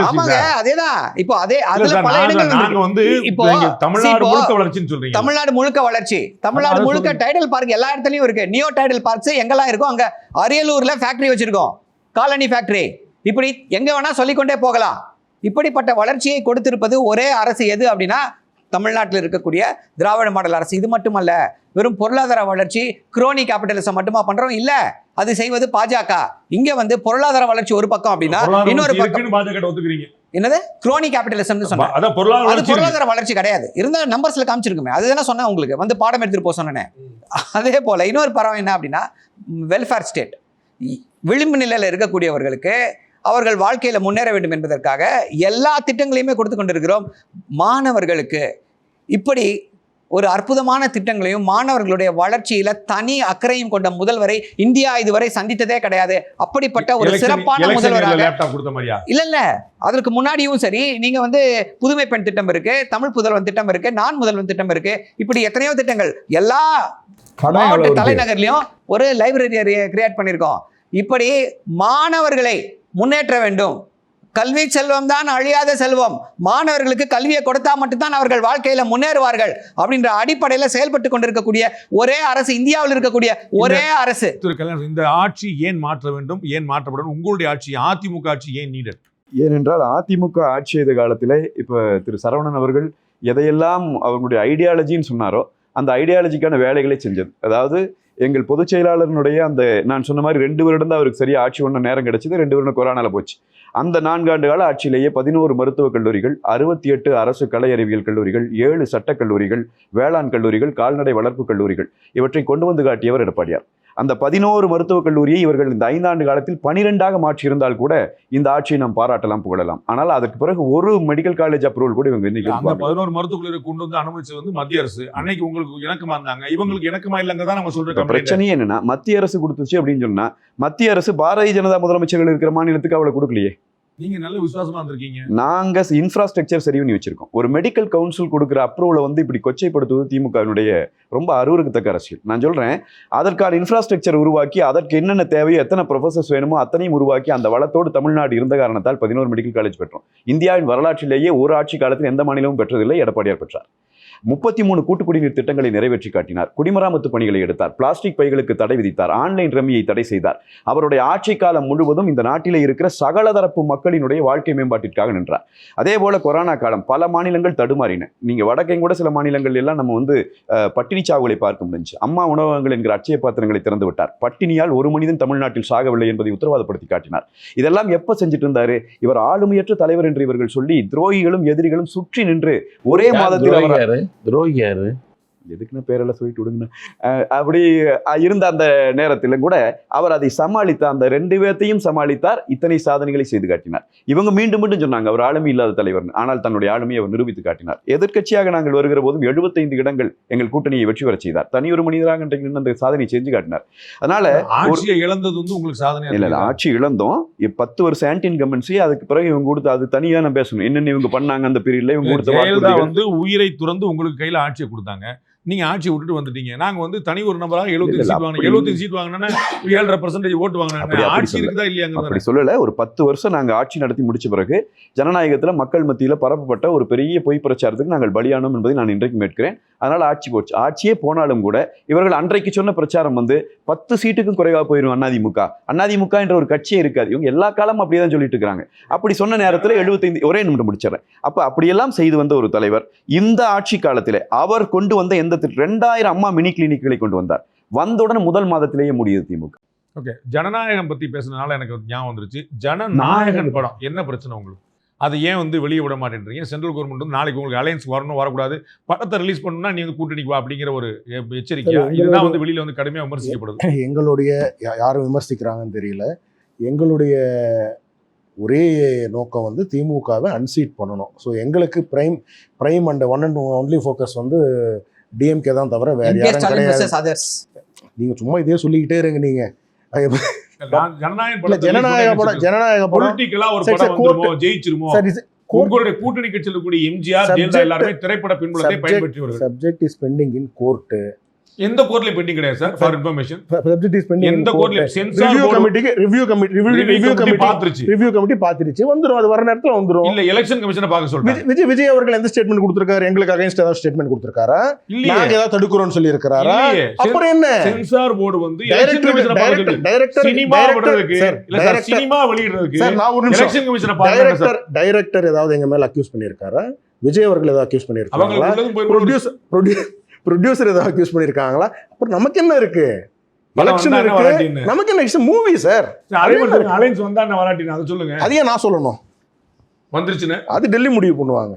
ஆமாங்க, அதேதான். இப்போ அதுல பல இடங்கள் வந்து இப்போ தமிழ்நாடு முழுக்க வளர்ச்சி, தமிழ்நாடு முழுக்க டைடல் பார்க் எல்லா இடத்துலயும் இருக்கு. நியோ டைடல் பார்க்ஸ் எங்கெல்லாம் இருக்கும், அங்க அரியலூர்ல ஃபேக்டரி வச்சிருக்கோம், காலனி ஃபேக்டரி, இப்படி எங்க வேணா சொல்லிக்கொண்டே போகலாம். இப்படிப்பட்ட வளர்ச்சியை கொடுத்திருப்பது ஒரே அரசு எது அப்படின்னா தமிழ்நாட்டில் இருக்கக்கூடிய திராவிட மாடல் அரசு. இது மட்டுமல்ல, வெறும் பொருளாதார வளர்ச்சி குரோனி கேபிட்டலிசம் மட்டுமா பண்றோம்? இல்ல, அது செய்வது பாஜக. இங்க வந்து பொருளாதார வளர்ச்சி ஒரு பக்கம் அப்படின்னா இன்னொரு பக்கம் என்னது குரோனி கேபிட்டலிசம் சொன்னா, அது பொருளாதார வளர்ச்சி கிடையாது. இருந்த நம்பர்ஸ்ல காமிச்சிருக்குமே, அதுதான் சொன்னேன் உங்களுக்கு, வந்து பாடம் எடுத்துட்டு போக சொன்னேன். அதே போல இன்னொரு பரவம் என்ன அப்படின்னா வெல்ஃபேர் ஸ்டேட். விளிம்பு நிலையில் இருக்கக்கூடியவர்களுக்கு அவர்கள் வாழ்க்கையில் முன்னேற வேண்டும் என்பதற்காக எல்லா திட்டங்களையுமே கொடுத்து கொண்டிருக்கிறோம். மாணவர்களுக்கு இப்படி ஒரு அற்புதமான திட்டங்களையும் மாணவர்களுடைய வளர்ச்சியில தனி அக்கறையும் கொண்ட முதல்வரை இந்தியா இதுவரை சந்தித்ததே கிடையாது. அப்படிப்பட்ட ஒரு சிறப்பான முதல்வராக இல்ல அதற்கு முன்னாடியும் சரி, நீங்க வந்து புதுமை பெண் திட்டம் இருக்கு, தமிழ் புதல்வன் திட்டம் இருக்கு, நான் முதல்வன் திட்டம் இருக்கு, இப்படி எத்தனையோ திட்டங்கள் எல்லா மாவட்ட தலைநகர்லயும் ஒரு லைப்ரரி கிரியேட் பண்ணியிருக்கோம். இப்படி மாணவர்களை முன்னேற்ற வேண்டும். கல்வி செல்வம் தான் அழியாத செல்வம். மாணவர்களுக்கு கல்வியை கொடுத்தா மட்டும்தான் அவர்கள் வாழ்க்கையில முன்னேறுவார்கள் அப்படின்ற அடிப்படையில செயல்பட்டு கொண்டிருக்கக்கூடிய ஒரே அரசு, இந்தியாவில் இருக்கக்கூடிய ஒரே அரசு. இந்த ஆட்சி ஏன் மாற்ற வேண்டும், ஏன் மாற்றப்படும்? உங்களுடைய ஆட்சி, அதிமுக ஆட்சி ஏன் நீடட்? ஏனென்றால் அதிமுக ஆட்சி செய்த காலத்திலே இப்ப திரு சரவணன் அவர்கள் எதையெல்லாம் அவங்களுடைய ஐடியாலஜின்னு சொன்னாரோ அந்த ஐடியாலஜிக்கான வேலைகளை செஞ்சது. அதாவது எங்கள் பொதுச் செயலாளருடைய அந்த நான் சொன்ன மாதிரி 2 வருடம் தான் அவருக்கு சரியா ஆட்சி ஒன்று நேரம் கிடைச்சது. 2 வருடம் கொரோனால போச்சு. அந்த 4 ஆண்டு கால ஆட்சியிலேயே 11 மருத்துவக் கல்லூரிகள், 68 அரசு கலை அறிவியல் கல்லூரிகள், 7 சட்டக் கல்லூரிகள், வேளாண் கல்லூரிகள், கால்நடை வளர்ப்பு கல்லூரிகள் இவற்றை கொண்டு வந்து காட்டியவர் எடப்பாடியார். அந்த 11 மருத்துவக் கல்லூரியை இவர்கள் இந்த 5 ஆண்டு காலத்தில் 12ஆக மாற்றி இருந்தால் கூட இந்த ஆட்சியை நாம் பாராட்டலாம், புகழலாம். ஆனால் அதுக்கு பிறகு ஒரு மெடிக்கல் காலேஜ் அப்ரூவல் கூட இவங்க 11 மருத்துவக் கல்லூரி கொண்டு வந்து அனுமதிச்சது வந்து மத்திய அரசு. அன்னைக்கு உங்களுக்கு இணக்கமா இருந்தாங்க, இவங்களுக்கு இணக்கமா இல்லைங்க தான் நம்ம சொல்றோம். பிரச்சனையே என்னன்னா, மத்திய அரசு கொடுத்துச்சு அப்படின்னு சொன்னா, மத்திய அரசு பாரதிய ஜனதா முதலமைச்சர்கள் இருக்கிற மாநிலத்துக்கு அவளை கொடுக்கலையே. நீங்க நல்ல விசுவாசமா இருந்திருக்கீங்க. நாங்க இன்ஃப்ராஸ்ட்ரக்சர் சரி பண்ணி வச்சிருக்கோம். ஒரு மெடிக்கல் கவுன்சில் கொடுக்குற அப்ரூவலை வந்து இப்படி கொச்சைப்படுத்துவது திமுகவினுடைய ரொம்ப அருவருக்கத்தக்க அரசியல். நான் சொல்றேன், அதற்கான இன்ஃப்ராஸ்ட்ரக்சர் உருவாக்கி அதற்கு என்னென்ன தேவையோ எத்தனை ப்ரொஃபசர்ஸ் வேணுமோ அத்தனையும் உருவாக்கி அந்த வளத்தோடு தமிழ்நாடு இருந்த காரணத்தால் 11 மெடிக்கல் காலேஜ் பெற்றோம். இந்தியாவின் வரலாற்றிலேயே ஒரு ஆட்சி காலத்தில் எந்த மாநிலமும் பெற்றதில்லை, எடப்பாடியார் பெற்றார். 33 கூட்டு குடிநீர் திட்டங்களை நிறைவேற்றி காட்டினார். குடிமராமத்து பணிகளை எடுத்தார். பிளாஸ்டிக் பைகளுக்கு தடை விதித்தார். ஆன்லைன் ரம்மியை தடை செய்தார். அவருடைய ஆட்சி காலம் முழுவதும் இந்த நாட்டிலே இருக்கிற சகல தரப்பு மக்களினுடைய வாழ்க்கை மேம்பாட்டிற்காக நின்றார். அதே போல கொரோனா காலம் பல மாநிலங்கள் தடுமாறின. நீங்க வடக்கையும் கூட சில மாநிலங்கள் எல்லாம் நம்ம வந்து பட்டினி சாவுகளை பார்க்க முடிஞ்சு. அம்மா உணவகங்கள் என்கிற அட்சய பாத்திரங்களை திறந்து விட்டார். பட்டினியால் ஒரு மனிதன் தமிழ்நாட்டில் சாகவில்லை என்பதை உத்தரவாதப்படுத்தி காட்டினார். இதெல்லாம் எப்ப செஞ்சுட்டு இருந்தாரு? இவர் ஆளுமையற்ற தலைவர் என்று இவர்கள் சொல்லி துரோகிகளும் எதிரிகளும் சுற்றி நின்று ஒரே மாதத்தில் துரோகியாரு எதுக்குன்னு பேரெல்லாம் சொல்லிட்டு விடுங்க. அப்படி இருந்த அந்த நேரத்தில் கூட அவர் அதை சமாளித்த அந்த 2 பேர்த்தையும் சமாளித்தார். இத்தனை சாதனைகளை செய்து காட்டினார். இவங்க மீண்டும் மீண்டும் சொன்னாங்க அவர் ஆளுமை இல்லாத தலைவர். ஆனால் தன்னுடைய ஆளுமையை அவர் நிரூபித்து காட்டினார். எதிர்க்கட்சியாக நாங்கள் வருகிற போதும் 75 இடங்கள் எங்கள் கூட்டணியை வெற்றி பெற செய்தார். தனி ஒரு மனிதராக அந்த சாதனை செஞ்சு காட்டினார். அதனால ஆட்சியை இழந்தது வந்து உங்களுக்கு சாதனை இல்ல ஆட்சி இழந்தோம். 10 வருஷம் ஆன்டி இன்கம்பன்சி. அதுக்கு பிறகு இவங்க கொடுத்து அது தனியா நான் பேசணும். என்னென்ன இவங்க பண்ணாங்க அந்த பீரியட்ல இவங்க கொடுத்த வந்து உயிரை துறந்து உங்களுக்கு கையில ஆட்சியை கொடுத்தாங்க. நீங்க ஆட்சி விட்டுட்டு வந்துட்டீங்க. நாங்க வந்து தனி ஒரு நபராக 75 சீட் வாங்கினோம். 75 சீட் வாங்கினா 7.5% ஓட்டு வாங்கினாங்க. ஆட்சி இருக்குதா இல்லையாங்க? அப்படி சொல்லல. ஒரு 10 வருஷம் நாங்க ஆட்சி நடத்தி முடிச்ச பிறகு ஜனநாயகத்துல மக்கள் மத்தியில பரப்பப்பட்ட ஒரு பெரிய பொய் பிரச்சாரத்துக்கு நாங்கள் பலியானோம் என்பதை நான் இன்றைக்கு மேற்கிறேன். அதனால ஆட்சி போச்சு. ஆட்சியே போனாலும் கூட இவர்கள் அன்றைக்கு சொன்ன பிரச்சாரம் வந்து 10 சீட்டுக்கும் குறைவா போயிடும் அதிமுக என்ற ஒரு கட்சியே இருக்காது. இவங்க எல்லா காலமும் அப்படியே தான் சொல்லிட்டு இருக்காங்க. அப்படி சொன்ன நேரத்தில் 75 ஒரே நிமிடம் முடிச்சிடறேன். அப்ப அப்படியெல்லாம் செய்து வந்த ஒரு தலைவர் இந்த ஆட்சி காலத்திலே அவர் கொண்டு வந்த எந்த 2000 அம்மா மினி கிளினிக்களை கொண்டு வந்தார். வந்தவுடனே முதல் மாதத்திலேயே முடியுது திமுக. ஓகே, ஜனநாயகம் பத்தி பேசுனதுனால எனக்கு ஞாபகம் வந்துருச்சு. ஜனநாயகன் படம் என்ன பிரச்சனை உங்களுக்கு? அது ஏன் வந்து வெளியே விட மாட்டேன்றீங்க? சென்ட்ரல் கவர்மெண்ட் வந்து நாளைக்கு உங்களுக்கு அலையன்ஸ் வரணும் வரக்கூடாது, படத்தை ரிலீஸ் பண்ணணும்னா நீ வந்து கூட்டணிக்கு வா அப்படிங்கிற ஒரு எச்சரிக்கையா? இதுதான் வந்து வெளியில வந்து கடுமையாக விமர்சிக்கப்படுது. எங்களுடைய யாரும் விமர்சிக்கிறாங்கன்னு தெரியல. எங்களுடைய ஒரே நோக்கம் வந்து திமுகவை அன்சீட் பண்ணணும். ஸோ எங்களுக்கு பிரைம் அண்ட் ஒன்லி ஃபோக்கஸ் வந்து டிஎம்கே தான் தவிர வேற யாரும் கிடையாது. நீங்க சும்மா இதே சொல்லிக்கிட்டே இருங்க. நீங்க ஜனநாயக படம் ஜெயிச்சிருமோ? உங்களுடைய கூட்டணி கட்சியில் இருக்கக்கூடிய எம்ஜிஆர் ஜெயலலிதா எல்லாருமே திரைப்பட பின்புலத்தை பயன்படுத்தி வருகிறார்கள். Subject is pending in court. எந்த கோர்ட்ல பெண்டிங் கிடையாது sir. For information subject is pending எந்த கோர்ட்ல? சென்சார் ரிவ்யூ கமிட்டி பாத்துருச்சு. வந்துரும். அது வர நேரத்துல வந்துரும். இல்ல எலெக்ஷன் கமிஷனை பார்க்க சொல்றாங்க. விஜய் அவர்கள் எந்த ஸ்டேட்மென்ட் கொடுத்திருக்காரு? எங்களுக்கு அகைன்ஸ்ட் ஏதாவது ஸ்டேட்மென்ட் கொடுத்திருக்காரா? நாங்க ஏதாவது தடுக்குறோம்னு சொல்லி இருக்காரா? அப்புறம் என்ன? சென்சார் போர்டு வந்து எலெக்ஷன் கமிஷனை பார்க்க டைரக்டர் சினிமா விடுறதுக்கு இல்ல சார், சினிமா வெளியிடுறதுக்கு சார் நான் ஒரு நிமிஷம் எலெக்ஷன் கமிஷனை பார்க்க டைரக்டர் ஏதாவது எங்க மேல அக்யூஸ் பண்ணிருக்காரா? விஜய் அவர்கள் ஏதாவது அக்யூஸ் பண்ணிருக்காங்களா? ப்ரொடியூசர் ஏதாவது அக்யூஸ் பண்ணிருக்காங்களா? அப்புறம் நமக்கு என்ன இருக்கு? எலெக்ஷன் இருக்கு. நமக்கு என்ன? It's movie sir. அலைன்ஸ் வந்தா நான் வராட்டினா அதை சொல்லுங்க. அதையே நான் சொல்லணும். வந்துருச்சுன்னு அது டெல்லி முடிவு பண்ணுவாங்க.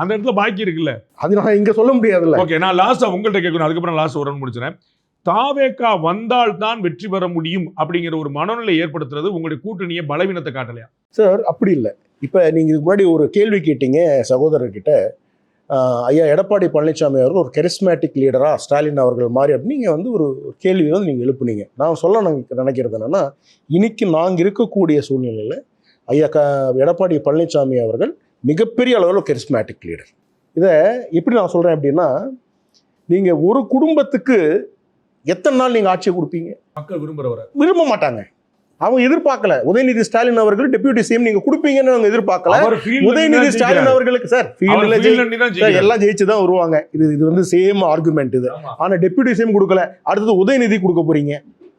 அந்த இடத்துல பாக்கி இருக்குல்ல, அது நான் இங்க சொல்ல முடியாதுல்ல. ஓகே, நான் லாஸ்டா உங்கள்கிட்ட கேட்கணும். அதுக்கப்புறம் லாஸ்ட் ஒரு முடிச்சிடறேன். தாவேகா வந்தால் தான் வெற்றி பெற முடியும் அப்படிங்கிற ஒரு மனநிலை ஏற்படுத்துறது உங்களுடைய கூட்டணியை பலவீனத்தை காட்டலையா? சார் அப்படி இல்லை. இப்போ நீங்க இதுக்கு முன்னாடி ஒரு கேள்வி கேட்டீங்க சகோதரர்கிட்ட. ஐயா எடப்பாடி பழனிசாமி அவர்கள் ஒரு கெரிஸ்மேட்டிக் லீடரா ஸ்டாலின் அவர்கள் மாதிரி அப்படின்னு நீங்கள் வந்து ஒரு கேள்வி வந்து நீங்கள் எழுப்புனீங்க. நான் சொல்ல நினைக்கிறது என்னன்னா, இன்னைக்கு நாங்கள் இருக்கக்கூடிய சூழ்நிலையில் ஐயா எடப்பாடி பழனிசாமி அவர்கள் மிகப்பெரிய அளவில் ஒரு கெரிஸ்மேட்டிக் லீடர். இதை எப்படி நான் சொல்கிறேன் அப்படின்னா, நீங்கள் ஒரு குடும்பத்துக்கு எத்தனை நாள் நீங்கள் ஆட்சியை கொடுப்பீங்க? மக்கள் விரும்ப மாட்டாங்க. அவங்க எதிர்பார்க்கல. உதயநிதி ஸ்டாலின் அவர்கள் டெபியூட்டி சிஎம் நீங்க கொடுப்பீங்கன்னு அவங்க எதிர்பார்க்கல. உதயநிதி ஸ்டாலின் அவர்களுக்கு சார் எல்லாம் ஜெயிச்சுதான் வருவாங்க. இது வந்து சேம் ஆர்குமெண்ட் இது. ஆனா டெபியூட்டி சிஎம் கொடுக்கல. அடுத்தது உதயநிதி கொடுக்க போறீங்க.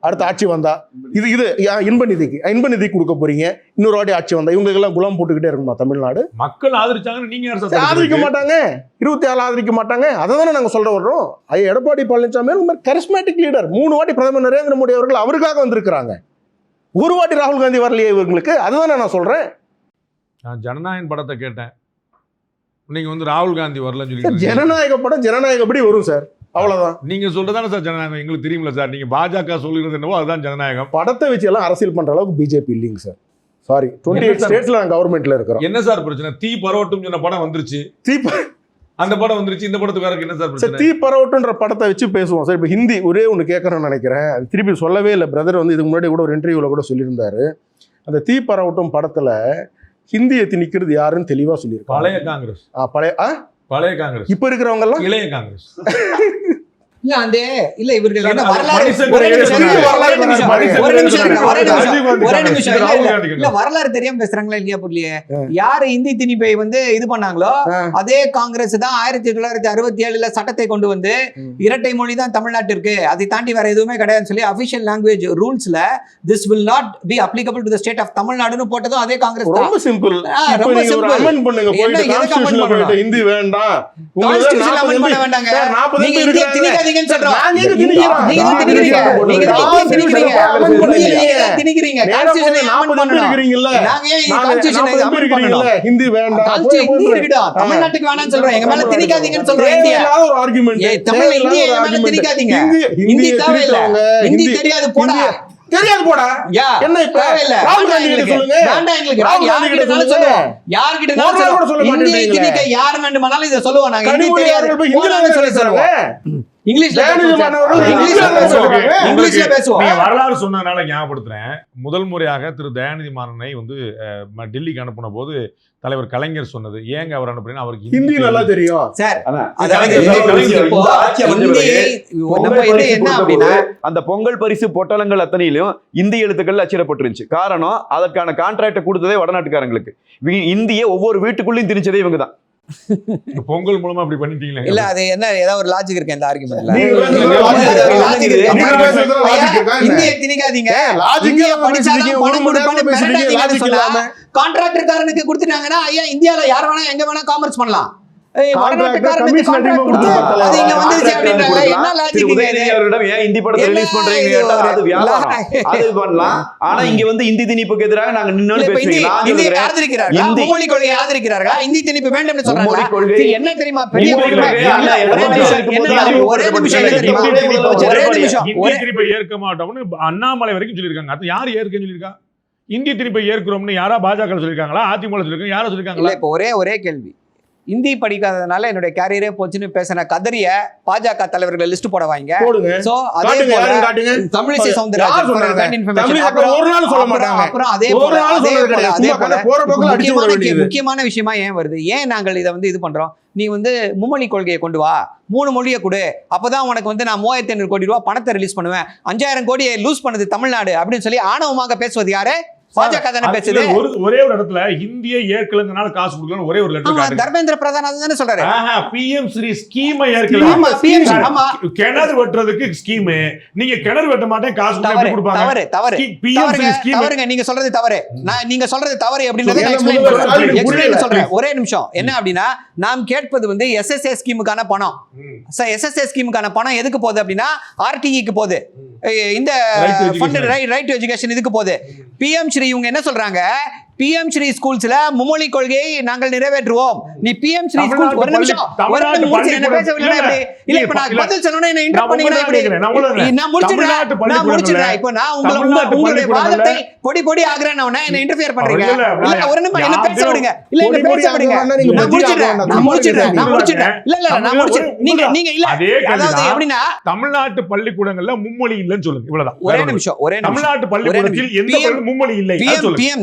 அடுத்த ஆட்சி வந்தா இது இன்ப நிதி கொடுக்க போறீங்க. இன்னொரு வாட்டி ஆட்சி வந்தா இவங்களுக்கு எல்லாம் குலாம் போட்டுக்கிட்டே இருக்குமா தமிழ்நாடு? மக்கள் ஆதரிச்சாங்க, நீங்க ஆதரிக்க மாட்டாங்க. 27 ஆதரிக்க மாட்டாங்க. அதை தானே நாங்க சொல்ல வர்றோம். Edappadi Palaniswami charismatic leader. 3 வாட்டி பிரதமர் நரேந்திர மோடி அவர்கள் அவருக்காக வந்திருக்கிறாங்க. ஒரு வாட்டி ராகுல் காந்தி வரலையே இவங்களுக்கு. அதுதானே நான் சொல்றேன். நான் ஜனநாயகன் படத்தை கேட்டேன். நீங்க வந்து ராகுல் காந்தி வரலன்னு சொல்லி. ஜனநாயக படம் ஜனநாயகப்படி வரும் சார். அவ்வளவுதான். நீங்க சொல்றதானே சார் ஜனநாயகம். எங்களுக்கு தெரியுமில்ல சார். நீங்க பாஜக சொல்லுறது என்னவோ அதுதான் ஜனநாயகம். படத்தை வச்சு எல்லாம் அரசியல் பண்ற அளவுக்கு பிஜேபி இல்லைங்க சார். சாரி, 28 ஸ்டேட்ஸ்ல நாங்க கவர்மெண்ட்ல இருக்கிறோம். என்ன சார் பிரச்சனை? தீ பரவட்டும் சொன்ன படம் வந்துருச்சு. அந்த படம் வந்துருச்சு. இந்த படத்துக்கு என்ன சார் பிரச்சனை? தீ பரவட்டுன்ற படத்தை வச்சு பேசுவோம் சார். இப்போ ஹிந்தி ஒரே ஒன்று கேட்கணும்னு நினைக்கிறேன். அது திருப்பி சொல்லவே இல்லை. பிரதர் வந்து இதுக்கு முன்னாடி கூட ஒரு இன்டர்வியூவில் கூட சொல்லியிருந்தாரு. அந்த தீ பரவட்டும் படத்தில் ஹிந்தியை திணிக்கிறது யாருன்னு தெளிவாக சொல்லியிருக்காங்க. பழைய காங்கிரஸ். பழைய காங்கிரஸ். இப்போ இருக்கிறவங்க எல்லாம் இளைய காங்கிரஸ். இல்ல அந்த இல்ல இவர்கள் என்ன வரலாறு மனுஷன் ஒரே நிமிஷம் சொன்னாரு. ஒரே நிமிஷம் மனுஷன் ஒரே நிமிஷம் சொன்னாரு. ஒரே நிமிஷம் ராஜீவ் காந்தி ஒரே சொன்னாரு. நிமிஷம் ராகுல் இல்ல காந்தி இல்ல வரலாறு தெரியாம பேசுறாங்களா இல்லையா புரியலையே யாரு இந்தி திணிப்பை வந்து இது பண்ணாங்களோ அதே காங்கிரஸ் தான் 1967ல சட்டத்தை கொண்டு வந்து இரட்டை மொழி தான் தமிழ்நாட்டிற்கு அதை தாண்டி வேற எதுவுமே கிடையாதுன்னு சொல்லி அபிஷியல் லாங்குவேஜ் ரூல்ஸ்ல this will not be applicable to the state of தமிழ்நாடுன்னு போட்டதும் அதே காங்கிரஸ் தான் ரொம்ப சிம்பிள். ரொம்ப இப்போ நீங்க ஒரு simple. amend பண்ணுங்க, என்ன, போயிட்டு எதுக்கு amend constitutionல பண்ணணும்? போயிட்டு ஹிந்தி வேண்டாம். கான்ஸ்டிடியூஷன் அமெண்ட் பண்ண வேண்டாங்க. சார், 40 நீங்க MP இந்திய இருக்காங்க. திணிக்காதீங்கன்னு சொல்றோம். நாங்க எங்க திணிக்கிறோம்? நீங்க தான் திணிக்கிறீங்க. நீங்க தான் இந்திய திணிக்கிறீங்க. நீங்க தான் திணிக்கிறீங்க. கான்ஸ்டிடியூஷனை அமெண்ட் 40 MP பண்ணணும். இருக்கிறீங்கல்ல? நாங்க ஏன் நாங்க கான்ஸ்டிடியூஷனை 40 MP அமெண்ட் இருக்கிறீங்கல்ல? பண்ணணும்? ஹிந்தி வேண்டாம். கான்ஸ்டிடியூஷன் ஹிந்தி இருக்கட்டும். தமிழ்நாட்டுக்கு வேணாம்னு சொல்றோம். எங்க மேல திணிக்காதீங்கன்னு சொல்றோம். இந்தியா தேவையில்லாத ஒரு argument. ஏய், தமிழ்ல தேவையில்லாத இந்திய ஒரு மேல argument. திணிக்காதீங்க. ஹிந்தி ஹிந்தி தேவையில்ல. திணிக்கிறவங்க, ஹிந்தி தெரியாது போடா. தெரியாது போடா. யா, என்ன இப்ப? தேவையில்ல. ராகுல் வேண்டாம் காந்தி கிட்ட எங்களுக்கு. சொல்லுங்க. வேண்டாம் எங்களுக்கு. ராகுல் காந்தி கிட்ட யார்கிட்டனாலும் சொல்லுங்க. சொல்லுவோம். யார்கிட்டனாலும் ஒரு நாள் கூட சொல்ல சொல்லுவோம். இந்தியை மாட்டேங்கிறீங்களே. திணிக்க யார் வேண்டுமானாலும் இதை சொல்லுவோம். நாங்க ஹிந்தி கனிமொழி தெரியாது அவர்கள் போய் ஹிந்தில போடான்னு சொல்லி பேசுறாங்க. சொல்லுவோம். இங்கிலீஷ்ல ஜெயலலிதா பேசுவோம். மாணவர்கள் இங்கிலீஷ்ல இங்கிலீஷ்ல பேசுவோம். பேசுறாங்க. இங்கிலீஷ்ல பேசுவோம். நீங்க வரலாறு சொன்னதுனால ஞாபகப்படுத்துறேன். முதல் முறையாக திரு தயாநிதி மாறனை வந்து டெல்லிக்கு அனுப்பின போது தலைவர் கலைஞர் சொன்னது ஏங்க அவர் அனுப்புறேன்னு அவருக்கு ஹிந்தி நல்லா தெரியும். சார், ஆனா, அதாவது கலைஞர் இப்போ இந்த ஆட்சி அமைஞ்ச இந்தியை பிறகு நம்ம பொங்கல் இது பரிசு என்ன கொடுத்த அப்படின்னா போது அந்த பொங்கல் பரிசு பொட்டலங்கள் அத்தனையிலும் இந்தி எழுத்துக்கள் அச்சிடப்பட்டிருந்துச்சு. காரணம் அதற்கான கான்ட்ராக்டை கொடுத்ததே வடநாட்டுக்காரங்களுக்கு. இந்திய ஒவ்வொரு வீட்டுக்குள்ளேயும் திணிச்சதே இவங்க தான். பொங்கல் மூலமா அப்படி பண்ணிட்டீங்களே. இல்ல அது என்ன ஏதாவது ஒரு லாஜிக் இருக்கு இந்த ஆர்குமெண்ட்ல நீங்க பேசுறது logic இருக்கு. நீங்க பேசுறது logic இருக்கா? இந்திய திணிக்காதீங்க. logic இந்திய இல்லாம படிச்சாதான் பேசுறீங்க, பணம் ஒரு மணி நேரம் கொடுப்பான்னு பேசுறீங்க, மிரட்டாதீங்கன்னு logic சொன்னா, இல்லாம. கான்ட்ராக்டர்காரனுக்கு கொடுத்துட்டாங்கன்னா ஐயா இந்தியால யார் வேணா எங்க வேணா காமர்ஸ் பண்ணலாம். வடநாட்டுக்காரனுக்கு commission கான்ட்ராக்ட் அதிகமா கொடுத்து கொடுத்து அது இங்க வந்துருச்சு அப்படின்றாங்க. என்ன திரு லாஜிக் உதயநிதி இது? அவர்களிடம் ஏன் இந்தி படத்தை என்ன ரிலீஸ் பண்றீங்க இது கேட்டா ஒரு அது வியாபாரம். அது பண்ணலாம். ஆனா இங்க வந்து இந்தி திணிப்புக்கு எதிராக நாங்க நின்னு இப்ப பேசுறீங்க. நான் இந்தியை சொல்றேன், ஆதரிக்கிறார்களா? இந்தி மும்மொழி கொள்கையை ஆதரிக்கிறார்களா? இந்தி திணிப்பு வேண்டும்னு சொல்றாங்களா? மும்மொழி கொள்கை- சரி, என்ன தெரியுமா பெரிய மும்மொழி கொடுமை? கொள்கை அல்ல, ஒரே எடப்பாடி நிமிஷம், இருக்கும்போது என்ன அறிமுகப்படுத்தப்பட்ட ஒரே நிமிஷம் என்ன தெரியுமா? ஒரே நிமிஷம். இந்திய திருப்பை ஏற்க மாட்டோம்னு அண்ணாமலை வரைக்கும் சொல்லியிருக்காங்க. அது யார் ஏற்கன்னு சொல்லியிருக்கா? இந்திய திருப்பை ஏற்கிறோம்னு யாரா பாஜக சொல்லியிருக்காங்களா? அதிமுக சொல்லியிருக்காங்க? யாரா இல்ல சொல்லியிருக்காங்களா? இப்ப ஒரே கேள்வி. இந்தி படிக்காததுனால என்னுடைய கேரியரே போச்சுன்னு பேசின கதறிய பாஜக தலைவர்கள் லிஸ்ட் போட வாங்க. போடுங்க. சோ அதே காட்டுங்க, போல யாருன்னு காட்டுங்க. தமிழிசை யார் சவுந்தரராஜன் சொன்னாங்க? for information. தமிழிசை அப்புறம் ஒரு நாள் சொல்ல மாட்டாங்க. அப்புறம் அதே ஒரு போல நாள் அதே சொன்னது போல கிடையாது. அதே சும்மா போல போற போக்குல அடிச்சு விட வேண்டியது. முக்கியமான விஷயமா ஏன் வருது? ஏன் நாங்கள் இதை வந்து இது பண்றோம்? நீ வந்து மும்மொழி கொள்கையை கொண்டு வா, 3 மொழியை கொடு, அப்பதான் உனக்கு வந்து நான் 3500 கோடி ரூபாய் பணத்தை ரிலீஸ் பண்ணுவேன், 5000 கோடியை லூஸ் பண்ணது தமிழ்நாடு அப்படின்னு சொல்லி ஆணவமாக பேசுவது யாரு? பாஜக தானே பேசுது. ஒரே ஒரு இடத்துல இந்திய ஏற்கலங்கனால காசு கொடுக்கணும் ஒரே ஒரு லெட்டர் தர்மேந்திர பிரதான் அதுதானே சொல்றாரு. பிஎம் ஸ்ரீ ஸ்கீமை ஆமா, ஏற்கல. PM, ஆமா. கிணறு வெட்டுறதுக்கு ஸ்கீம், நீங்க கிணறு வெட்ட மாட்டேன் காசு தவறு, எப்படி கொடுப்பாங்க? தவறு, தவறு. பிஎம் ஸ்கீம் தவறுங்க, நீங்க சொல்றது தவறு. நீங்க சொல்றது தவறு அப்படின்றத நான் சொல்லுங்க, explain முதல்ல பண்றேன். புரியல. explain சொல்றேன். ஒரே நிமிஷம். என்ன அப்படின்னா நாம் கேட்பது வந்து SSA ஸ்கீமுக்கான பணம். SSA ஸ்கீமுக்கான பணம் எதுக்கு போகுது அப்படின்னா RTEக்கு போகுது. இந்த ரைட் டு எஜுகேஷன் இதுக்கு போகுது. PM ஸ்ரீ இவங்க என்ன சொல்றாங்க? PM ஸ்ரீ ஸ்கூல்ஸ்ல மும்மொழி கொள்கையை நாங்கள் நிறைவேற்றுவோம். நீ PM ஸ்ரீ ஸ்கூல் ஒரு நிமிஷம் என்ன பேச விடல இப்படி இல்ல. இப்ப நான் பதில் சொன்னேனே என்ன இன்டர் பண்ணீங்க இப்படி நான் முடிச்சிடுறேன். இப்போ நான் உங்களுடைய வாதத்தை பொடி ஆகுறேன்னு என்ன இன்டர்ஃபியர் பண்றீங்க? இல்ல ஒரு நிமிஷம் என்ன பேச விடுங்க. இல்ல என்ன பேச விடுங்க. நான் முடிச்சிடுறேன். இல்ல நான் முடிச்சிடுறேன். நீங்க இல்ல அதாவது எப்படின்னா தமிழ்நாட்டு பள்ளிக்கூடங்கள்ல மும்மொழி இல்லைன்னு சொல்லுங்க. இவ்வளவுதான். ஒரே நிமிஷம். தமிழ்நாட்டு பள்ளிக்கூடத்தில் எந்த மும்மொழி இல்லை PM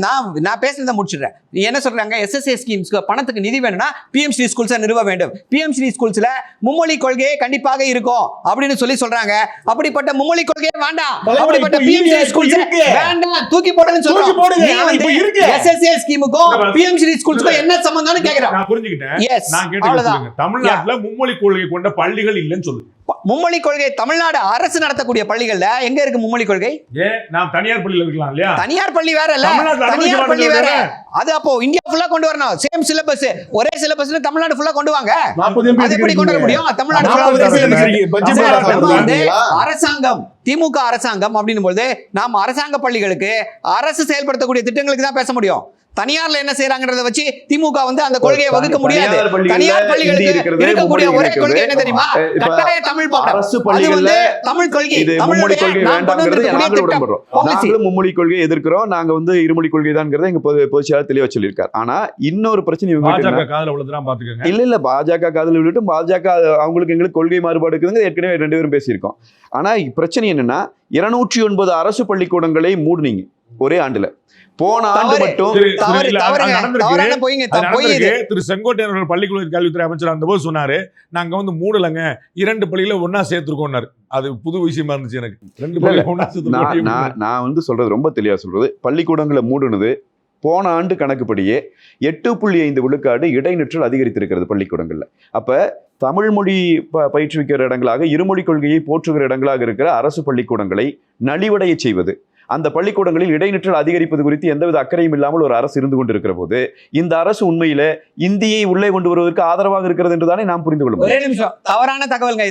நான் பேசுறத முடிச்சிடுறேன். நீ என்ன சொல்றாங்க? SSA ஸ்கீம்ஸ்க்கு பணத்துக்கு நிதி வேணும்னா PM ஸ்ரீ ஸ்கூல்ஸ் நிறுவ வேண்டும். PM ஸ்ரீ ஸ்கூல்ஸ்ல மும்மொழி கொள்கை கண்டிப்பாக இருக்கும் அப்படின்னு சொல்றாங்க. அப்படிப்பட்ட மும்மொழி கொள்கை வேண்டாம். அப்படிப்பட்ட PM ஸ்ரீ ஸ்கூல்ஸ் வேண்டாம், தூக்கி போடுன்னு சொல்றாங்க. நீ வந்து SSA ஸ்கீமுக்கும் PM ஸ்ரீ ஸ்கூல்ஸ்க்கும் என்ன சம்பந்தம்னு கேக்குறேன். நான் புரிஞ்சுக்கிட்டேன். Yes, நான் கேட்டேன். தமிழ்நாட்டுல மும்மொழி கொள்கை கொண்ட பள்ளிகள் இல்லைன்னு சொல்லுங்க. மும்மொழி கொள்கை தமிழ்நாடு அரசு நடத்தக்கூடிய பள்ளிகள்ல எங்க இருக்கு மும்மொழி கொள்கை? ஏன் நாம் தனியார் பள்ளியில இருக்கலாம் இல்லையா? தனியார் பள்ளி வேற இல்ல, தமிழ்நாட்டுல தனியார் பள்ளி வேற. அனுமதிக்க அது அப்போ இந்தியா ஃபுல்லா கொண்டு வரணும். சேம் சிலபஸ், ஒரே சிலபஸ்ல தமிழ்நாடு ஃபுல்லா கொண்டு வாங்க. 40 MP அது எப்படி கொண்டு வர முடியும்? தமிழ்நாடு 40 MP இருக்கிறீங்க. பட்ஜெட் நம்ம போட வந்து சொல்றீங்களா? அரசாங்கம், திமுக அரசாங்கம் அப்படின்னும் போது நாம் அரசாங்க பள்ளிகளுக்கு அரசு செயல்படுத்தக்கூடிய திட்டங்களுக்கு தான் பேச முடியும். தனியார்ல என்ன செய்யறாங்கன்றத வச்சு திமுக வந்து அந்த கொள்கையை வகுக்க முடியாது. தனியார் பள்ளிகளுக்கு இருக்கக்கூடிய ஒரே கொள்கை என்ன தெரியுமா? கட்டாய தமிழ் பாடம். அரசு அது பள்ளிகள்ல வந்து தமிழ் கொள்கை. இது மும்மொழி கொள்கை வேண்டாம்ங்கிறது நாங்களும் உடன்படுறோம். நாங்களும் மும்மொழி கொள்கையை எதிர்க்கிறோம். நாங்க வந்து இருமொழி கொள்கை தான்ங்கிறத எங்க பொதுச் செயலாளர் தெளிவா சொல்லியிருக்காரு. ஆனா இன்னொரு பிரச்சனை இவங்க பாஜக காதுல விழுதுதான் பாத்துக்கங்க. இல்ல பாஜக காதல் விட்டுட்டு பாஜக அவங்களுக்கு எங்களுக்கு கொள்கை மாறுபாடு இருக்குதுங்க. ஏற்கனவே 2 பேரும் பேசியிருக்கோம். ஆனா பிரச்சனை என்னன்னா 209 அரசு பள்ளிக்கூடங்களை மூடுனீங்க. ஒரே ஆண்டுல. போன ஆண்டு மட்டும் திரு செங்கோட்டையன் அவர்கள் பள்ளிக்கல்வி கல்வித்துறை அமைச்சர் அந்த போது சொன்னாரு, நாங்க வந்து மூடலங்க, 2 பள்ளிகளை ஒன்னா சேர்த்திருக்கோம்னாரு. அது புது விஷயமா இருந்துச்சு எனக்கு. 2 பள்ளிகளை ஒன்னா சேர்த்து நான் வந்து சொல்றது ரொம்ப தெளிவா சொல்றது, பள்ளிக்கூடங்களை மூடுனது போன ஆண்டு கணக்குப்படியே 8.5 விழுக்காடு இடைநிற்றல் அதிகரித்திருக்கிறது பள்ளிக்கூடங்கள்ல. அப்ப தமிழ் மொழி பயிற்றுவிக்கிற இடங்களாக, இருமொழி கொள்கையை போற்றுகிற இடங்களாக இருக்கிற அரசு பள்ளிக்கூடங்களை நலிவடைய செய்வது, அந்த பள்ளிக்கூடங்களில் இடைநிற்றல் அதிகரிப்பது குறித்து எந்தவித அக்கறையும் இல்லாமல் ஒரு அரசு இருந்து கொண்டிருக்கிற போது, இந்த அரசு உண்மையில இந்தியை உள்ளே கொண்டு வருவதற்கு ஆதரவாக இருக்கிறது என்றுதானே நாம் புரிந்து கொள்ள முடியும். ஒரே நிமிஷம், தவறான தகவல்ங்க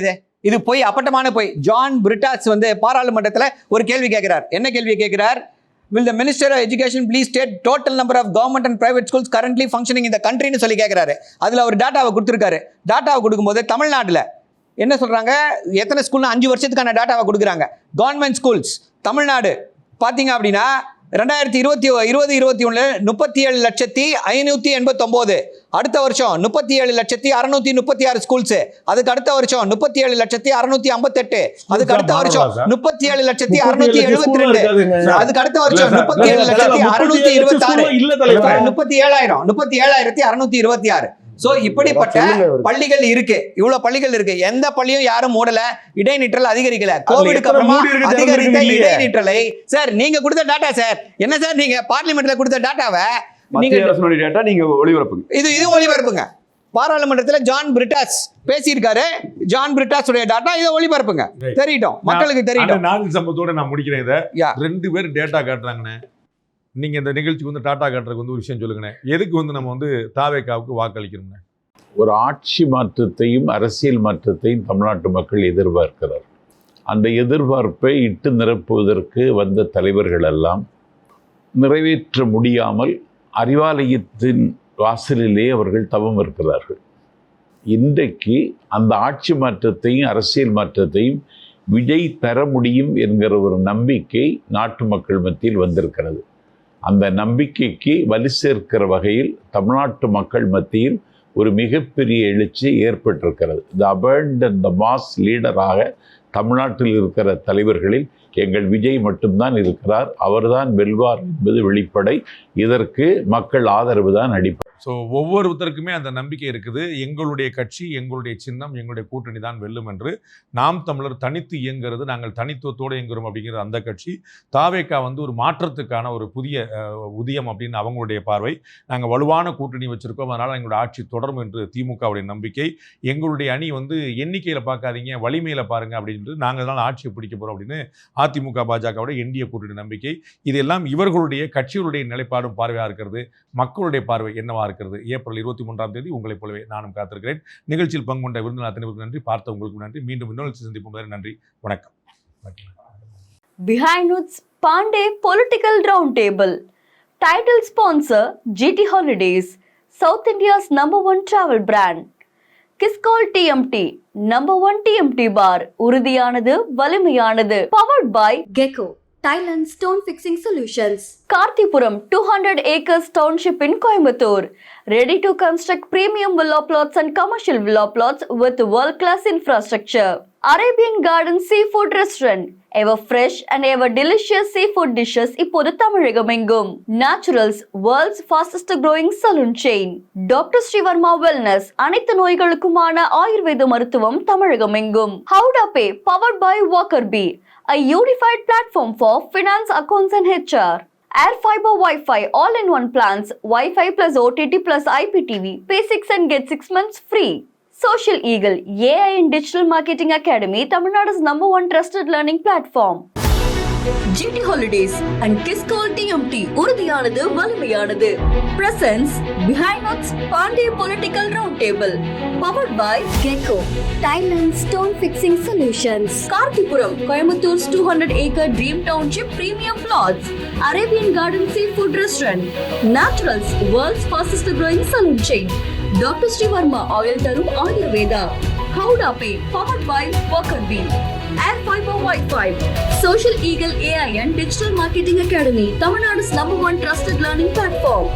இது பொய், அப்பட்டமான பொய். ஜான் பிரிட்டாஸ் வந்து பாராளுமன்றத்துல ஒரு கேள்வி கேட்கிறார். என்ன கேள்வி கேட்கிறார்? Will the Minister of Education please state total number of government and private schools currently functioning in the country ன்னு சொல்லி கேட்கிறாரு. அதுல ஒரு டாட்டாவை கொடுத்துருக்காரு. டாட்டாவை கொடுக்கும்போது தமிழ்நாட்டுல என்ன சொல்றாங்க, எத்தனை ஸ்கூல்னா 5 வருஷத்துக்கான டாட்டாவை கொடுக்குறாங்க. கவர்மெண்ட் ஸ்கூல்ஸ் தமிழ்நாடு பார்த்தீங்க அப்படின்னா 2020-21 37,589, அடுத்த வருஷம் 37,636 ஸ்கூல்ஸ், அதுக்கு அடுத்த வருஷம் 37,658, அதுக்கு அடுத்த வருஷம் 37,672, அதுக்கு அடுத்த வருஷம் 37,626, 37,626. சோ இப்படிப்பட்ட பள்ளிகள் இருக்கு, இவ்வளவு பள்ளிகள் இருக்கு. எந்த பள்ளியும் யாரும் மூடல, இடைநிற்றல் அதிகரிக்கல. கோவிடுக்கு அப்புறமா அதிகரித்த இடைநிற்றலை சார் நீங்க கொடுத்த டாட்டா சார். என்ன சார் நீங்க பார்லிமெண்ட்ல கொடுத்த டாட்டாவை மத்திய அரசுடைய டாட்டா நீங்க ஒளிபரப்புங்க. இது ஒளிபரப்புங்க. பாராளுமன்றத்தில் ஜான் பிரிட்டாஸ் பேசியிருக்காரு. ஜான் பிரிட்டாஸ் உடைய டாட்டா இதை ஒளிபரப்புங்க, தெரியட்டும் மக்களுக்கு தெரியட்டும். நான்கு சம்பவத்தோட நான் முடிக்கிறேன். இதை 2 பேர் டேட்டா காட்டுறாங்கன்னு நீங்க இந்த நிகழ்ச்சிக்கு வந்து டாட்டா காட்டுறதுக்கு வந்து ஒரு விஷயம் சொல்லுங்கண்ணே. எதுக்கு வந்து நம்ம வந்து தாவேகாவுக்கு வாக்களிக்கணும்னு? ஒரு ஆட்சி மாற்றத்தையும் அரசியல் மாற்றத்தையும் தமிழ்நாட்டு மக்கள் எதிர்பார்க்கிறார். அந்த எதிர்பார்ப்பை இட்டு நிரப்புவதற்கு வந்த தலைவர்கள் எல்லாம் நிறைவேற்ற முடியாமல் அறிவாலயத்தின் வாசலிலே அவர்கள் தவம் இருக்கிறார்கள். இன்றைக்கு அந்த ஆட்சி மாற்றத்தையும் அரசியல் மாற்றத்தையும் விஜய் தர முடியும் என்கிற ஒரு நம்பிக்கை நாட்டு மக்கள் மத்தியில் வந்திருக்கிறது. அந்த நம்பிக்கைக்கு வலு சேர்க்கிற வகையில் தமிழ்நாட்டு மக்கள் மத்தியில் ஒரு மிகப்பெரிய எழுச்சி ஏற்பட்டிருக்கிறது. த அபண்டன்ட் த மாஸ் லீடராக தமிழ்நாட்டில் இருக்கிற தலைவர்களில் எங்கள் விஜய் மட்டும்தான் இருக்கிறார். அவர்தான் வெல்வார் என்பது வெளிப்படை. இதற்கு மக்கள் ஆதரவு தான் அடிப்படை. ஸோ ஒவ்வொருத்தருக்குமே அந்த நம்பிக்கை இருக்குது. எங்களுடைய கட்சி, எங்களுடைய சின்னம், எங்களுடைய கூட்டணி தான் வெல்லும் என்று. நாம் தமிழர் தனித்து இயங்குறது, நாங்கள் தனித்துவத்தோடு இயங்குறோம் அப்படிங்கிற அந்த கட்சி. தாவேகா வந்து ஒரு மாற்றத்துக்கான ஒரு புதிய உதயம் அப்படின்னு அவங்களுடைய பார்வை. நாங்கள் வலுவான கூட்டணி வச்சுருக்கோம், அதனால் எங்களுடைய ஆட்சி தொடரும் என்று திமுகவுடைய நம்பிக்கை. எங்களுடைய அணி வந்து எண்ணிக்கையில் பார்க்காதீங்க, வலிமையில் பாருங்கள் அப்படின்ட்டு நாங்கள் தான் ஆட்சியை பிடிக்க போகிறோம் அப்படின்னு அதிமுக பாஜகவுடைய என்டிஏ கூட்டணி நம்பிக்கை. இதெல்லாம் இவர்களுடைய கட்சிகளுடைய நிலைப்பாடும் பார்வையாக இருக்கிறது. மக்களுடைய பார்வை என்னவாக இருக்கிறது? ஏப்ரல் 23ஆம் தேதி உங்களைப் போலவே நானும் காத்திருக்கிறேன். நிகழ்ச்சியில் பங்கு கொண்ட விருந்தினர் அத்தனைவருக்கு நன்றி, பார்த்த உங்களுக்கு நன்றி. மீண்டும் இன்னொரு சந்திப்போம். நன்றி, வணக்கம். Behind Notes Pandey Political Roundtable. Title sponsor GT Holidays, South India's #1 travel brand. Kiscol TMT, #1 TMT bar, உறுதியானது வலிமையானது. Powered by Gecko, Thailand Stone Fixing Solutions. Karthipuram 200 acres township in Coimbatore. Ready to construct premium villa plots and commercial villa plots with world-class infrastructure. Arabian Garden Seafood Restaurant. Ever fresh and ever delicious seafood dishes இப்போது தமிழகமெங்கும். Naturals, world's fastest growing saloon chain. Dr. Srivarma Wellness, அனைத்து நோய்களுக்குமான ஆயுர்வேத மருத்துவம் தமிழகமெங்கும். Howda Pay, powered by Walker Bee, a unified platform for finance, accounts and HR. Air Fiber Wi-Fi all-in-one plans, Wi-Fi plus OTT plus IPTV. Pay 6 and get 6 months free. Social Eagle, AI and Digital Marketing Academy, Tamil Nadu's #1 trusted learning platform. GT Holidays and Kiscol TMT, உறுதியானது வலிமையானது. Presents Behind Notes Pandey Political Roundtable. Powered by Gecko, Thailand Stone Fixing Solutions. Karthipuram, Coimbator's 200-acre Dream Township premium plots. Arabian Garden Seafood Restaurant. Naturals, world's fastest growing saloon chain. Dr. Srivarma Oil Tarum Ayurveda. Howda Pay, powered by Walker Bee. Air Fiber Wi-Fi. Social Eagle AI and Digital Marketing Academy, Tamil Nadu's #1 trusted learning platform.